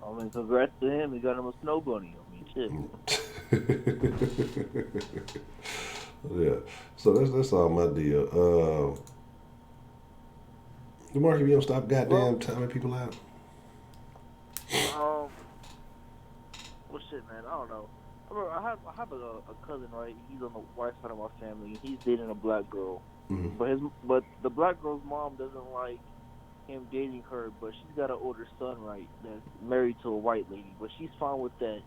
I mean, congrats to him. He got him a snow bunny. I mean, shit. Yeah. So that's all my deal. Mark, if you don't stop goddamn timing people out. Well, shit, man. I don't know. I have a cousin, right? He's on the white side of my family. He's dating a black girl, but the black girl's mom doesn't like him dating her. But she's got an older son, right? That's married to a white lady, but she's fine with that.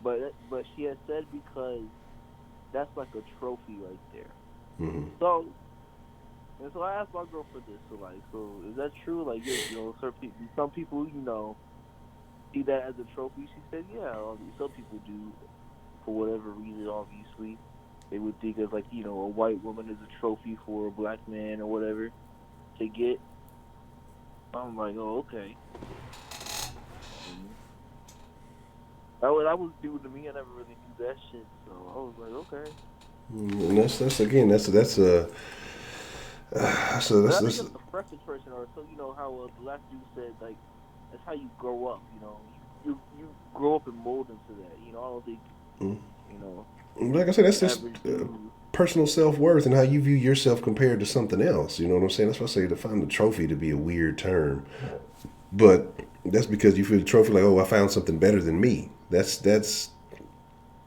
But she has said because that's like a trophy right there. Mm-hmm. So I asked my girl for this. So is that true? Like, you know, some people, you know, see that as a trophy. She said, yeah. Some people do, for whatever reason. Obviously, they would think of, like, you know, a white woman as a trophy for a black man or whatever to get. I'm like, oh, okay. That was due to me. I never really knew that shit, so I was like, okay. And that's I think it's a preference person, or so, you know how the last dude said, like, that's how you grow up. You know, you grow up and mold into that. You know, I don't think you know. Like I said, that's just personal self-worth and how you view yourself compared to something else. You know what I'm saying? That's why I say to find the trophy to be a weird term, but that's because you feel the trophy like, oh, I found something better than me. That's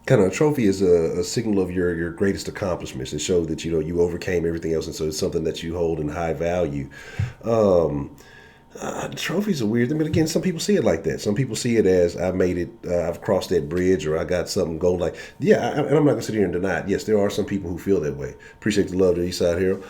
kind of a trophy is a signal of your greatest accomplishments. It shows that, you know, you overcame everything else, and so it's something that you hold in high value. Trophies are weird. I mean, again, some people see it like that. Some people see it as I made it, I've crossed that bridge, or I got something gold. Like, yeah, and I'm not gonna sit here and deny it. Yes, there are some people who feel that way. Appreciate the love to Eastside Hero.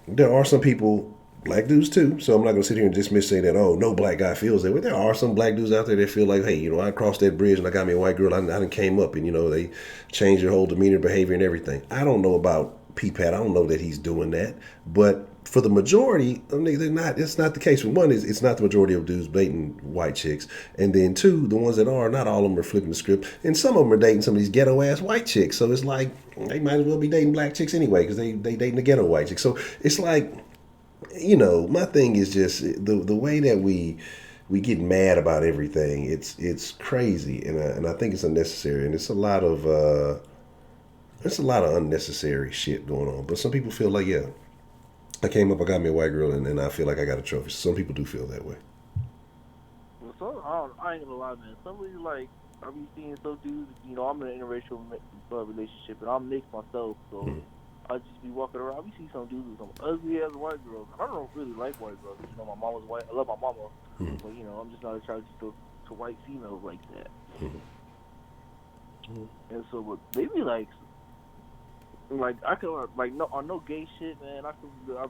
There are some people, black dudes too, so I'm not going to sit here and dismiss saying that, oh, no black guy feels that way. There are some black dudes out there that feel like, hey, you know, I crossed that bridge and I got me a white girl, I done came up, and, you know, they changed their whole demeanor, behavior, and everything. I don't know about P-Pat. I don't know that he's doing that. But for the majority, I mean, they're not. It's not the case. For one, it's not the majority of dudes dating white chicks. And then two, the ones that are, not all of them are flipping the script. And some of them are dating some of these ghetto-ass white chicks. So it's like, they might as well be dating black chicks anyway, because they dating the ghetto white chicks. So it's like, you know, my thing is just the way that we get mad about everything. It's crazy, and I think it's unnecessary, and it's a lot of unnecessary shit going on. But some people feel like, yeah, I came up, I got me a white girl, and I feel like I got a trophy. Some people do feel that way. Well, I ain't gonna lie, man. Somebody, like, I be seeing some dudes, you know, I'm in an interracial relationship, and I'm mixed myself, so I just be walking around. We see some dudes with some ugly ass white girls. I don't really like white girls. You know, my mama's white. I love my mama, but, you know, I'm just not attracted to white females like that. And so, but they be like I could, like, no, on no gay shit, man. I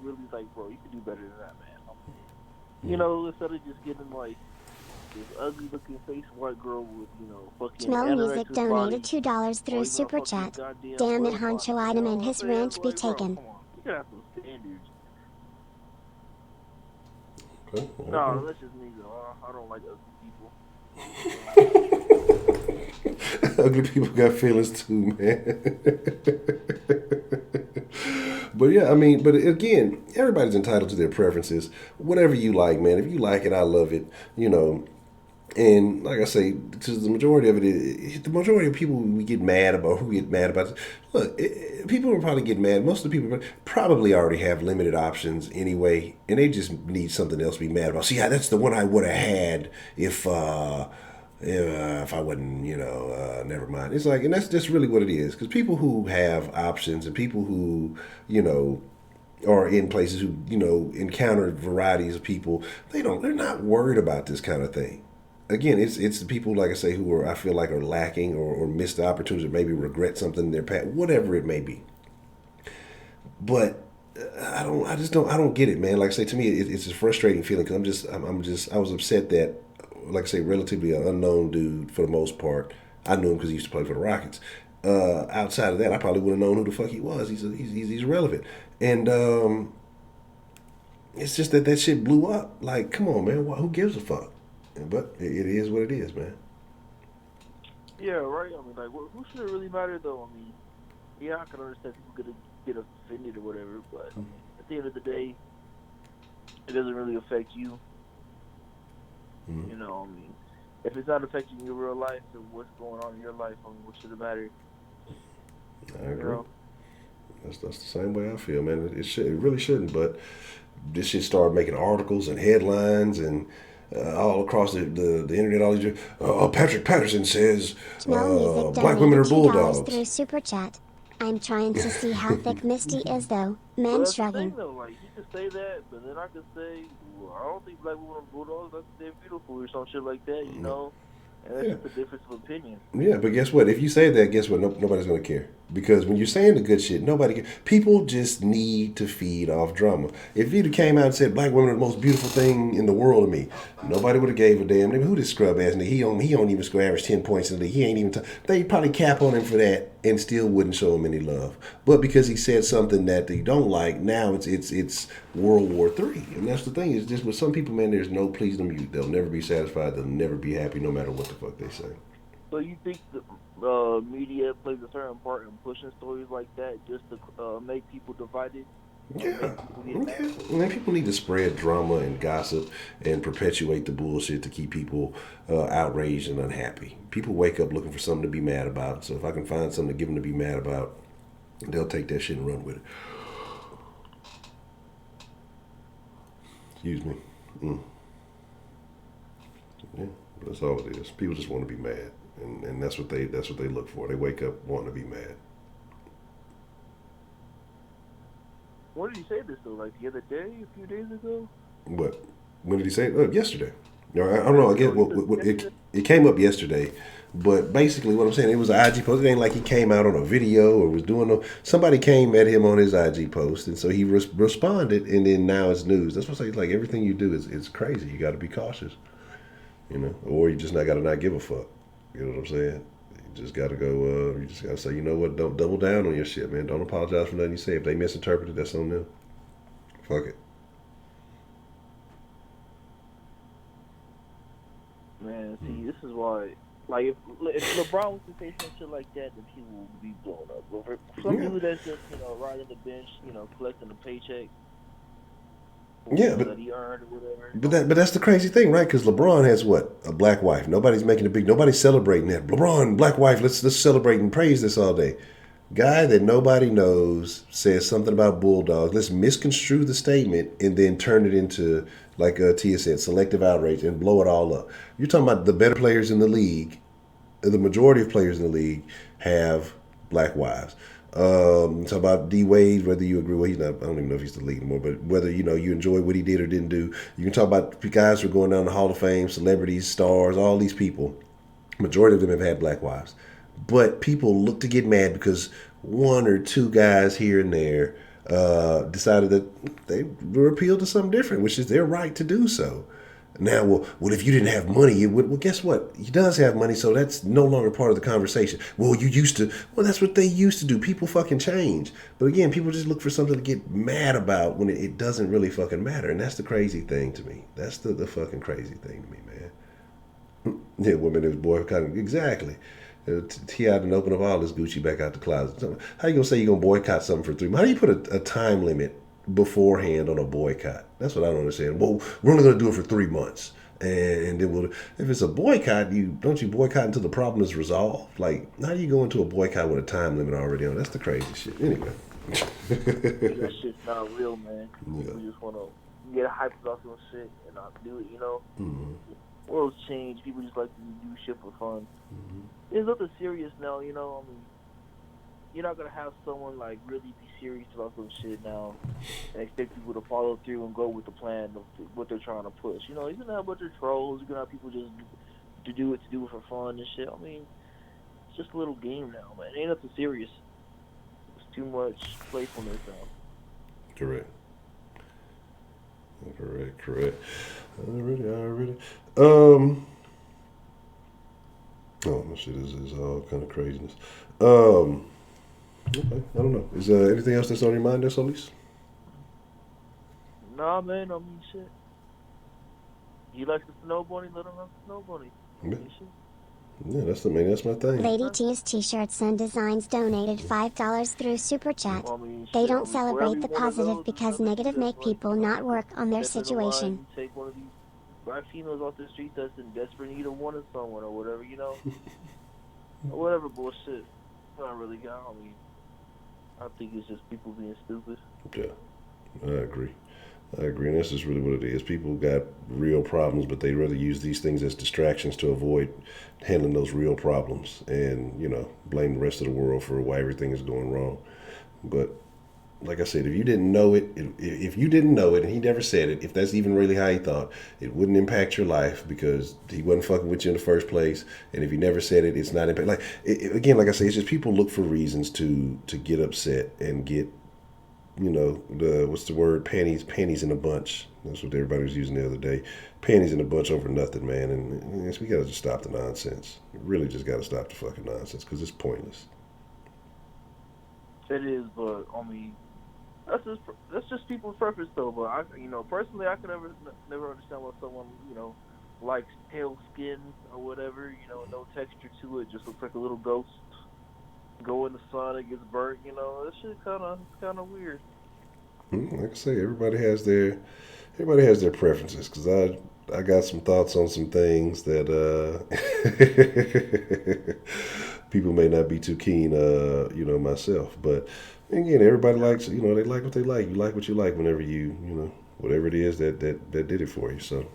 really, like, bro, you could do better than that, man. You know, instead of just getting, like, this ugly looking face white girl with, you know, fucking Snow Music donated $2 through Super Chat. Damn it, Honcho item and his ranch be taken. Come on, you gotta have some standards. Okay. No, that's just me, though. I don't like ugly people. Ugly people got feelings too, man. But yeah, I mean, but again, everybody's entitled to their preferences. Whatever you like, man. If you like it, I love it. You know. And like I say, because the majority of the majority of people we get mad about, who get mad about, look, people will probably get mad. Most of the people probably already have limited options anyway, and they just need something else to be mad about. See, that's the one I would have had if yeah, if I wasn't, never mind. It's like, and that's just really what it is. Because people who have options and people who, you know, are in places who, encounter varieties of people, they're not worried about this kind of thing. Again, it's the people, like I say, who are, I feel like, are lacking or missed the opportunity, or maybe regret something in their past, whatever it may be. But I don't get it, man. Like I say, to me, it's a frustrating feeling because I was upset that, like I say, relatively an unknown dude for the most part. I knew him because he used to play for the Rockets. Outside of that, I probably would have known who the fuck he was. He's irrelevant, and it's just that shit blew up. Like, come on, man, who gives a fuck? But it is what it is, man. Yeah, right. I mean, like, who should it really matter though? I mean, yeah, I can understand people gonna get offended or whatever, but at the end of the day, it doesn't really affect you. Mm-hmm. You know, I mean, if it's not affecting your real life and what's going on in your life, I mean, what should it matter? I agree. You know? That's the same way I feel, man. It really shouldn't, but this shit started making articles and headlines and all across the internet. All these, Patrick Patterson says Smell Music black women are donated $2 bulldogs. through Super Chat. I'm trying to see how thick Misty is though. But Men that's the shrugging. thing, though. Like, he could say that, but then I could say, well, I don't think black women are bulldogs. I think they're beautiful or some shit like that, you know? And that's just a difference of opinion. Yeah, but guess what? If you say that, guess what? Nobody's going to care. Because when you're saying the good shit, nobody cares. People just need to feed off drama. If you came out and said black women are the most beautiful thing in the world to me, nobody would have gave a damn. Who this scrub ass nigga? He don't even score average 10 points in the league. He ain't even. They probably cap on him for that and still wouldn't show him any love. But because he said something that they don't like, now it's World War III. And that's the thing. Is just with some people, man, there's no pleasing them. They'll never be satisfied. They'll never be happy, no matter what the fuck they say. So you think the media plays a certain part in pushing stories like that just to make people divided? Yeah. Man, people need to spread drama and gossip and perpetuate the bullshit to keep people outraged and unhappy. People wake up looking for something to be mad about. So if I can find something to give them to be mad about, they'll take that shit and run with it. Excuse me. Yeah, that's all it is. People just want to be mad, and that's what they look for. They wake up wanting to be mad. When did he say this though? Like the other day, a few days ago? What? When did he say it? Yesterday. I don't know. Again, it came up yesterday, but basically what I'm saying, it was an IG post. It ain't like he came out on a video or was doing no. Somebody came at him on his IG post, and so he responded, and then now it's news. That's what I'm saying. Like everything you do is crazy. You got to be cautious, or you just not got to not give a fuck. You know what I'm saying? You just got to go. You just got to say, you know what? Don't double down on your shit, man. Don't apologize for nothing you say. If they misinterpreted, that's on them. Fuck it. Man, see, this is why, like, if LeBron was to say some shit like that, then people would be blown up. But for some dude that's just, riding the bench, collecting a paycheck, that he earned or whatever. But that's the crazy thing, right? Because LeBron has what? A black wife. Nobody's making a big. Nobody's celebrating that. LeBron, black wife. Let's celebrate and praise this all day. Guy that nobody knows says something about bulldogs. Let's misconstrue the statement and then turn it into, like Tia said, selective outrage and blow it all up. You're talking about the better players in the league. The majority of players in the league have black wives. Talk about D Wade, whether you agree with he's not. I don't even know if he's the league anymore, but whether you enjoy what he did or didn't do. You can talk about guys who are going down the Hall of Fame, celebrities, stars, all these people. Majority of them have had black wives. But people look to get mad because one or two guys here and there decided that they were appealed to something different, which is their right to do so. Now, well, if you didn't have money, you would. Well, guess what? He does have money, so that's no longer part of the conversation. Well, you used to. Well, that's what they used to do. People fucking change. But again, people just look for something to get mad about when it doesn't really fucking matter. And that's the crazy thing to me. That's the fucking crazy thing to me, man. Yeah, women, this boy, kind of exactly. He had to open up all this Gucci back out the closet. How you gonna say you're gonna boycott something for 3 months? How do you put a time limit beforehand on a boycott? That's what I don't understand. Well, we're only gonna do it for 3 months, and then if it's a boycott, don't you boycott until the problem is resolved? Like, how do you go into a boycott with a time limit already on? That's the crazy shit. Anyway, that shit's not real, man. Yeah. We just wanna get hyped about some shit and not do it, Mm-hmm. world's changed. People just like to do shit for fun. There's nothing serious now, you know. I mean, you're not gonna have someone like really be serious about some shit now and expect people to follow through and go with the plan of what they're trying to push. You know, you're gonna have a bunch of trolls. You're gonna have people just to do it for fun and shit. I mean, it's just a little game now, man. It ain't nothing serious. It's too much playfulness now. Correct. Already. Oh, my shit is all kind of craziness. Okay, I don't know. Is there anything else that's on your mind there, Solis? Nah, man, I mean, shit. You like the snow bunny? Let him have the snow bunny. Yeah. That's my thing. Lady T's t-shirts and designs donated $5 through Super Chat. They don't celebrate the positive because negative make people not work on their situation. Take one of these black females off the street that's in desperate need of wanting someone or whatever, you know? Or whatever bullshit. Not really got on me. I think it's just people being stupid. Yeah, I agree. And that's just really what it is. People got real problems, but they rather use these things as distractions to avoid handling those real problems and, you know, blame the rest of the world for why everything is going wrong. But like I said, if you didn't know it, and he never said it, if that's even really how he thought, it wouldn't impact your life because he wasn't fucking with you in the first place. And if he never said it, it's not impact. Again, like I say, it's just people look for reasons to get upset and get, you know, what's the word? Panties in a bunch. That's what everybody was using the other day. Panties in a bunch over nothing, man. And we got to just stop the nonsense. We really just got to stop the fucking nonsense because it's pointless. It is, but I mean, that's just people's preference, though. But I, you know, personally, I could never understand why someone, you know, likes pale skin or whatever. You know, no texture to it, just looks like a little ghost. Go in the sun, it gets burnt. You know, that shit kind of weird. Like I say, everybody has their preferences. Cause I got some thoughts on some things that people may not be too keen, you know, myself. But again, everybody likes, you know, they like what they like. You like what you like whenever you know, whatever it is that did it for you. So,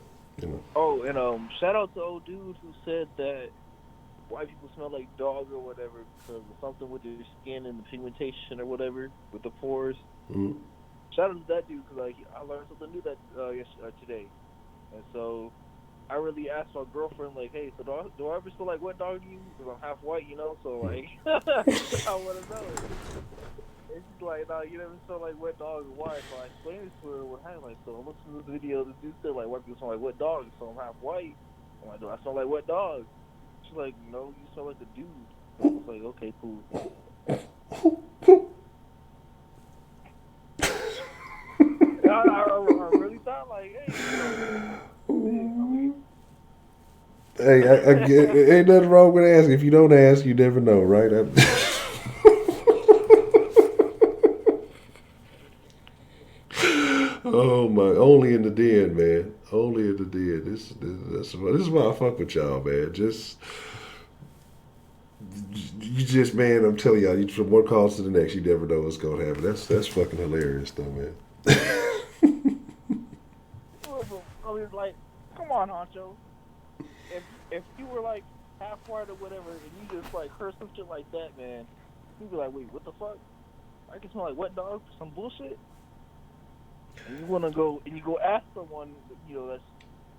you know. Oh, and shout out to old dude who said that white people smell like dog or whatever because of something with their skin and the pigmentation or whatever with the pores. Mm-hmm. Shout out to that dude because like I learned something new that today, and so I really asked my girlfriend like, hey, so do I ever smell like wet dog to you? Because I'm half white, you know, so like I want to know. And she's like, no, you never smell like wet dog or white. So I explained it to her what happened. Like, so I looked at this video. This dude said like white people smell like wet dogs, so I'm half white. I'm like, do I smell like wet dog? She's like, no, you smell like a dude. I was like, okay, cool. I really thought like, hey, I get, ain't nothing wrong with asking. If you don't ask, you never know, right? Oh my! Only in the den, man. Only in the den. This is why I fuck with y'all, man. You just, man. I'm telling y'all, from one call to the next, you never know what's gonna happen. That's fucking hilarious, though, man. I was like, come on, Honcho. If you were like half white or whatever, and you just like heard some shit like that, man, you'd be like, wait, what the fuck? I can smell like wet dog for some bullshit. And you wanna go and you go ask someone, you know, that's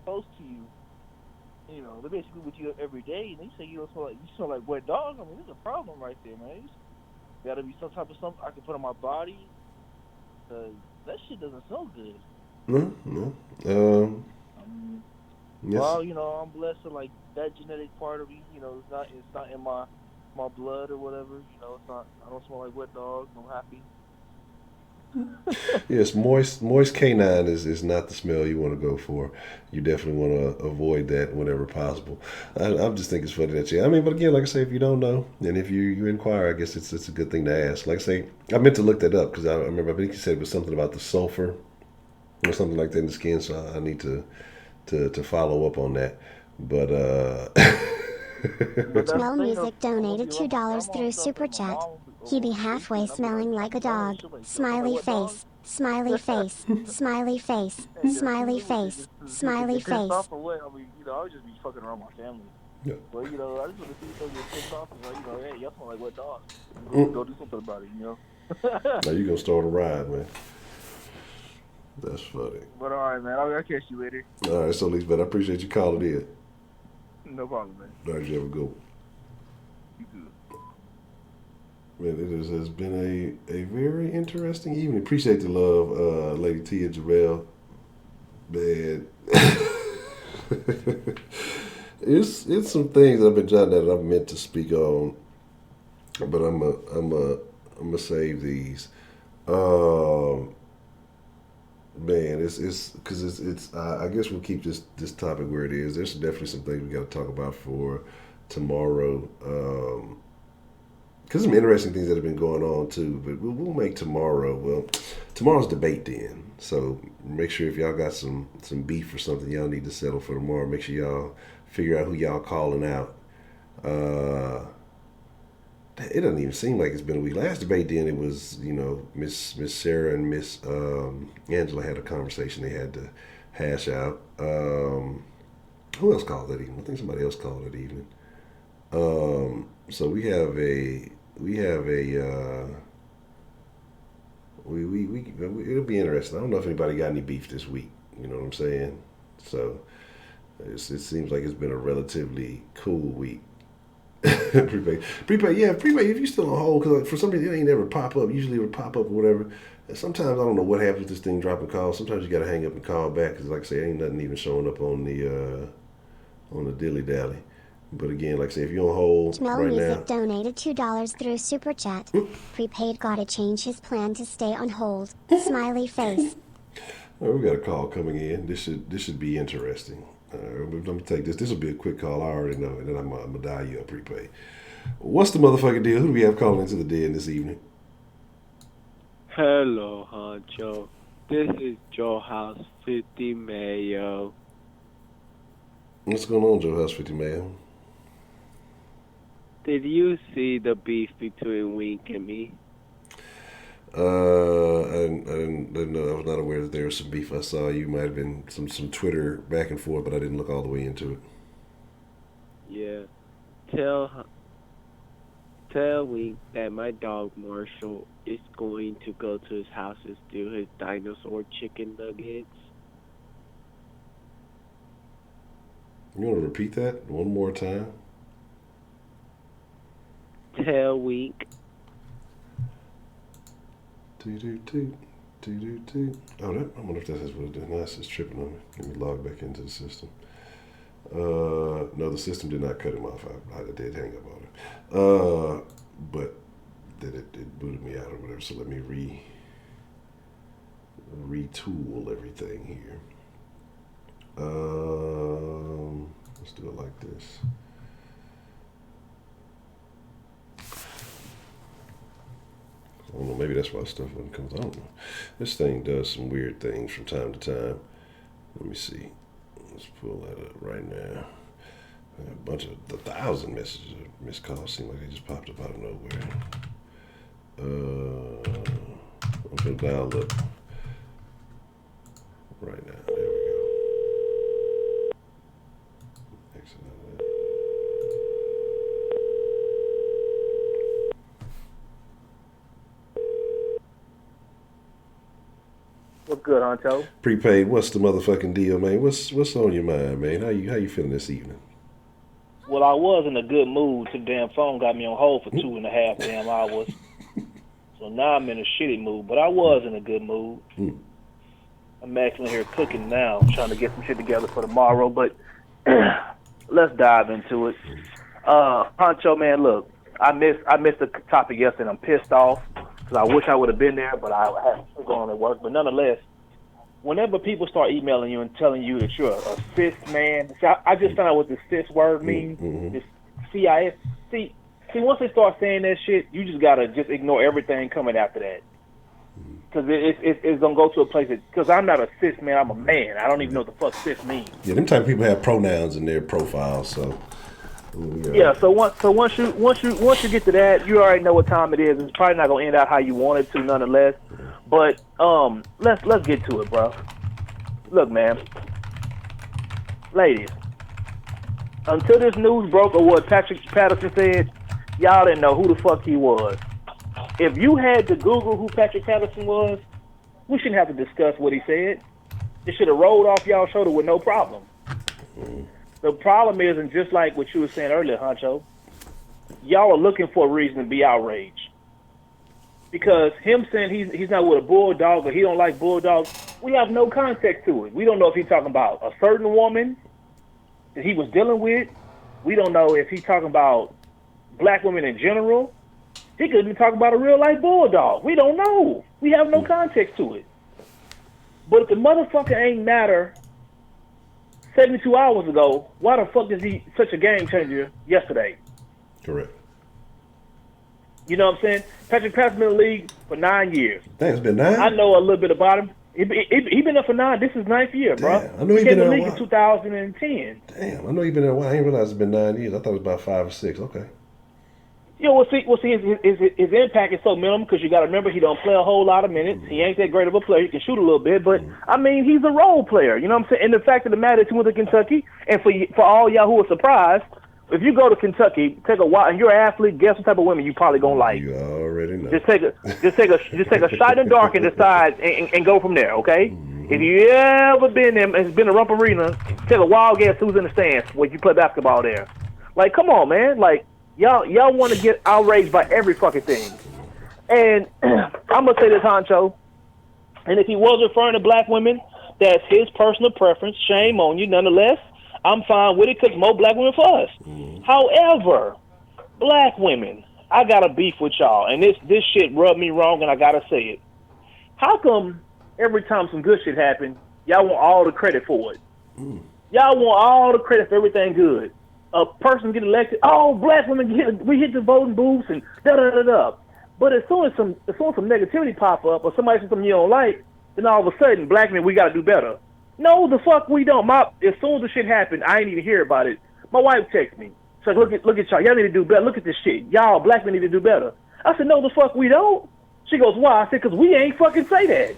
close to you. You know, they're basically with you every day, and they say you smell like wet dog. I mean, there's a problem right there, man. Gotta be some type of something I can put on my body, cause that shit doesn't smell good. No. Yes. Well, you know, I'm blessed with like that genetic part of me. You know, it's not in my blood or whatever. You know, it's not. I don't smell like wet dog. I'm happy. Yes, moist canine is not the smell you want to go for. You definitely want to avoid that whenever possible. I just think it's funny that you. I mean, but again, like I say, if you don't know, and if you inquire, I guess it's a good thing to ask. Like I say, I meant to look that up because I remember I think you said it was something about the sulfur or something like that in the skin. So I need to follow up on that. But Smell Music donated $2 through Super Chat. He be halfway smelling like a dog. Smiley face. Smiley face. Smiley face. Smiley face. Smiley face. I mean, you I would just be fucking around my family. Yeah. But, you know, I just want to see each other get pissed off and, you know, hey, y'all smell like wet dogs. Go do something about it, you know? Now you gonna start a ride, man. That's funny. But, all right, man. I'll catch you later. All right, so Lisa, man, I appreciate you calling in. No problem, man. All right, you have a good one. You good. Man, it has been a very interesting evening. Appreciate the love, Lady T and Jamel. Man, it's some things I've been jotting that I've meant to speak on, but I'm gonna save these. Man, it's because it's I guess we'll keep this topic where it is. There's definitely some things we got to talk about for tomorrow. Because some interesting things that have been going on too, but we'll make tomorrow. Well, tomorrow's debate then, so make sure if y'all got some beef or something y'all need to settle for tomorrow, make sure y'all figure out who y'all calling out. It doesn't even seem like it's been a week. Last debate then it was, you know, Miss Sarah and Miss Angela had a conversation they had to hash out. Who else called that evening? I think somebody else called that evening. So we have a it'll be interesting. I don't know if anybody got any beef this week. You know what I'm saying? So it seems like it's been a relatively cool week. Prepaid. Yeah, prepaid. If you're still on hold, because for some reason it ain't never pop up. Usually it would pop up or whatever. And sometimes I don't know what happens with this thing dropping calls. Sometimes you got to hang up and call back because, like I say, ain't nothing even showing up on the dilly dally. But again, like I say, if you're on hold Smell right Music now, donated $2 through Super Chat. Prepaid gotta change his plan to stay on hold. Smiley face. we got a call coming in. This should be interesting. Let me take this. This will be a quick call. I already know, and then I'm gonna dial you up prepaid. What's the motherfucking deal? Who do we have calling into the den this evening? Hello, Honcho. This is Joe House 50 Mayo. What's going on, Joe House 50 man? Did you see the beef between Wink and me? I didn't know. I was not aware that there was some beef. I saw you might have been some Twitter back and forth, but I didn't look all the way into it. Yeah. Tell Wink that my dog Marshall is going to go to his house and steal his dinosaur chicken nuggets. You want to repeat that one more time? Tell Wink. Oh, that, I wonder if that is what it did. No, it's just tripping on me. Let me log back into the system. No, the system did not cut him off. I did hang up on him. But then it booted me out or whatever. So let me retool everything here. Let's do it like this. I don't know, maybe that's why stuff wouldn't come. I don't know. This thing does some weird things from time to time. Let me see. Let's pull that up right now. A bunch of 1,000 messages, missed calls seem like they just popped up out of nowhere. I'm gonna dial up right now. There we go. Exit out of that. What's good, Honcho? Prepaid, what's the motherfucking deal, man? What's on your mind, man? How you feeling this evening? Well, I was in a good mood till the damn phone got me on hold for 2.5 damn hours. So now I'm in a shitty mood, but I was in a good mood. I'm actually here cooking now, trying to get some shit together for tomorrow, but let's dive into it. Honcho, man, look, I missed the topic yesterday. I'm pissed off because I wish I would have been there, but I had to go on at work. But nonetheless, whenever people start emailing you and telling you that you're a cis man, see, I just found out what the cis word means. This CIS. See, once they start saying that shit, you just gotta just ignore everything coming after that. Because it's gonna go to a place that, because I'm not a cis man, I'm a man. I don't even know what the fuck cis means. Yeah, them type of people have pronouns in their profiles, so. Yeah, so once you get to that, you already know what time it is. It's probably not gonna end out how you want it to, nonetheless. But let's get to it, bro. Look, man, ladies, until this news broke or what Patrick Patterson said, y'all didn't know who the fuck he was. If you had to Google who Patrick Patterson was, we shouldn't have to discuss what he said. It should have rolled off y'all's shoulder with no problem. The problem is, and just like what you were saying earlier, Honcho, y'all are looking for a reason to be outraged. Because him saying he's not with a bulldog or he don't like bulldogs, we have no context to it. We don't know if he's talking about a certain woman that he was dealing with. We don't know if he's talking about black women in general. He could be talking about a real life bulldog. We don't know. We have no context to it. But if the motherfucker ain't matter 72 hours ago, why the fuck is he such a game changer yesterday? Correct. You know what I'm saying? Patrick Patterson been in the league for 9 years. Damn, it's been 9? I know a little bit about him. He been there for 9. This is 9th year, bro. Damn, I know he came been in the there a league while. in 2010. Damn, I know you've been there a while. I didn't realize it's been 9 years. I thought it was about 5 or 6. Okay. You know, his impact is so minimal because you got to remember he don't play a whole lot of minutes. He ain't that great of a player. He can shoot a little bit, but I mean he's a role player. You know what I'm saying? And the fact of the matter is he went to Kentucky. And for all y'all who are surprised, if you go to Kentucky, take a while, and you're an athlete, guess what type of women you probably gonna like. You already know. Just take a shot in the dark and decide and go from there. Okay. If you ever been there, it's been a rump arena, take a wild guess who's in the stands when you play basketball there. Like, come on, man. Like. Y'all want to get outraged by every fucking thing. And I'm going to say this, Honcho, and if he was referring to black women, that's his personal preference. Shame on you. Nonetheless, I'm fine with it because more black women for us. However, black women, I got a beef with y'all, and this shit rubbed me wrong, and I got to say it. How come every time some good shit happens, y'all want all the credit for it? Y'all want all the credit for everything good. A person get elected, oh, black women we hit the voting booths and da-da-da-da. But as soon as some negativity pop up or somebody says something you don't like, then all of a sudden, black men, we got to do better. No, the fuck we don't. As soon as the shit happened, I ain't even hear about it. My wife texted me. She's like, look at y'all. Y'all need to do better. Look at this shit. Y'all, black men need to do better. I said, no, the fuck we don't. She goes, why? I said, because we ain't fucking say that.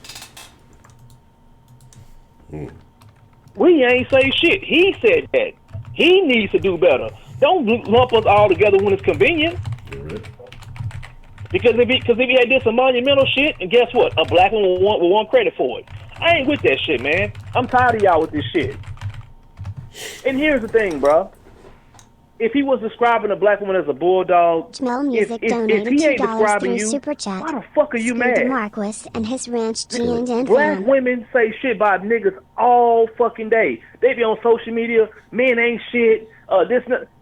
We ain't say shit. He said that. He needs to do better. Don't lump us all together when it's convenient. Because if he had did some monumental shit, and guess what? A black woman will want credit for it. I ain't with that shit, man. I'm tired of y'all with this shit. And here's the thing, bro. If he was describing a black woman as a bulldog, Jamel Music if donated he ain't $2 describing through you, Super Chat. why the fuck are you mad? Marquis and his ranch G&N Black fan. women say shit about niggas all fucking day. They be on social media, men ain't shit,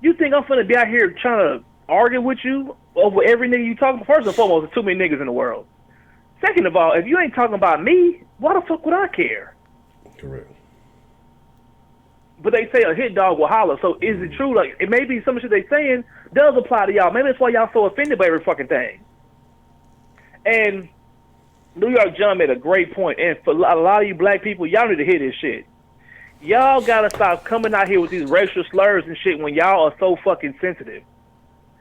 you think I'm finna be out here trying to argue with you over every nigga you talking? First and foremost, there's too many niggas in the world. Second of all, if you ain't talking about me, why the fuck would I care? Correct. But they say a hit dog will holler, so is it true? Like, it may be some of the shit they saying does apply to y'all. Maybe that's why y'all so offended by every fucking thing. And New York John made a great point, and for a lot of you black people, y'all need to hear this shit. Y'all gotta stop coming out here with these racial slurs and shit when y'all are so fucking sensitive.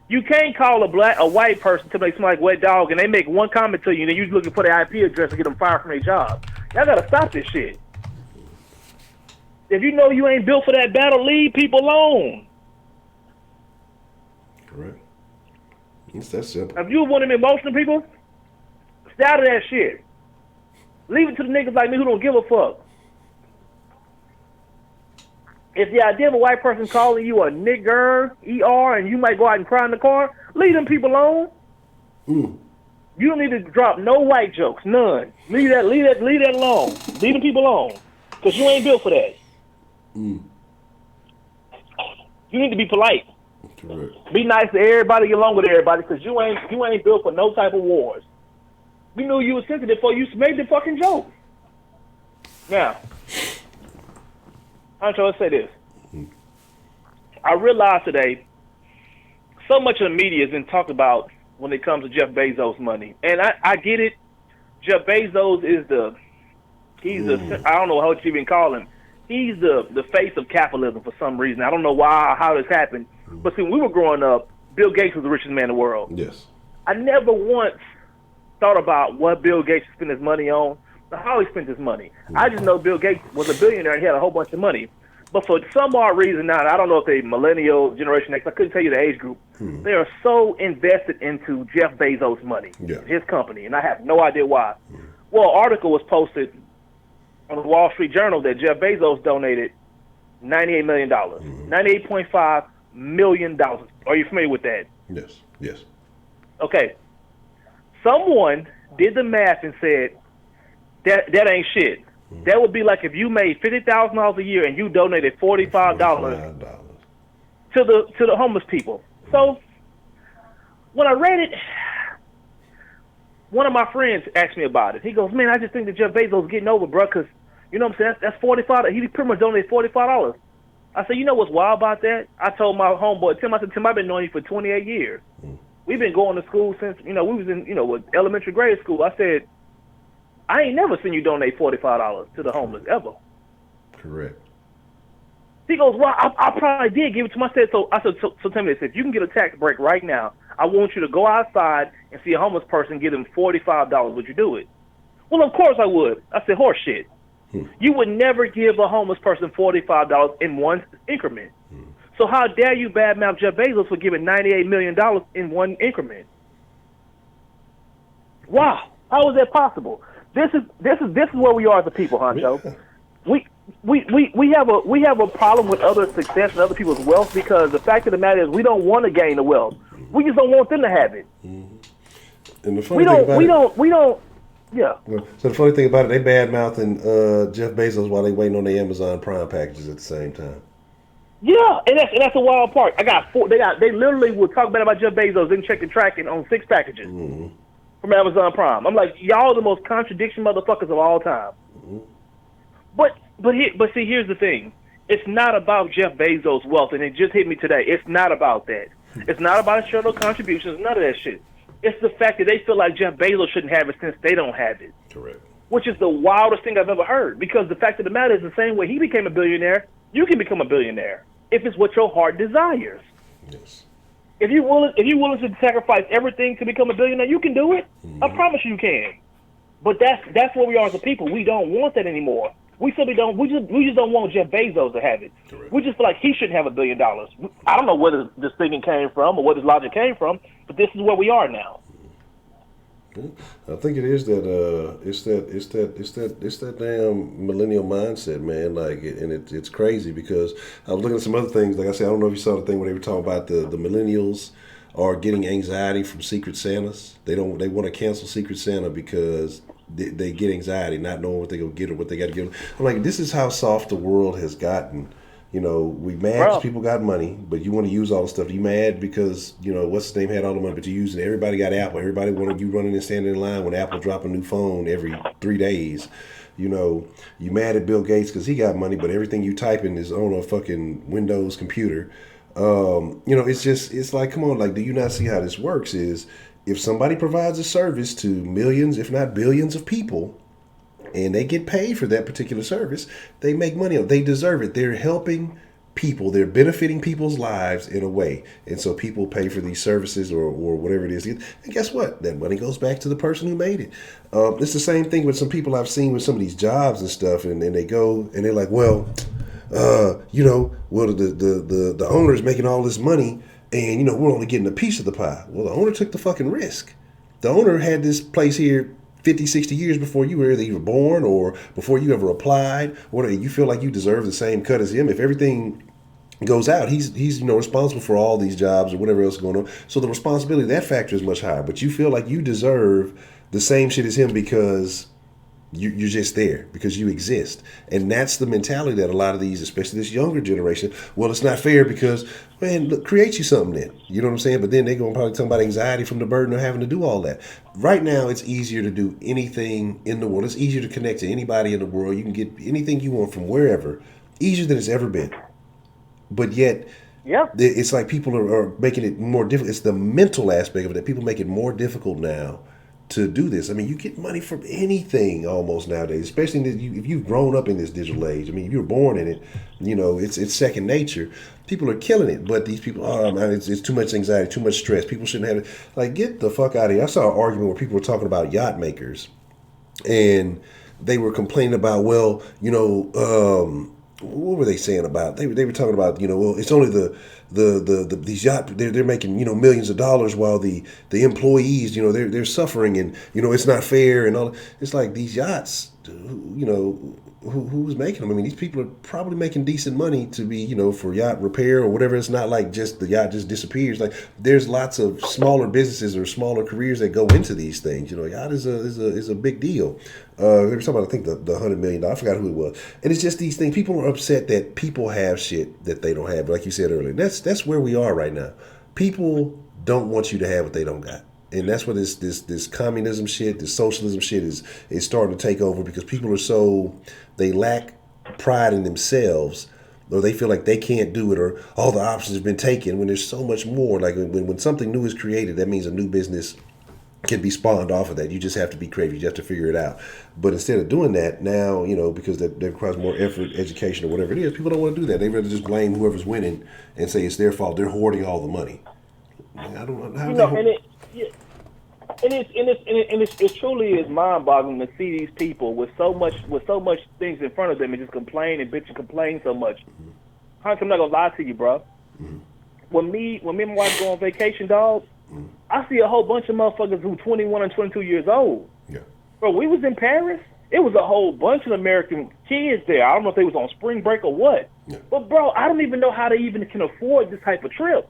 You can't call a white person to make something like wet dog, and they make one comment to you, and then you looking for their IP address to get them fired from their job. Y'all gotta stop this shit. If you know you ain't built for that battle, leave people alone. Correct. It's that simple. If you one of them emotional people, stay out of that shit. Leave it to the niggas like me who don't give a fuck. If the idea of a white person calling you a nigger, ER, and you might go out and cry in the car, leave them people alone. You don't need to drop no white jokes, none. Leave that alone. Leave them people alone, because you ain't built for that. You need to be polite. Correct. Be nice to everybody, get along with everybody, because you ain't built for no type of wars. We knew you were sensitive before you made the fucking joke. Now, I'm trying to say this. I realized today, so much of the media has been talked about when it comes to Jeff Bezos' money. And I get it. Jeff Bezos is I don't know how to even call him. He's the face of capitalism for some reason. I don't know how this happened. But see, when we were growing up, Bill Gates was the richest man in the world. Yes. I never once thought about what Bill Gates spent his money on or how he spent his money. I just know Bill Gates was a billionaire and he had a whole bunch of money. But for some odd reason now, I don't know if they millennial, Generation X, I couldn't tell you the age group. They are so invested into Jeff Bezos' money, his company, and I have no idea why. Well, an article was posted on the Wall Street Journal that Jeff Bezos donated $98 million, $98.5 million. Are you familiar with that? Yes. Okay. Someone did the math and said that ain't shit. That would be like if you made $50,000 a year and you donated $45 to the homeless people. So when I read it, one of my friends asked me about it. He goes, "Man, I just think that Jeff Bezos is getting over, bro, because you know what I'm saying? That's $45. He pretty much donated $45. I said, you know what's wild about that? I told my homeboy Tim, I said, Tim, I've been knowing you for 28 years. We've been going to school since we was in elementary grade school. I said, I ain't never seen you donate $45 to the homeless ever. Correct. He goes, well, I probably did give it to him. I said, so tell me this. If you can get a tax break right now, I want you to go outside and see a homeless person, give them $45. Would you do it? Well, of course I would. I said, horse shit. You would never give a homeless person $45 in one increment. So how dare you badmouth Jeff Bezos for giving $98 million in one increment? Wow. How is that possible? This is where we are as a people, Honcho. We have a problem with other success and other people's wealth because the fact of the matter is we don't want to gain the wealth. We just don't want them to have it. And the funny thing about we don't. Yeah. Well, so the funny thing about it, they bad mouthing Jeff Bezos while they waiting on the Amazon Prime packages at the same time. Yeah, and that's the wild part. They literally will talk bad about Jeff Bezos, then check the tracking on 6 packages from Amazon Prime. I'm like, y'all are the most contradiction motherfuckers of all time. But see, here's the thing. It's not about Jeff Bezos' wealth, and it just hit me today. It's not about that. It's not about charitable contributions, none of that shit. It's the fact that they feel like Jeff Bezos shouldn't have it since they don't have it. Correct. Which is the wildest thing I've ever heard. Because the fact of the matter is the same way he became a billionaire, you can become a billionaire if it's what your heart desires. Yes. If you're willing to sacrifice everything to become a billionaire, you can do it. I promise you can. But that's where we are as a people. We don't want that anymore. We simply don't. We just don't want Jeff Bezos to have it. Correct. We just feel like he shouldn't have $1 billion. I don't know where this thinking came from or where this logic came from, but this is where we are now. I think it is that it's that damn millennial mindset, man. Like, and it's crazy because I was looking at some other things. Like I said, I don't know if you saw the thing where they were talking about the millennials are getting anxiety from Secret Santas. They want to cancel Secret Santa because they get anxiety, not knowing what they're going to get or what they got to give. I'm like, this is how soft the world has gotten. We mad because people got money, but you want to use all the stuff. You mad because, what's his name had all the money, but you use it. Everybody got Apple. Everybody wanted you running and standing in line when Apple drop a new phone every 3 days. You mad at Bill Gates because he got money, but everything you type in is on a fucking Windows computer. It's like, come on, like, do you not see how this works? Is if somebody provides a service to millions, if not billions of people, and they get paid for that particular service, they make money. They deserve it. They're helping people. They're benefiting people's lives in a way. And so people pay for these services or whatever it is. And guess what? That money goes back to the person who made it. It's the same thing with some people I've seen with some of these jobs and stuff. And they go and they're like, well, the owner's making all this money and, we're only getting a piece of the pie. Well, the owner took the fucking risk. The owner had this place here 50, 60 years before you were either born or before you ever applied, or you feel like you deserve the same cut as him. If everything goes out, he's responsible for all these jobs or whatever else is going on. So the responsibility, that factor is much higher. But you feel like you deserve the same shit as him because you're just there, because you exist. And that's the mentality that a lot of these, especially this younger generation, well, it's not fair because, man, look, create you something then. You know what I'm saying? But then they're going to probably talk about anxiety from the burden of having to do all that. Right now, it's easier to do anything in the world. It's easier to connect to anybody in the world. You can get anything you want from wherever, easier than it's ever been. But yet, it's like people are making it more difficult. It's the mental aspect of it that people make it more difficult now to do this. I mean, you get money from anything almost nowadays, especially if you've grown up in this digital age. I mean, if you're born in it, it's second nature. People are killing it, but these people, it's too much anxiety, too much stress. People shouldn't have it. Like, get the fuck out of here. I saw an argument where people were talking about yacht makers, and they were complaining about, what were they saying about? They were talking about, well, it's only the these yacht, they're making, millions of dollars while the employees, they're suffering, and it's not fair and all. It's like these yachts, who's making them? I mean, these people are probably making decent money to be, for yacht repair or whatever. It's not like just the yacht just disappears. Like there's lots of smaller businesses or smaller careers that go into these things. Yacht is a big deal. They were talking about, I think, the $100 million. I forgot who it was. And it's just these things. People are upset that people have shit that they don't have. Like you said earlier, that's where we are right now. People don't want you to have what they don't got. And that's what this communism shit, this socialism shit is starting to take over, because people are they lack pride in themselves, or they feel like they can't do it, or all the options have been taken, when there's so much more. Like when something new is created, that means a new business can be spawned off of that. You just have to be creative. You have to figure it out. But instead of doing that now, because that requires more effort, education, or whatever it is, people don't want to do that. They rather just blame whoever's winning and say it's their fault. They're hoarding all the money. I don't know. It truly is mind-boggling to see these people with so much things in front of them and just complain and bitch and complain so much. Honcho, I'm not gonna lie to you, bro. When me and my wife go on vacation, dog, I see a whole bunch of motherfuckers who 21 and 22 years old. Yeah. Bro, we was in Paris. It was a whole bunch of American kids there. I don't know if they was on spring break or what. Yeah. But bro, I don't even know how they even can afford this type of trip.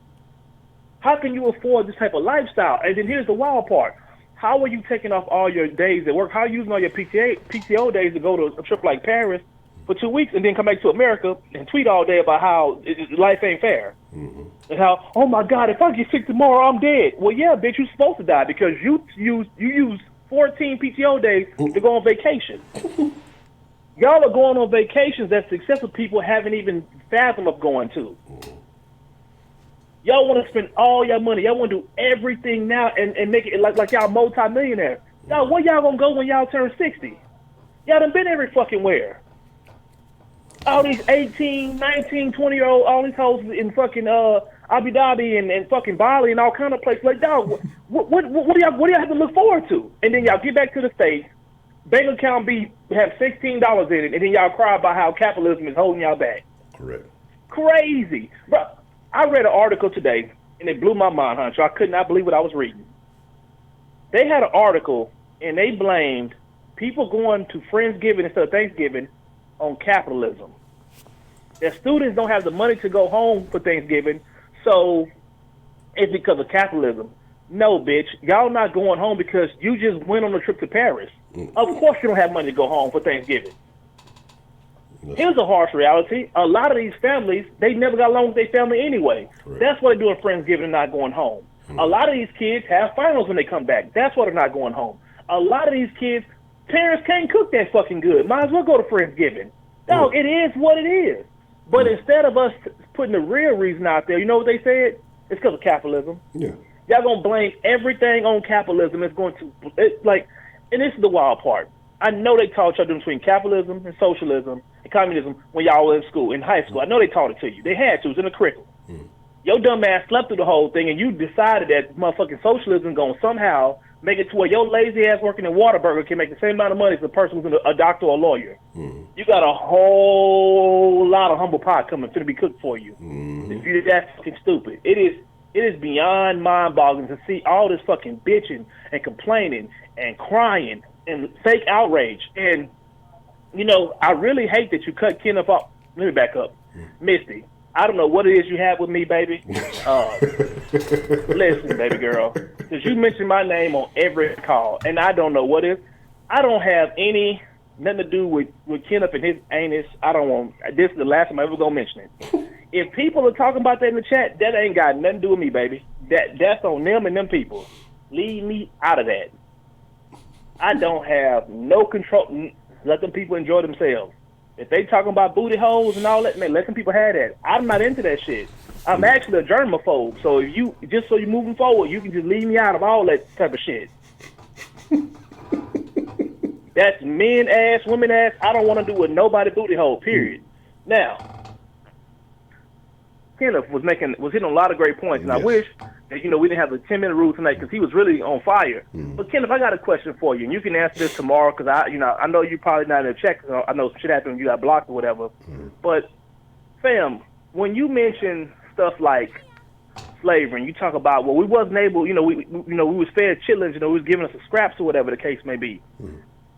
How can you afford this type of lifestyle? And then here's the wild part. How are you taking off all your days at work? How are you using all your PTO days to go to a trip like Paris for 2 weeks and then come back to America and tweet all day about how life ain't fair? Mm-hmm. And how, oh my God, if I get sick tomorrow, I'm dead. Well, yeah, bitch, you're supposed to die because you use 14 PTO days to go on vacation. Y'all are going on vacations that successful people haven't even fathomed of going to. Y'all want to spend all your money. Y'all want to do everything now and make it like y'all multi-millionaires. Y'all, where y'all going to go when y'all turn 60? Y'all done been every fucking where. All these 18, 19, 20-year-old, all these hoes in fucking Abu Dhabi and fucking Bali and all kind of places. Like, dog, what do y'all have to look forward to? And then y'all get back to the States, bank account have $16 in it, and then y'all cry about how capitalism is holding y'all back. Correct. Crazy. Bro, I read an article today, and it blew my mind, Honcho. I could not believe what I was reading. They had an article, and they blamed people going to Friendsgiving instead of Thanksgiving on capitalism. Their students don't have the money to go home for Thanksgiving, so it's because of capitalism. No, bitch. Y'all not going home because you just went on a trip to Paris. Of course you don't have money to go home for Thanksgiving. Here's a harsh reality. A lot of these families, they never got along with their family anyway. Correct. That's why they're doing Friendsgiving and not going home. A lot of these kids have finals when they come back. That's why they're not going home. A lot of these kids, parents can't cook that fucking good. Might as well go to Friendsgiving. Dog, it is what it is. But instead of us putting the real reason out there, you know what they said? It's because of capitalism. Yeah. Y'all gonna blame everything on capitalism. And this is the wild part. I know they taught y'all between capitalism and socialism and communism when y'all were in school, in high school. I know they taught it to you. They had to. It was in the curriculum. Your dumb ass slept through the whole thing, and you decided that motherfucking socialism going to somehow make it to where your lazy ass working in Whataburger can make the same amount of money as the person who's a doctor or a lawyer. You got a whole lot of humble pie coming to be cooked for you. If you're that fucking stupid. It is beyond mind-boggling to see all this fucking bitching and complaining and crying and fake outrage. And, I really hate that you cut Kenneth off. Let me back up. Misty, I don't know what it is you have with me, baby. Listen, baby girl, because you mention my name on every call, and I don't know what it is. I don't have nothing to do with Kenneth and his anus. This is the last time I'm ever going to mention it. If people are talking about that in the chat, that ain't got nothing to do with me, baby. That's on them and them people. Leave me out of that. I don't have no control. Let them people enjoy themselves. If they talking about booty holes and all that, man, let them people have that. I'm not into that shit. I'm actually a germaphobe. So if you you're moving forward, you can just leave me out of all that type of shit. That's men ass, women ass. I don't want to do with nobody booty hole. Period. Now, Kenneth was hitting a lot of great points, and I wish that, we didn't have the 10-minute rule tonight because he was really on fire. But Kenneth, I got a question for you, and you can answer this tomorrow because I know you probably not in the check. I know shit happened when you got blocked or whatever. But fam, when you mention stuff like slavery, and you talk about, well, we wasn't able, we was fed chitlins, we was giving us the scraps or whatever the case may be.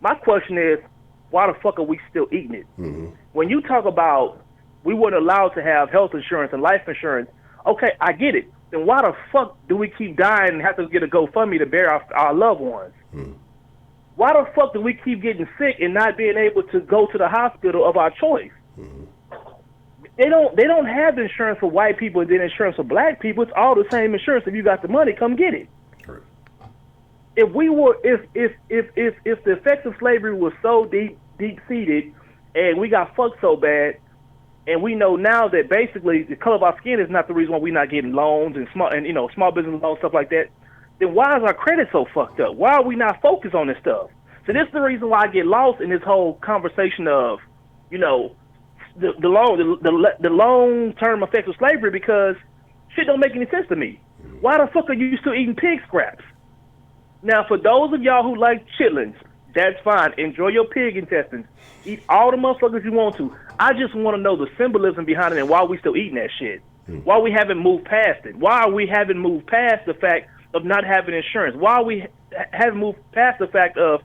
My question is, why the fuck are we still eating it? When you talk about we weren't allowed to have health insurance and life insurance, okay, I get it. Then why the fuck do we keep dying and have to get a GoFundMe to bury our loved ones? Why the fuck do we keep getting sick and not being able to go to the hospital of our choice? They don't have insurance for white people and then insurance for black people. It's all the same insurance. If you got the money, come get it. If the effects of slavery was so deep seated, and we got fucked so bad, and we know now that basically the color of our skin is not the reason why we're not getting loans and small business loans, stuff like that, then why is our credit so fucked up? Why are we not focused on this stuff? So this is the reason why I get lost in this whole conversation of, the long-term effects of slavery, because shit don't make any sense to me. Why the fuck are you still eating pig scraps? Now, for those of y'all who like chitlins, that's fine. Enjoy your pig intestines. Eat all the motherfuckers you want to. I just want to know the symbolism behind it and why we still eating that shit. Why we haven't moved past it. Why we haven't moved past the fact of not having insurance. Why we haven't moved past the fact of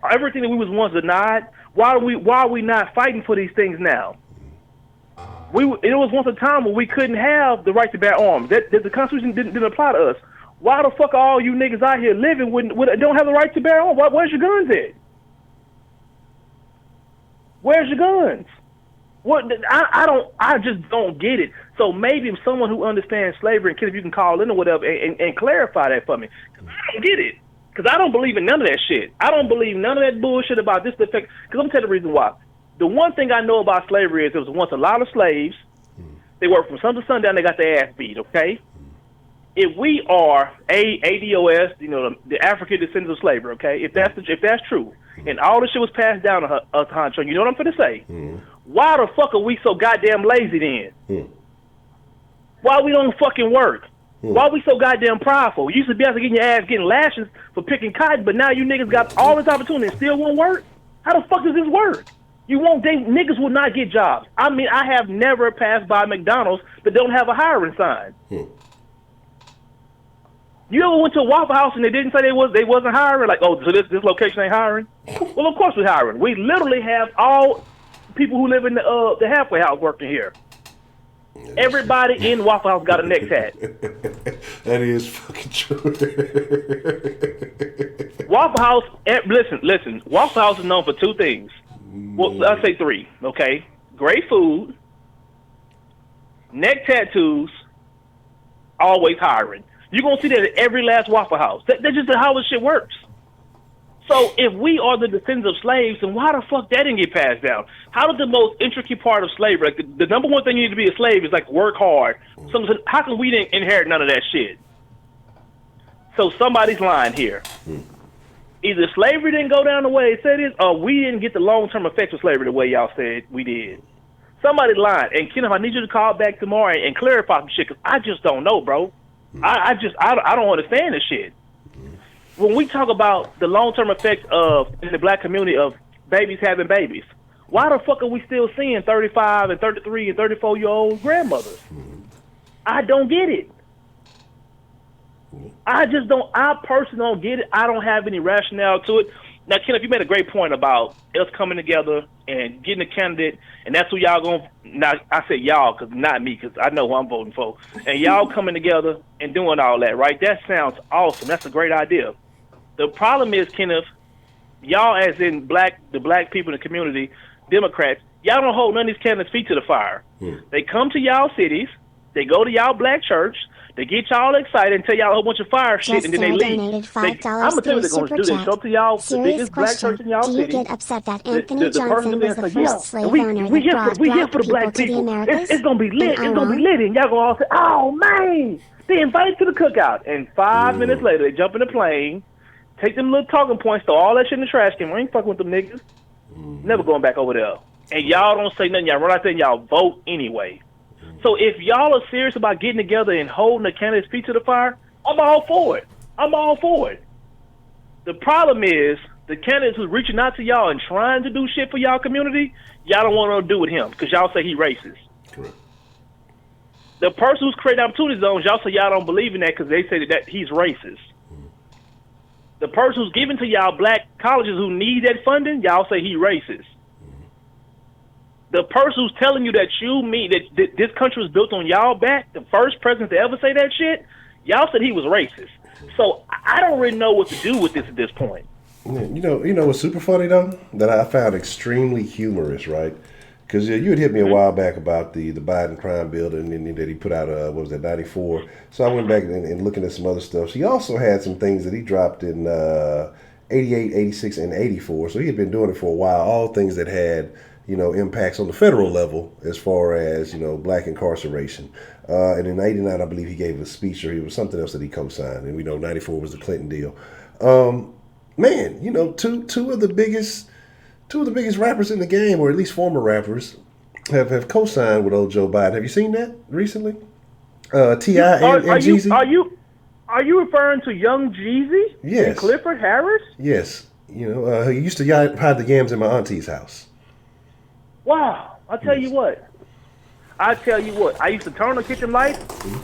everything that we was once denied. Why are we not fighting for these things now? It was once a time where we couldn't have the right to bear arms. That the Constitution didn't apply to us. Why the fuck are all you niggas out here living don't have the right to bear arms? Where's your guns at? Where's your guns? What? I just don't get it. So maybe if someone who understands slavery, and if you can call in or whatever and clarify that for me, because I don't get it. Because I don't believe in none of that shit. I don't believe none of that bullshit about this effect. Because I'm telling you the reason why. The one thing I know about slavery is there was once a lot of slaves. They worked from sun to sundown. They got their ass beat. Okay. If we are ADOS, the African descendants of slavery, okay, if that's true, and all this shit was passed down to us, Honcho, you know what I'm finna say? Why the fuck are we so goddamn lazy then? Why we don't fucking work? Why we so goddamn prideful? You used to be able to get your ass getting lashes for picking cotton, but now you niggas got all this opportunity and still won't work? How the fuck does this work? Niggas will not get jobs. I mean, I have never passed by McDonald's that don't have a hiring sign. You ever went to a Waffle House and they didn't say they wasn't hiring? Like, oh, so this location ain't hiring? Well, of course we're hiring. We literally have all people who live in the halfway house working here. Everybody in Waffle House got a neck tat. That is fucking true. Waffle House, listen. Waffle House is known for two things. Well, I'll say three, okay? Great food, neck tattoos, always hiring. You're going to see that at every last Waffle House. That's just how this shit works. So if we are the descendants of slaves, then why the fuck that didn't get passed down? How did the most intricate part of slavery, like the number one thing you need to be a slave is like work hard. So how can we didn't inherit none of that shit? So somebody's lying here. Either slavery didn't go down the way it said it, or we didn't get the long-term effects of slavery the way y'all said we did. Somebody lied. And Kenneth, I need you to call back tomorrow and clarify some shit, because I just don't know, bro. I don't understand this shit. When we talk about the long-term effects in the black community of babies having babies, why the fuck are we still seeing 35 and 33 and 34-year-old grandmothers? I don't get it. I personally don't get it. I don't have any rationale to it. Now, Kenneth, you made a great point about us coming together and getting a candidate, and that's who y'all going to, now I said y'all, because not me, because I know who I'm voting for, and y'all coming together and doing all that, right? That sounds awesome. That's a great idea. The problem is, Kenneth, y'all as in the black people in the community, Democrats, y'all don't hold none of these candidates' feet to the fire. They come to y'all cities, they go to y'all black church, they get y'all excited and tell y'all a whole bunch of fire shit, and then they leave. I'm going to tell you what they're going to do. They show up to y'all, the biggest black church in y'all city. Do you get upset that Anthony Johnson was the first slave owner that brought we here black for the black people to the people. Americas? It's going to be lit. It's going to be lit. And y'all going to all say, oh, man. They invite you to the cookout. And 5 minutes later, they jump in the plane, take them little talking points, throw all that shit in the trash can. We ain't fucking with them niggas. Never going back over there. And y'all don't say nothing. Y'all run out there and y'all vote anyway. So if y'all are serious about getting together and holding the candidate's feet to the fire, I'm all for it. I'm all for it. The problem is the candidates who's reaching out to y'all and trying to do shit for y'all community, y'all don't want to do with him because y'all say he racist. Correct. The person who's creating opportunity zones, y'all say y'all don't believe in that because they say that he's racist. The person who's giving to y'all black colleges who need that funding, y'all say he racist. The person who's telling you that that this country was built on y'all back, the first president to ever say that shit, y'all said he was racist. So I don't really know what to do with this at this point. You know what's super funny though? That I found extremely humorous, right? Because you had hit me a while back about the Biden crime bill and that he put out, what was that, 94? So I went back and looking at some other stuff. So he also had some things that he dropped in 88, 86, and 84. So he had been doing it for a while, all things that had, impacts on the federal level as far as, black incarceration. And in 89, I believe he gave a speech, or it was something else that he co-signed. And we know 94 was the Clinton deal. Man, two of the biggest rappers in the game, or at least former rappers, have co-signed with old Joe Biden. Have you seen that recently? T.I. and Jeezy? Are you referring to Young Jeezy? Yes. And Clifford Harris? Yes. He used to hide the yams in my auntie's house. Wow. I tell you what. I used to turn on kitchen lights,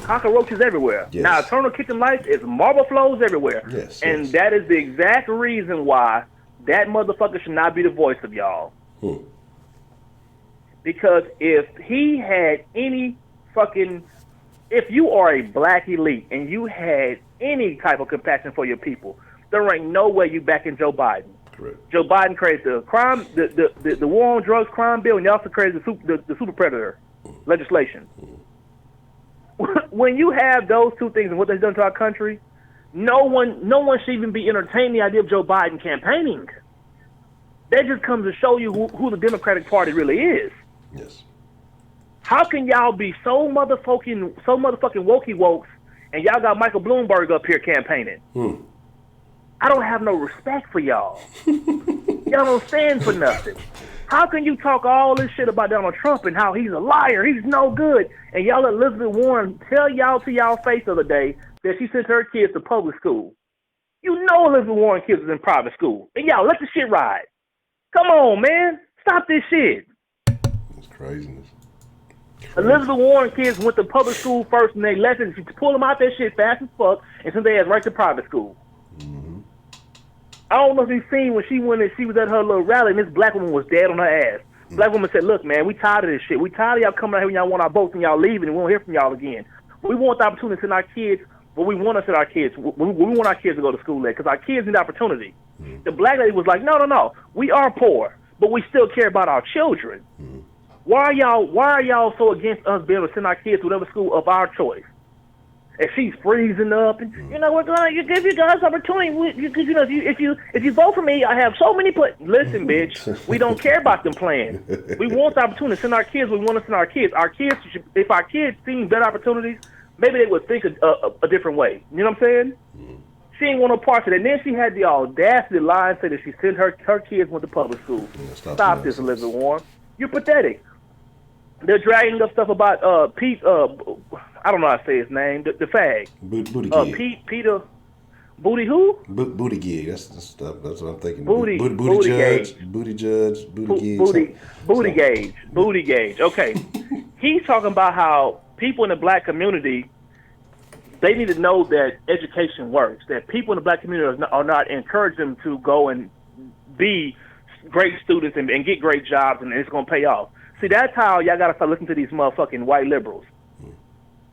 cockroaches everywhere. Yes. Now, turn on kitchen lights is marble flows everywhere. Yes. And that is the exact reason why that motherfucker should not be the voice of y'all. Because if he had any if you are a black elite and you had any type of compassion for your people, there ain't no way you backing Joe Biden. Correct. Joe Biden created the war on drugs crime bill, and he also created the super predator legislation. When you have those two things and what they've done to our country, no one should even be entertaining the idea of Joe Biden campaigning. That just comes to show you who the Democratic Party really is. Yes. How can y'all be so motherfucking wokey wokes and y'all got Michael Bloomberg up here campaigning? I don't have no respect for y'all. Y'all don't stand for nothing. How can you talk all this shit about Donald Trump and how he's a liar, he's no good, and y'all let Elizabeth Warren tell y'all to y'all face the other day that she sent her kids to public school? You know Elizabeth Warren kids is in private school, and y'all let the shit ride. Come on, man. Stop this shit. It's craziness. Elizabeth Warren kids went to public school first, and they left it. She pulled them out that shit fast as fuck, and sent their ass right to private school. I don't know if you've seen when she went and she was at her little rally, and this black woman was dead on her ass. Black woman said, "Look, man, we tired of this shit. We tired of y'all coming out here when y'all want our votes and y'all leaving, and we won't hear from y'all again. We want the opportunity to send our kids what we want to send our kids. We want our kids to go to school there because our kids need opportunity." The black lady was like, "No. We are poor, but we still care about our children. Why are y'all so against us being able to send our kids to whatever school of our choice?" And she's freezing up, and we're gonna give you guys opportunity. If you vote for me, I have so many. Listen, bitch, we don't care about them playing. We want the opportunity to send our kids. We want to send our kids. If our kids seen better opportunities, maybe they would think a different way. You know what I'm saying? She ain't want no parts of that. And then she had the audacity to lie and say that she sent her kids went to public school. Stop this, Elizabeth Warren. You're pathetic. They're dragging up stuff about Pete. I don't know how to say his name. The fag. Booty gig. Peter. Booty who? Booty gig. That's what I'm thinking. Booty judge. gauge. Booty judge. Booty gauge. Booty gauge. Booty gauge. Okay. He's talking about how people in the black community, they need to know that education works. That people in the black community are not encouraging them to go and be great students and get great jobs, and it's going to pay off. See, that's how y'all got to start listening to these motherfucking white liberals.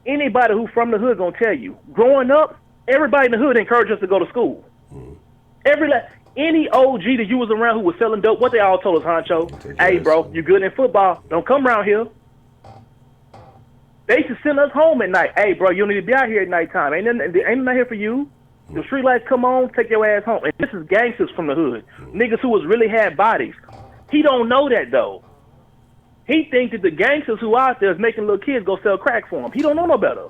Anybody who from the hood gonna tell you, growing up, everybody in the hood encouraged us to go to school. Any OG that you was around who was selling dope, what they all told us, Honcho, hey, bro, you good in football, don't come around here. They used to send us home at night. Hey, bro, you don't need to be out here at nighttime. Ain't nothing here for you. The street lights come on, take your ass home. And this is gangsters from the hood. Niggas who really had bodies. He don't know that, though. He thinks that the gangsters who out there is making little kids go sell crack for him. He don't know no better.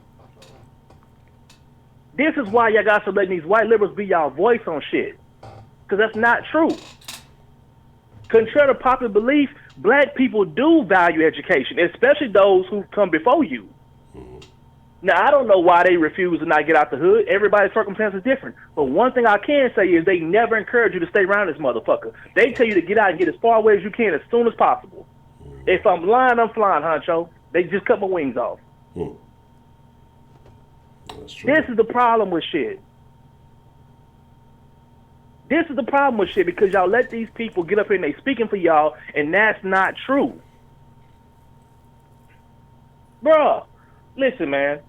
This is why y'all got to letting these white liberals be y'all voice on shit. Because that's not true. Contrary to popular belief, black people do value education, especially those who come before you. Now, I don't know why they refuse to not get out the hood. Everybody's circumstance is different. But one thing I can say is they never encourage you to stay around this motherfucker. They tell you to get out and get as far away as you can as soon as possible. If I'm lying, I'm flying, Honcho. They just cut my wings off. That's true. This is the problem with shit. This is the problem with shit because y'all let these people get up here and they speaking for y'all, and that's not true. Bruh, listen, man.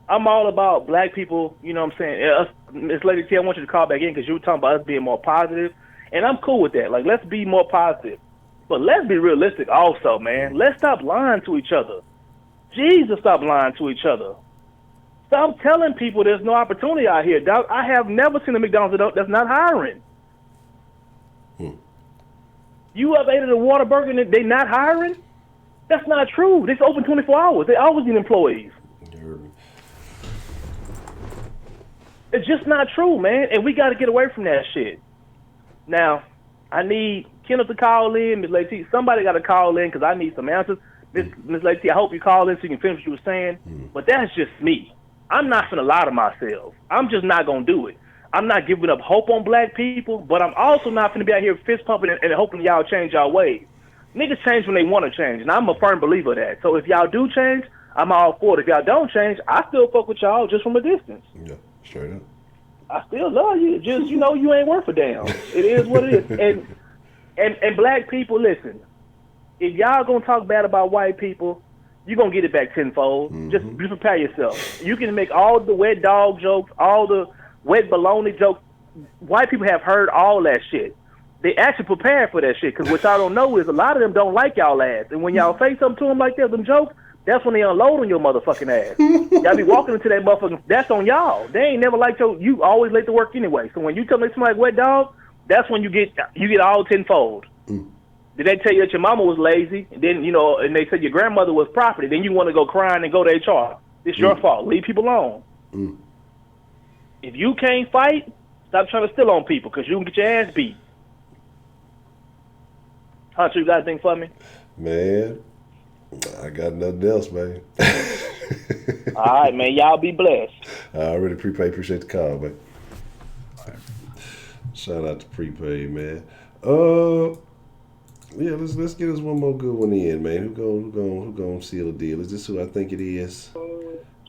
I'm all about black people, you know what I'm saying? Miss Lady T, I want you to call back in because you were talking about us being more positive, and I'm cool with that. Like, let's be more positive. But let's be realistic also, man. Let's stop lying to each other. Jesus, stop lying to each other. Stop telling people there's no opportunity out here. I have never seen a McDonald's that's not hiring. You have ate at a Whataburger and they not hiring? That's not true. It's open 24 hours. They always need employees. It's just not true, man. And we got to get away from that shit. Now, I need Kenneth to call in, Ms. Lady T. Somebody got to call in because I need some answers. Ms. Lady T, I hope you call in so you can finish what you were saying. But that's just me. I'm not finna lie to myself. I'm just not gonna do it. I'm not giving up hope on black people, but I'm also not finna be out here fist pumping and hoping y'all change y'all ways. Niggas change when they want to change, and I'm a firm believer of that. So if y'all do change, I'm all for it. If y'all don't change, I still fuck with y'all just from a distance. Yeah, straight up. I still love you. Just, you know, you ain't worth a damn. It is what it is. And black people, listen, if y'all gonna talk bad about white people, you're going to get it back tenfold. Just prepare yourself. You can make all the wet dog jokes, all the wet baloney jokes. White people have heard all that shit. They actually prepared for that shit because what y'all don't know is a lot of them don't like y'all ass. And when y'all say something to them like that, them jokes, that's when they unload on your motherfucking ass. Y'all be walking into that motherfucking, that's on y'all. They ain't never liked you always late to work anyway. So when you tell me something like wet dog, that's when you get all tenfold. Did they tell you that your mama was lazy, and then, you know, and they said your grandmother was property, then you want to go crying and go to HR. It's your fault. Leave people alone. If you can't fight, stop trying to steal on people, because you can get your ass beat. Honcho, you got anything for me? Man, I got nothing else, man. All right, man. Y'all be blessed. I already prepaid. Appreciate the call, man. Shout out to prepaid, man. Yeah, let's get us one more good one in, man. Who gonna seal the deal? Is this who I think it is?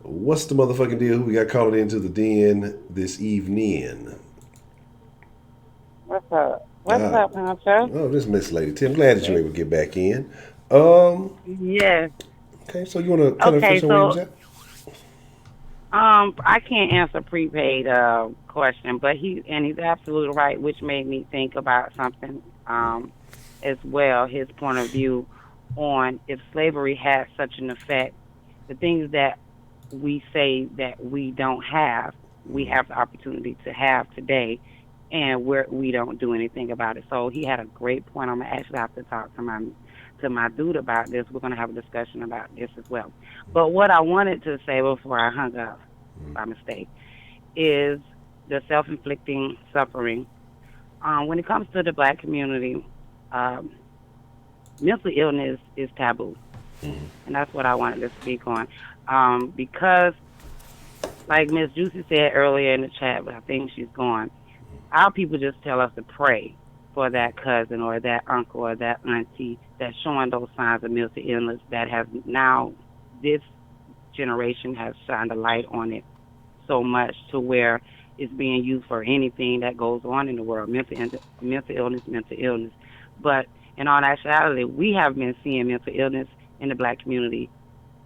What's the motherfucking deal? Who we got calling into the den this evening? What's up? What's up, Honcho? Oh, this is Miss Lady T. I'm glad that you were able to get back in. Yes. Okay, so you want to kind of fish on where you was at? I can't answer prepaid question, but he's absolutely right, which made me think about something as well. His point of view on if slavery had such an effect, the things that we say that we don't have, we have the opportunity to have today, and we don't do anything about it. So he had a great point. I'm gonna actually have to talk to my dude about this. We're gonna have a discussion about this as well. But what I wanted to say before I hung up by mistake is the self-inflicting suffering. When it comes to the black community, mental illness is taboo, and that's what I wanted to speak on. Because, like Miss Juicy said earlier in the chat, but I think she's gone, our people just tell us to pray for that cousin or that uncle or that auntie that's showing those signs of mental illness that has now, this generation has shined a light on it so much to where it's being used for anything that goes on in the world, mental illness. But in all actuality, we have been seeing mental illness in the black community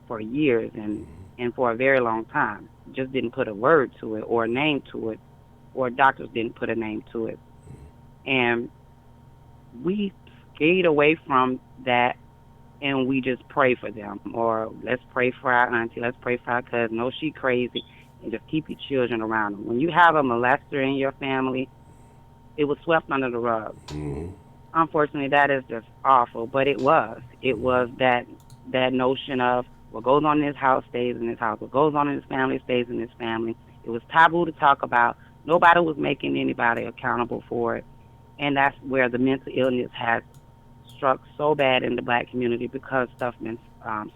for years and for a very long time. Just didn't put a word to it or a name to it, or doctors didn't put a name to it. And we skate away from that, and we just pray for them. Or let's pray for our auntie, let's pray for our cousin. No, she crazy, and just keep your children around them. When you have a molester in your family, it was swept under the rug. Unfortunately, that is just awful, but it was. It was that notion of what goes on in this house stays in this house. What goes on in this family stays in this family. It was taboo to talk about. Nobody was making anybody accountable for it. And that's where the mental illness has struck so bad in the black community because stuff been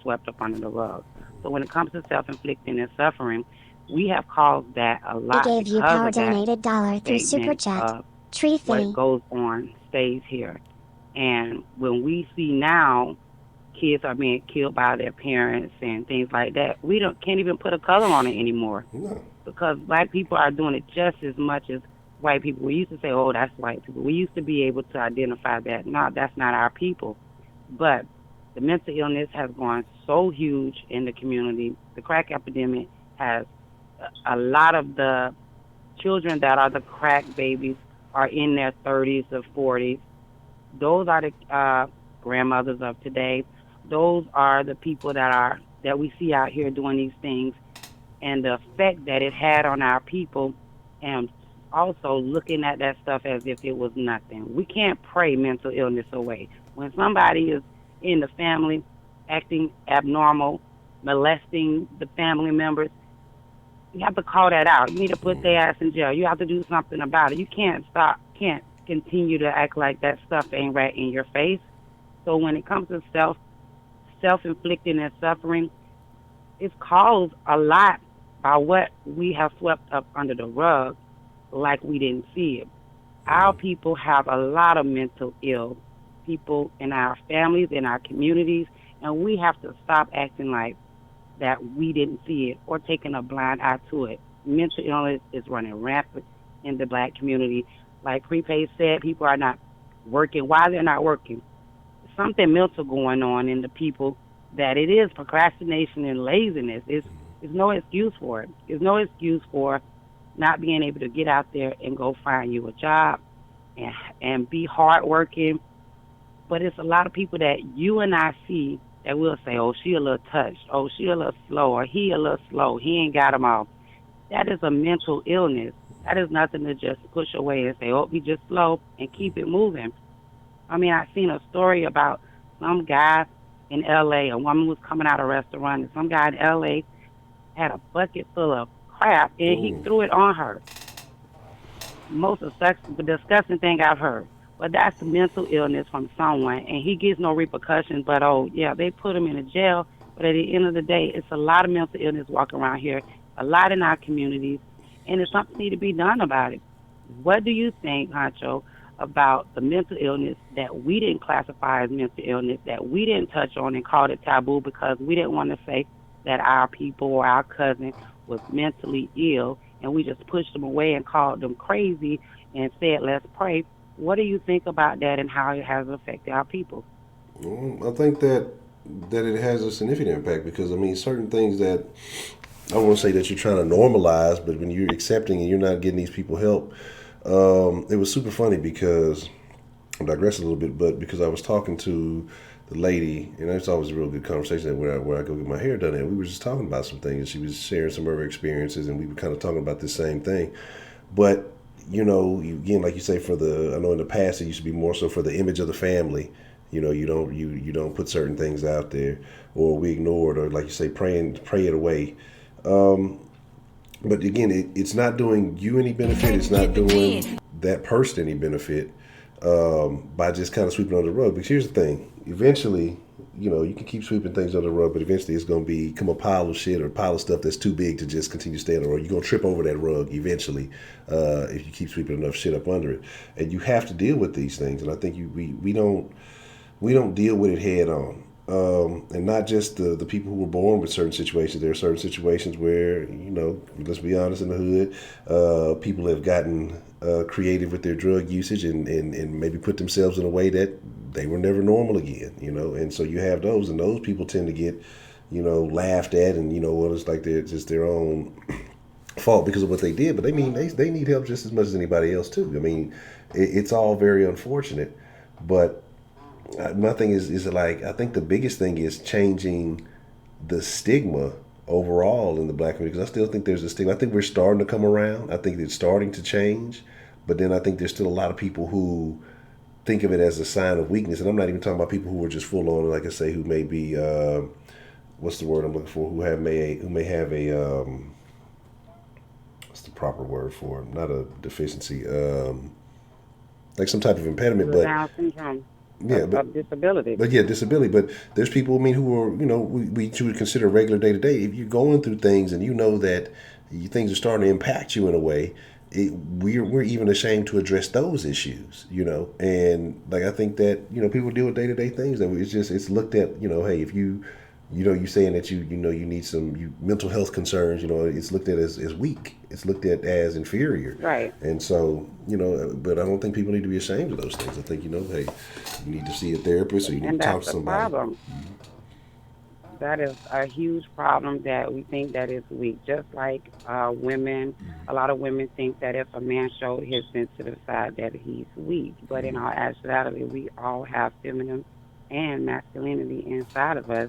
swept up under the rug. So when it comes to self-inflicting and suffering, we have caused that a We lot gave you because power of that donated $1 through Super statement Chat. of Tree what Thingy. goes on stays here. And when we see now kids are being killed by their parents and things like that, we can't even put a color on it anymore. No. Because black people are doing it just as much as white people. We used to say, oh, that's white people. We used to be able to identify that. No, that's not our people. But the mental illness has gone so huge in the community. The crack epidemic has a lot of the children that are the crack babies are in their 30s or 40s. Those are the grandmothers of today. Those are the people that we see out here doing these things, and the effect that it had on our people, and also looking at that stuff as if it was nothing. We can't pray mental illness away. When somebody is in the family acting abnormal, molesting the family members, you have to call that out. You need to put their ass in jail. You have to do something about it. You can't continue to act like that stuff ain't right in your face. So when it comes to self-inflicting and suffering, it's caused a lot by what we have swept up under the rug like we didn't see it. Our people have a lot of mental ill people in our families, in our communities, and we have to stop acting like that we didn't see it or taking a blind eye to it. Mental illness is running rampant in the black community. Like Prepaid said, people are not working. Why they're not working? Something mental going on in the people that it is procrastination and laziness. There's no excuse for it. There's no excuse for not being able to get out there and go find you a job and be hardworking. But it's a lot of people that you and I see that will say, oh, she a little touched. Oh, she a little slow, or he a little slow. He ain't got them all. That is a mental illness. That is nothing to just push away and say, oh, he just slow, and keep it moving. I mean, I seen a story about some guy in L.A. A woman was coming out of a restaurant, and some guy in L.A. had a bucket full of crap, and he threw it on her. Most disgusting thing I've heard. But that's a mental illness from someone, and he gets no repercussions. But, oh, yeah, they put him in a jail. But at the end of the day, it's a lot of mental illness walking around here, a lot in our communities, and it's something need to be done about it. What do you think, Honcho, about the mental illness that we didn't classify as mental illness, that we didn't touch on and called it taboo because we didn't want to say that our people or our cousin was mentally ill, and we just pushed them away and called them crazy and said, let's pray? What do you think about that and how it has affected our people? I think that it has a significant impact because, I mean, certain things that I don't want to say that you're trying to normalize, but when you're accepting and you're not getting these people help, it was super funny because I digress a little bit, but because I was talking to the lady, and it's always a real good conversation where I go get my hair done, and we were just talking about some things. She was sharing some of her experiences, and we were kind of talking about the same thing. But you know, again, like you say, I know in the past it used to be more so for the image of the family. You know, you don't put certain things out there, or we ignore it, or like you say, pray it away. But again, it's not doing you any benefit. It's not doing that person any benefit by just kind of sweeping under the rug. Because here's the thing: eventually, you know, you can keep sweeping things under the rug, but eventually it's going to become a pile of shit or a pile of stuff that's too big to just continue to stay on the rug. You're going to trip over that rug eventually if you keep sweeping enough shit up under it. And you have to deal with these things. And I think we don't deal with it head on. And not just the people who were born with certain situations. There are certain situations where, you know, let's be honest, in the hood, people have gotten creative with their drug usage and maybe put themselves in a way that they were never normal again, you know. And so you have those, and those people tend to get, you know, laughed at, and, you know, well, it's like they're just their own fault because of what they did. But they need help just as much as anybody else too. I mean, it's all very unfortunate, but my thing is like, I think the biggest thing is changing the stigma overall in the black community, because I still think there's a stigma. I think we're starting to come around. I think it's starting to change, but then I think there's still a lot of people who think of it as a sign of weakness. And I'm not even talking about people who are just full on, like I say, who may be what's the word I'm looking for, who may have a what's the proper word for it? Not a deficiency, like some type of impediment, but Down syndrome. of disability. But yeah, disability. But there's people, I mean, who are, we would consider regular day to day. If you're going through things and you know that things are starting to impact you in a way, we're even ashamed to address those issues, And like I think that people deal with day to day things that it's looked at, hey, if you're saying that you need some mental health concerns, it's looked at as weak. It's looked at as inferior. Right. And so, but I don't think people need to be ashamed of those things. I think, hey, you need to see a therapist or you need to talk to somebody. And that's the problem. That is a huge problem that we think that is weak. Just like women, a lot of women think that if a man showed his sensitive side that he's weak. But in all actuality, we all have feminine and masculinity inside of us.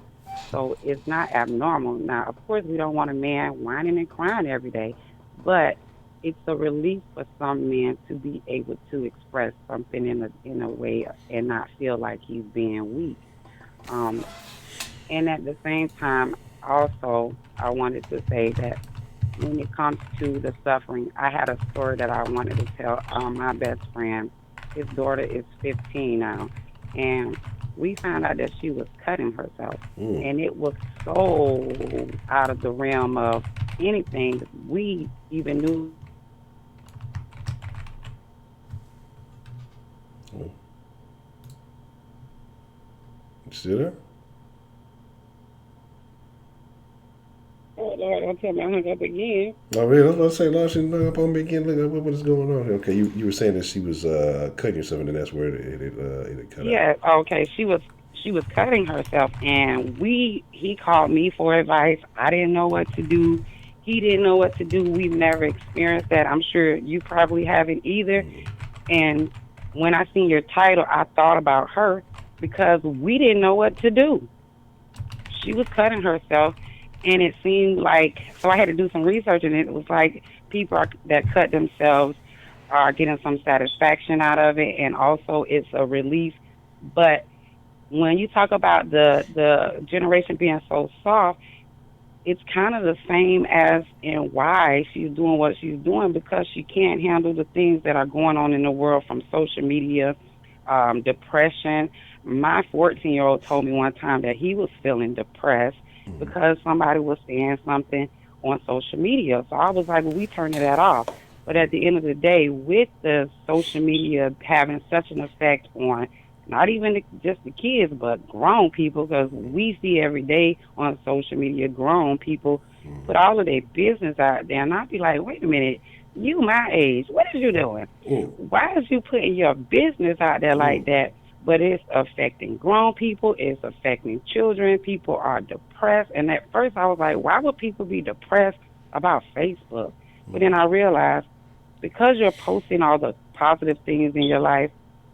So it's not abnormal. Now, of course, we don't want a man whining and crying every day, but it's a relief for some men to be able to express something in a way and not feel like he's being weak. And at the same time, also, I wanted to say that when it comes to the suffering, I had a story that I wanted to tell my best friend. His daughter is 15 now, and we found out that she was cutting herself. And it was so out of the realm of anything we even knew. You still there? Oh, Lord, don't tell me I hung up again. Oh, really? I was about to say, Lord, she hung up on me again. Look, what is going on here? Okay, you were saying that she was cutting herself, and then that's where it cut out. Yeah, okay. She was cutting herself, and he called me for advice. I didn't know what to do. He didn't know what to do. We've never experienced that. I'm sure you probably haven't either. And when I seen your title, I thought about her because we didn't know what to do. She was cutting herself, and it seemed like, so I had to do some research, and it was like people that cut themselves are getting some satisfaction out of it, and also it's a relief. But when you talk about the generation being so soft, it's kind of the same as in why she's doing what she's doing, because she can't handle the things that are going on in the world from social media, depression. My 14-year-old told me one time that he was feeling depressed because somebody was saying something on social media. So I was like, well, we turning that off. But at the end of the day, with the social media having such an effect on not even just the kids, but grown people, because we see every day on social media grown people put all of their business out there. And I'd be like, wait a minute, you my age, what is you doing? Why is you putting your business out there like that? But it's affecting grown people. It's affecting children. People are depressed. And at first I was like, why would people be depressed about Facebook? But then I realized because you're posting all the positive things in your life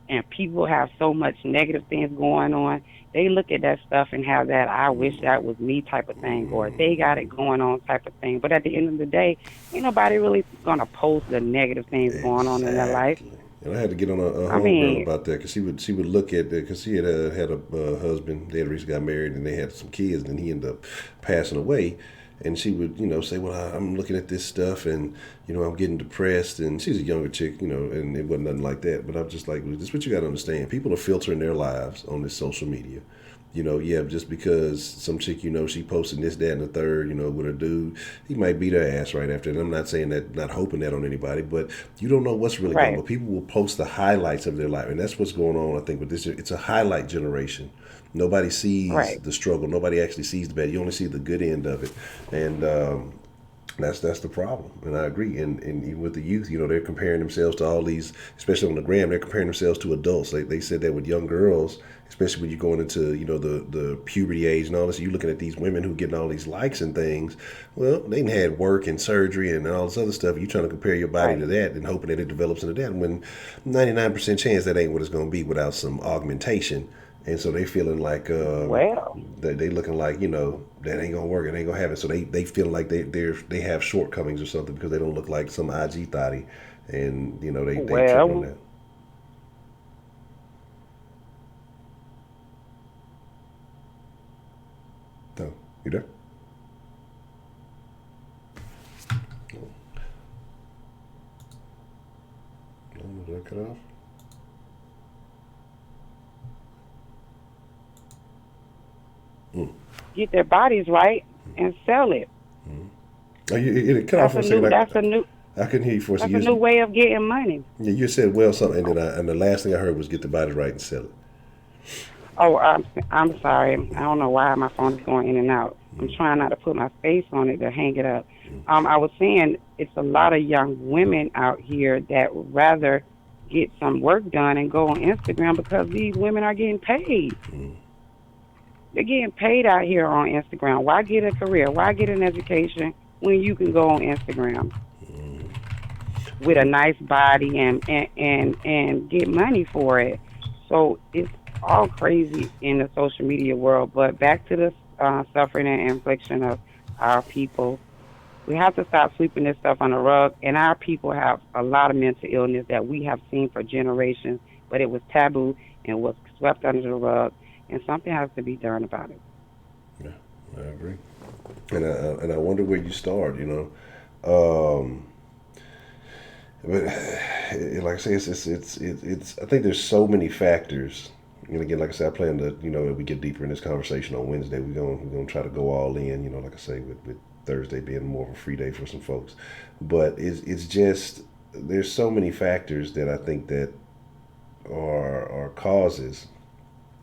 and people have so much negative things going on, they look at that stuff and have that I wish that was me type of thing, or they got it going on type of thing. But at the end of the day, ain't nobody really going to post the negative things going on in their life. And I had to get on a homegirl about that because she would look at that because she had a husband. They had recently got married and they had some kids, and he ended up passing away. And she would, say, well, I'm looking at this stuff and, I'm getting depressed. And she's a younger chick, and it wasn't nothing like that. But I'm just like, well, this is what you got to understand. People are filtering their lives on this social media. Just because some chick, she posted this, that, and the third, with a dude, he might beat her ass right after. And I'm not saying that, not hoping that on anybody, but you don't know what's really going on. But people will post the highlights of their life. And that's what's going on, I think, with this. It's a highlight generation. Nobody sees the struggle. Nobody actually sees the bad. You only see the good end of it. And that's the problem. And I agree. And even with the youth, they're comparing themselves to all these, especially on the gram, they're comparing themselves to adults. They said that with young girls, especially when you're going into, the puberty age and all this, you're looking at these women who getting all these likes and things. Well, they had work and surgery and all this other stuff. You're trying to compare your body to that and hoping that it develops into that. When 99% chance that ain't what it's going to be without some augmentation. And so they feeling like they looking like that ain't gonna work, it ain't gonna happen. So they feel like they have shortcomings or something because they don't look like some IG thotty, and they trip on that. No, you there? No, did I cut off? get their bodies right and sell it. Oh, it cut off for a second. I couldn't hear you for a second. That's a new way of getting money. Yeah, you said well something, and the last thing I heard was get the body right and sell it. Oh, I'm sorry. I don't know why my phone is going in and out. I'm trying not to put my face on it to hang it up. I was saying it's a lot of young women out here that would rather get some work done and go on Instagram because these women are getting paid. They're getting paid out here on Instagram. Why get a career? Why get an education when you can go on Instagram with a nice body and get money for it? So it's all crazy in the social media world. But back to the suffering and infliction of our people. We have to stop sweeping this stuff on the rug. And our people have a lot of mental illness that we have seen for generations, but it was taboo and was swept under the rug. And something has to be done about it. Yeah, I agree. And I wonder where you start. But like I say, it's. I think there's so many factors. And again, like I said, I plan to, if we get deeper in this conversation on Wednesday, we're gonna try to go all in. Like I say, with Thursday being more of a free day for some folks. But it's just there's so many factors that I think that are causes.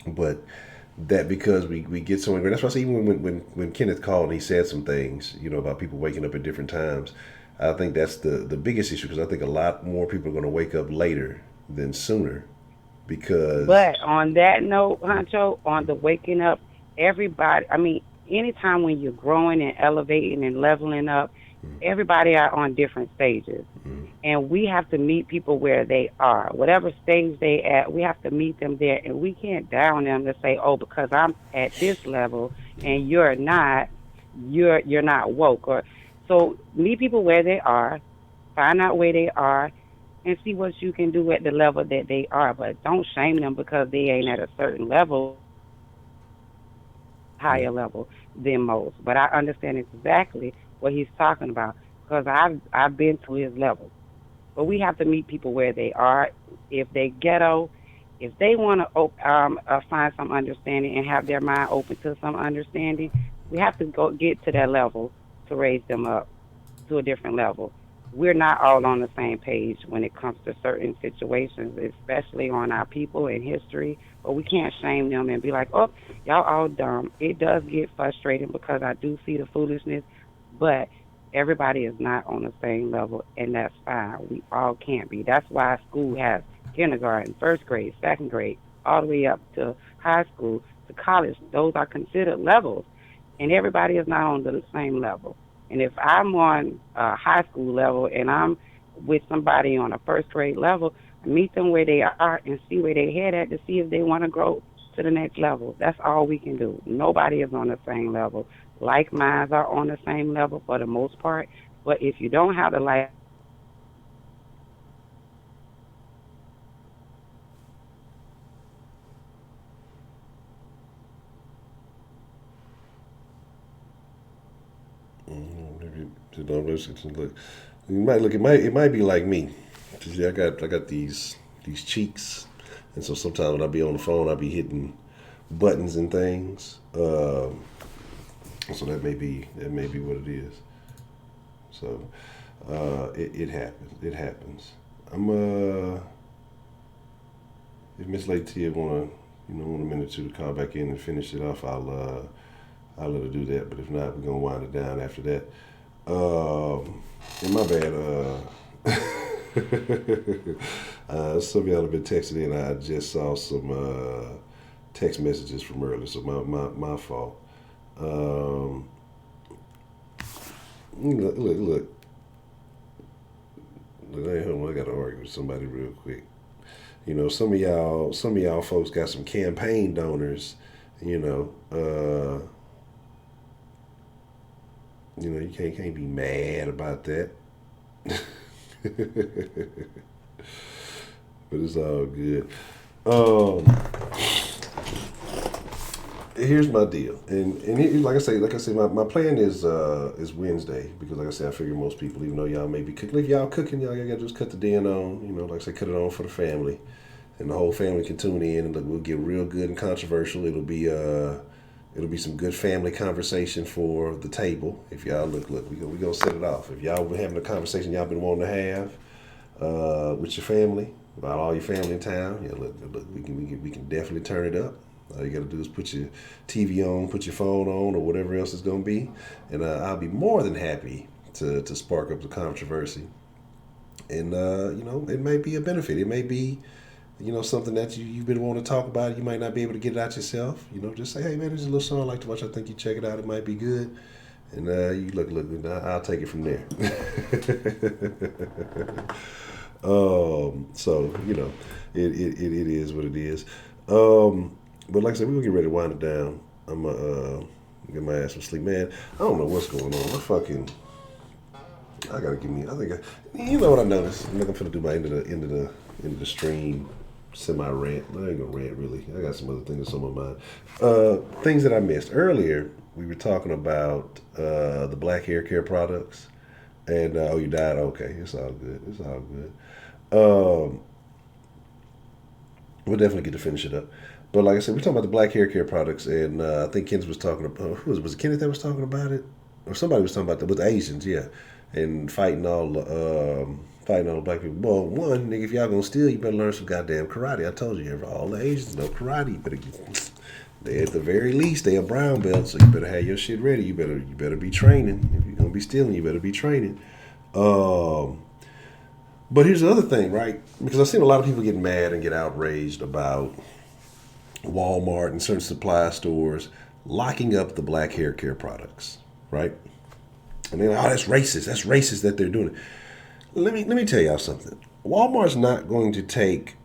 But that because we get so angry. That's why I say even when Kenneth called and he said some things, about people waking up at different times. I think that's the biggest issue because I think a lot more people are going to wake up later than sooner because... But on that note, Honcho, on the waking up, everybody, anytime when you're growing and elevating and leveling up, everybody are on different stages. And we have to meet people where they are. Whatever stage they at, we have to meet them there. And we can't down them to say, oh, because I'm at this level and you're not woke. So meet people where they are, find out where they are, and see what you can do at the level that they are. But don't shame them because they ain't at a certain level, higher level than most. But I understand exactly what he's talking about because I've been to his level. But we have to meet people where they are. If they ghetto, if they want to find some understanding and have their mind open to some understanding, we have to go get to that level to raise them up to a different level. We're not all on the same page when it comes to certain situations, especially on our people and history, but we can't shame them and be like, oh, y'all all dumb. It does get frustrating because I do see the foolishness, but everybody is not on the same level, and that's fine. We all can't be. That's why school has kindergarten, first grade, second grade, all the way up to high school, to college. Those are considered levels, and everybody is not on the same level. And if I'm on a high school level and I'm with somebody on a first grade level, meet them where they are and see where they head at to see if they want to grow to the next level. That's all we can do. Nobody is on the same level. Like minds are on the same level for the most part, but if you don't have the like, Look, it might be like me. I got these cheeks, and so sometimes when I be on the phone, I be hitting buttons and things. So that may be what it is. So it happens. It happens. If Miss Latia want a minute or two to call back in and finish it off, I'll let her do that. But if not, we're gonna wind it down after that. And my bad. Some of y'all have been texting in. I just saw some text messages from earlier, so my fault. Look. I gotta argue with somebody real quick. Some of y'all folks got some campaign donors. You can't be mad about that. But it's all good. Here's my deal, and like I say, my plan is Wednesday because like I said, I figure most people, even though y'all may be cooking, if y'all cooking, y'all gotta just cut the den on. Like I say, cut it on for the family, and the whole family can tune in, and we'll get real good and controversial. It'll be It'll be some good family conversation for the table. If y'all look, we gonna set it off. If y'all been having a conversation y'all been wanting to have with your family, about all your family in town, yeah, look, we can definitely turn it up. All you gotta do is put your TV on, put your phone on, or whatever else it's gonna be, and I'll be more than happy to spark up the controversy. And it may be a benefit. It may be, something that you've been wanting to talk about. You might not be able to get it out yourself. Just say, hey man, there's a little song I like to watch. I think you check it out. It might be good. And you look. I'll take it from there. So it is what it is. But like I said, we're gonna get ready to wind it down. I'm gonna get my ass some sleep, man. I don't know what's going on. I gotta give me. You know what I noticed? I'm gonna do my end of the stream semi-rant. I ain't gonna rant really. I got some other things that's on my mind. Things that I missed earlier. We were talking about the black hair care products, and you died. Okay, it's all good. It's all good. We'll definitely get to finish it up. But like I said, we're talking about the black hair care products, and I think Kenneth was talking about. Who was it? Kenneth that was talking about it, or somebody was talking about with the Asians, yeah, and fighting all the black people. Well, one nigga, if y'all gonna steal, you better learn some goddamn karate. I told you, all the Asians know karate. They at the very least they are brown belts, so you better have your shit ready. You better be training. If you're gonna be stealing, you better be training. But here's the other thing, right? Because I've seen a lot of people get mad and get outraged about Walmart and certain supply stores locking up the black hair care products, right? And they're like, oh, that's racist. That's racist that they're doing it. Let me tell y'all something. Walmart's not going to take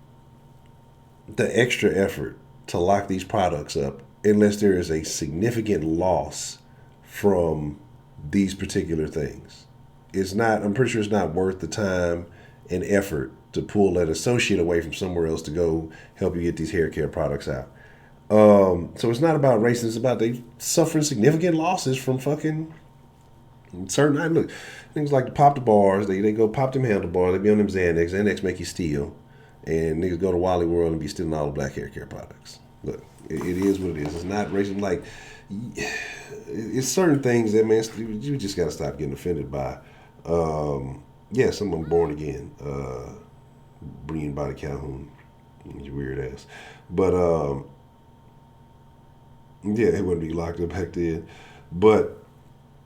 the extra effort to lock these products up unless there is a significant loss from these particular things. I'm pretty sure it's not worth the time and effort to pull an associate away from somewhere else to go help you get these hair care products out. So it's not about racism. It's about they suffering significant losses from fucking certain. Look, things like the pop the bars. They go pop them handlebars. They be on them Xanax. Xanax make you steal. And niggas go to Wally World and be stealing all the black hair care products. Look, it is what it is. It's not racism. Like, it's certain things that, man, you just got to stop getting offended by. Yes, I'm born again. Brian Body Calhoun. You weird ass. But, yeah, it wouldn't be locked up back then. But,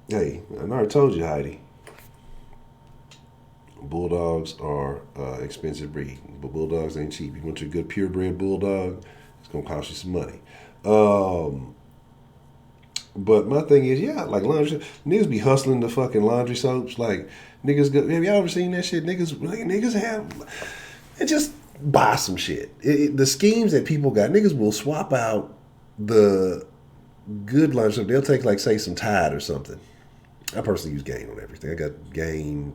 hey, I already told you, Heidi. Bulldogs are expensive breed, but bulldogs ain't cheap. You want your good purebred bulldog, it's gonna cost you some money. But my thing is, yeah, like laundry, niggas be hustling the fucking laundry soaps. Like niggas, have y'all ever seen that shit? Niggas have, and just buy some shit. The schemes that people got, niggas will swap out the good laundry soap. They'll take like say some Tide or something. I personally use Gain on everything. I got Gain,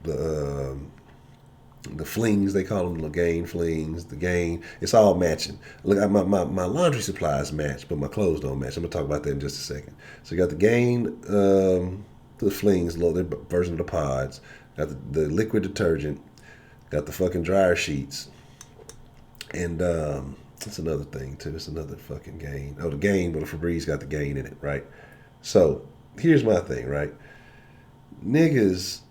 the flings, they call them, the Gain flings, the Gain. It's all matching. Look, my laundry supplies match, but my clothes don't match. I'm going to talk about that in just a second. So you got the Gain, the flings, the version of the pods. Got the liquid detergent. Got the fucking dryer sheets. And that's another thing, too. It's another fucking Gain. Oh, the Gain, but the Febreze got the Gain in it, right? So here's my thing, right? Niggas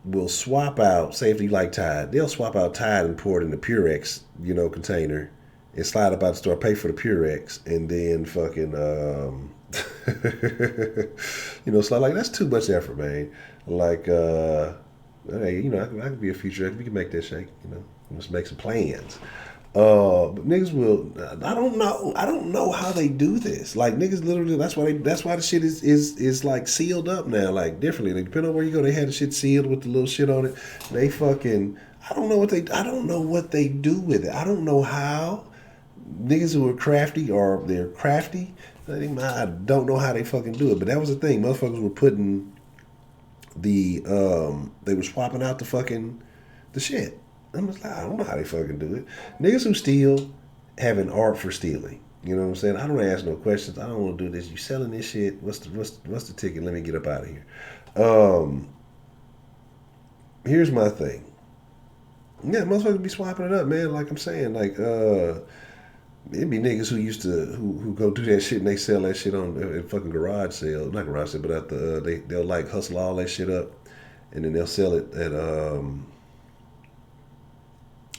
will swap out, say if you like Tide, they'll swap out Tide and pour it in the Purex, container and slide up out the store, pay for the Purex, and then fucking, so like, that's too much effort, man. Like, hey, I could be a future, we can make that shake, let's make some plans. But niggas will. I don't know how they do this. Like niggas literally. That's why the shit is like sealed up now. Like differently. Like, depending on where you go, they had the shit sealed with the little shit on it. They fucking. I don't know what they do with it. I don't know how niggas who are crafty or they're crafty. I don't know how they fucking do it. But that was the thing. Motherfuckers were putting they were swapping out the shit. I'm just like, I don't know how they fucking do it. Niggas who steal have an art for stealing. You know what I'm saying? I don't ask no questions. I don't want to do this. You selling this shit? What's the ticket? Let me get up out of here. Here's my thing. Yeah, motherfuckers be swapping it up, man. Like I'm saying, like It'd be niggas who used to who go do that shit and they sell that shit on at fucking garage sale, not garage sale, but at the they'll like hustle all that shit up, and then they'll sell it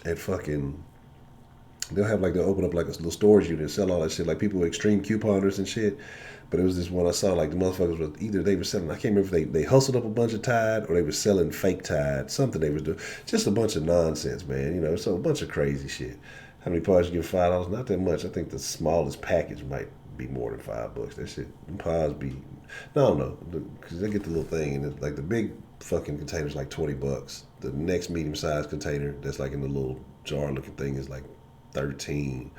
at fucking. They'll have like they'll open up like a little storage unit and sell all that shit like people with extreme couponers and shit. But it was this one I saw like the motherfuckers were either they were selling I can't remember if they hustled up a bunch of Tide or they were selling fake Tide, something they was doing, just a bunch of nonsense, man. You know, so a bunch of crazy shit. How many pods you give $5? Not that much. I think the smallest package might be more than $5. That shit, pods be, no, because they get the little thing and it, like the big fucking container's like $20. The next medium sized container that's like in the little jar looking thing is like 13.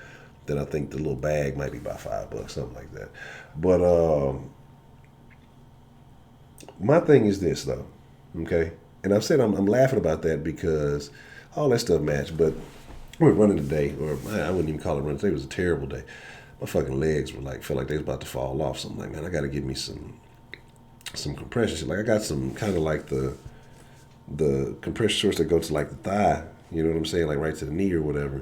Then I think the little bag might be about $5, something like that. But my thing is this though, okay? And I've said I'm laughing about that because all that stuff matched, but we were running today, or I wouldn't even call it running. Today was a terrible day. My fucking legs were like, felt like they was about to fall off. So I'm like, man, I got to give me some compression shit. Like I got some kind of like the compression shorts that go to like the thigh. You know what I'm saying? Like right to the knee or whatever.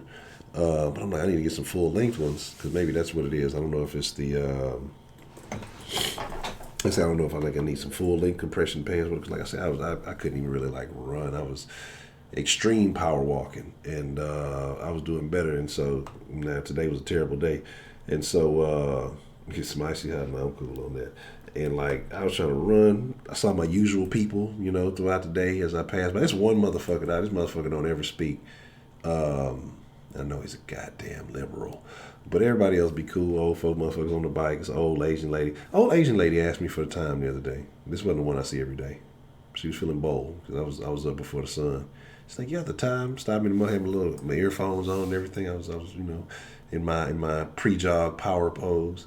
But I'm like, I need to get some full length ones because maybe that's what it is. I don't know if it's the. I don't know if I need some full length compression pants. Because like I said, I couldn't even really like run. I was extreme power walking, and I was doing better. And so now today was a terrible day, and so get some icy hot. I'm cool on that. And like I was trying to run, I saw my usual people, you know, throughout the day as I passed. But there's one motherfucker now. This motherfucker don't ever speak. I know he's a goddamn liberal, but everybody else be cool. Old folk motherfuckers on the bikes. Old Asian lady. Old Asian lady asked me for the time the other day. This wasn't the one I see every day. She was feeling bold because I was up before the sun. She's like, you have the time? Stop me. I had my earphones on and everything. I was you know, in my pre-jog power pose,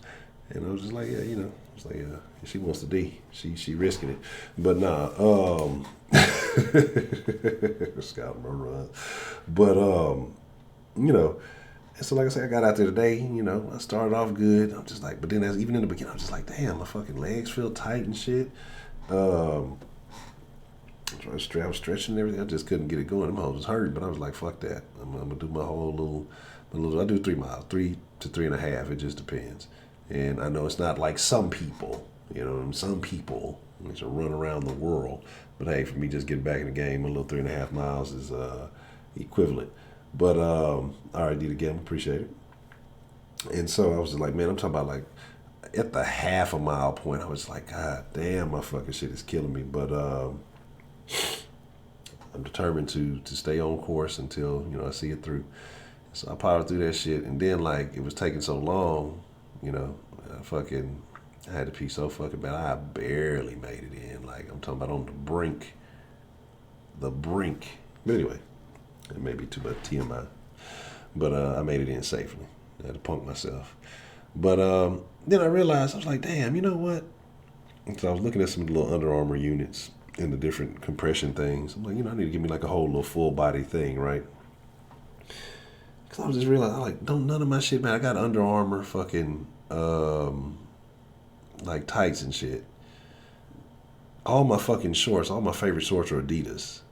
and I was just like, yeah, you know, I was like, yeah, she wants to D. She risking it, but nah. Scouting my run, but you know. And so like I said, I got out there today, you know, I started off good. I'm just like, but then even in the beginning, I'm just like, damn, my fucking legs feel tight and shit. I was stretching and everything. I just couldn't get it going. My hoes was hurt, but I was like, fuck that. I'm gonna do my whole little. I do 3 miles, 3 to 3.5. It just depends. And I know it's not like some people, you know, some people need to run around the world. But hey, for me, just getting back in the game, a little 3.5 miles is equivalent. But all right, did again, appreciate it. And so I was just like, man, I'm talking about like at the half a mile point. I was like, God damn, my fucking shit is killing me. But I'm determined to stay on course until, you know, I see it through. So I powered through that shit, and then like it was taking so long, you know, I had to pee so fucking bad. I barely made it in. Like I'm talking about on the brink. But anyway. It may be too much TMI, but I made it in safely. I had to punk myself. But then I realized, I was like, damn, you know what? So I was looking at some little Under Armour units and the different compression things. I'm like, you know, I need to give me like a whole little full body thing, right? Because I was just realizing, I'm like, don't none of my shit, man. I got Under Armour fucking like tights and shit. All my fucking shorts, all my favorite shorts are Adidas.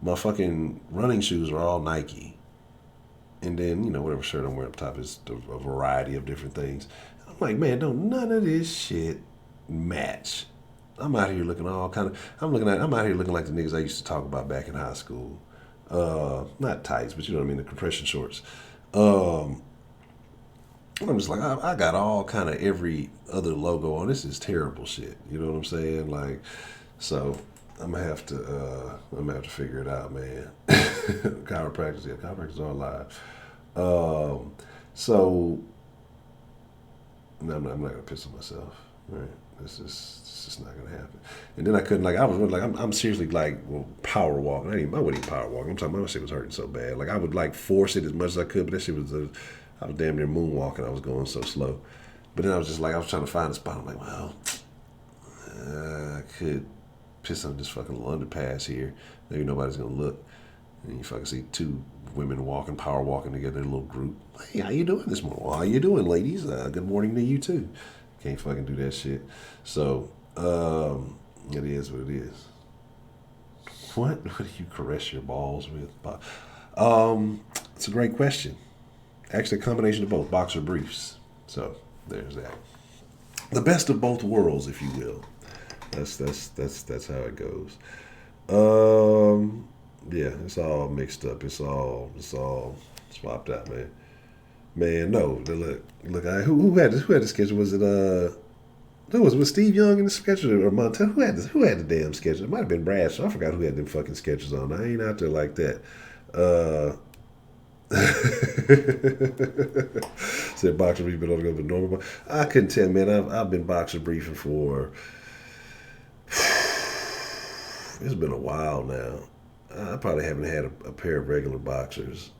My fucking running shoes are all Nike. And then, you know, whatever shirt I'm wearing up top is a variety of different things. I'm like, man, don't none of this shit match. I'm out here looking all kind of, I'm out here looking like the niggas I used to talk about back in high school. Not tights, but you know what I mean, the compression shorts. I'm just like, I got all kind of every other logo on. This is terrible shit. You know what I'm saying? Like, so I'm gonna have to figure it out, man. Chiropractors are alive. So no, I'm not gonna piss on myself. Right? This is not gonna happen. And then I couldn't I was really I'm seriously power walking. I wouldn't even power walk. I'm talking my shit was hurting so bad. Like I would force it as much as I could, but that shit was I was damn near moonwalking. I was going so slow. But then I was just I was trying to find a spot. I'm like, well, I could piss on this fucking little underpass here. Maybe nobody's gonna look. And you fucking see 2 women power walking together in a little group. Hey, how you doing this morning? Well, how you doing, ladies? Good morning to you too. Can't fucking do that shit. So, it is what it is. What do you caress your balls with? It's a great question. Actually, a combination of both, boxer briefs. So there's that. The best of both worlds, if you will. That's how it goes. Yeah, it's all mixed up. It's all swapped out, man. Man, no. Look. Who had the schedule? Was it was Steve Young in the schedule or Montana? Who had the damn schedule? It might have been Brad. So I forgot who had them fucking schedules on. I ain't out there like that. Said boxer brief, but don't go to normal. I couldn't tell, man. I've been boxer briefing for. It's been a while now. I probably haven't had a pair of regular boxers.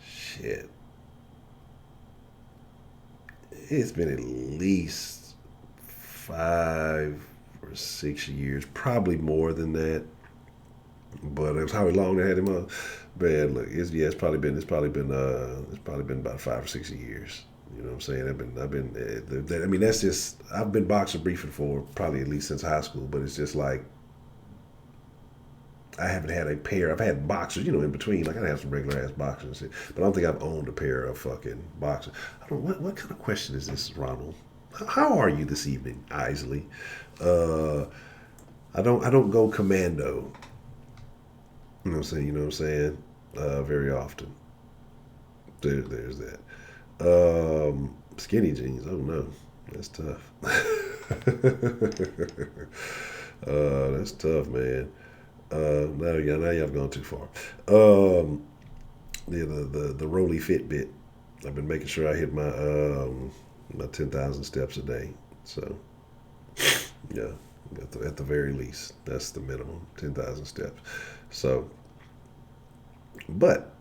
Shit. It's been at least 5 or 6 years, probably more than that. But it was how long they had him on. Man, look, it's probably been about 5 or 6 years. You know what I'm saying? That's just, I've been boxer briefing for probably at least since high school, but it's just like, I haven't had a pair. I've had boxers, in between. Like, I have some regular ass boxers and shit, but I don't think I've owned a pair of fucking boxers. I don't, what kind of question is this, Ronald? How are you this evening, Isley? I don't go commando. You know what I'm saying? Very often. There's that. Skinny jeans. Oh no, that's tough. That's tough, man. Now y'all gone too far. The Rolly Fitbit. I've been making sure I hit my 10,000 steps a day. So yeah, at the very least, that's the minimum, 10,000 steps. So, but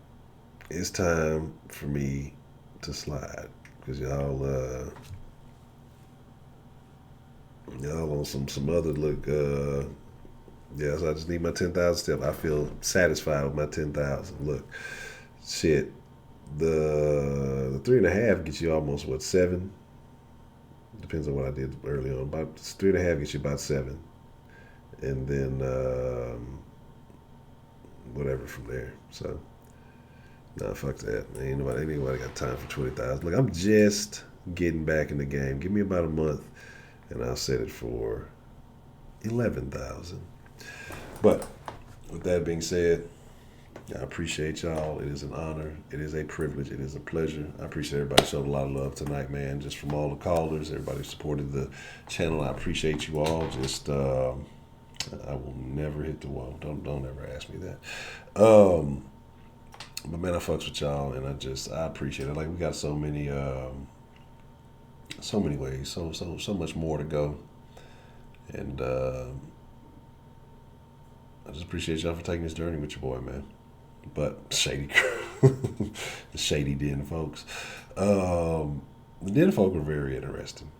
it's time for me to slide because y'all on some other look. Yeah, so I just need my 10,000 steps. I feel satisfied with my 10,000. Look, shit, the 3.5 gets you almost 7. Depends on what I did early on. About 3.5 gets you about 7, and then whatever from there. So, nah, fuck that. Ain't nobody got time for 20,000. Look, I'm just getting back in the game. Give me about a month, and I'll set it for 11,000. But with that being said, I appreciate y'all. It is an honor. It is a privilege. It is a pleasure. I appreciate everybody showing a lot of love tonight, man. Just from all the callers, everybody who supported the channel. I appreciate you all. Just I will never hit the wall. Don't ever ask me that. But man, I fucks with y'all, and I appreciate it. Like, we got so many ways, so much more to go, and I just appreciate y'all for taking this journey with your boy, man. But shady, the shady den folks. The den folk are very interesting.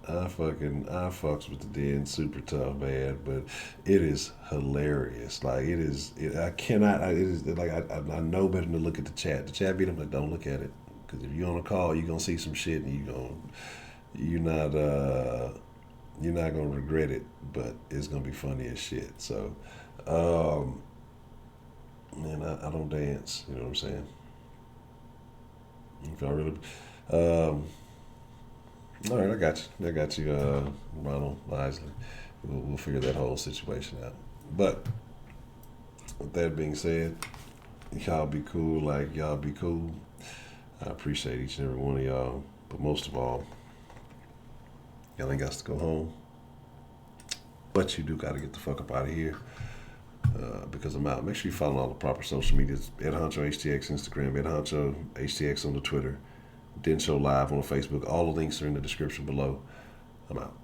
I fucks with the den, super tough, man. But it is hilarious. Like, it is like I know better than to look at the chat. The chat beat, I'm like, don't look at it, because if you're on a call, you're gonna see some shit, and you're not gonna regret it. But it's gonna be funny as shit. So. Man, I don't dance. You know what I'm saying? If I really, all right, I got you, Ronald Isley. We'll figure that whole situation out. But with that being said, y'all be cool like y'all be cool. I appreciate each and every one of y'all. But most of all, y'all ain't got to go home. But you do got to get the fuck up out of here. Because I'm out. Make sure you follow all the proper social medias. Ed Honcho HTX Instagram, Ed Honcho HTX on the Twitter, Den Show Live on Facebook. All the links are in the description below. I'm out.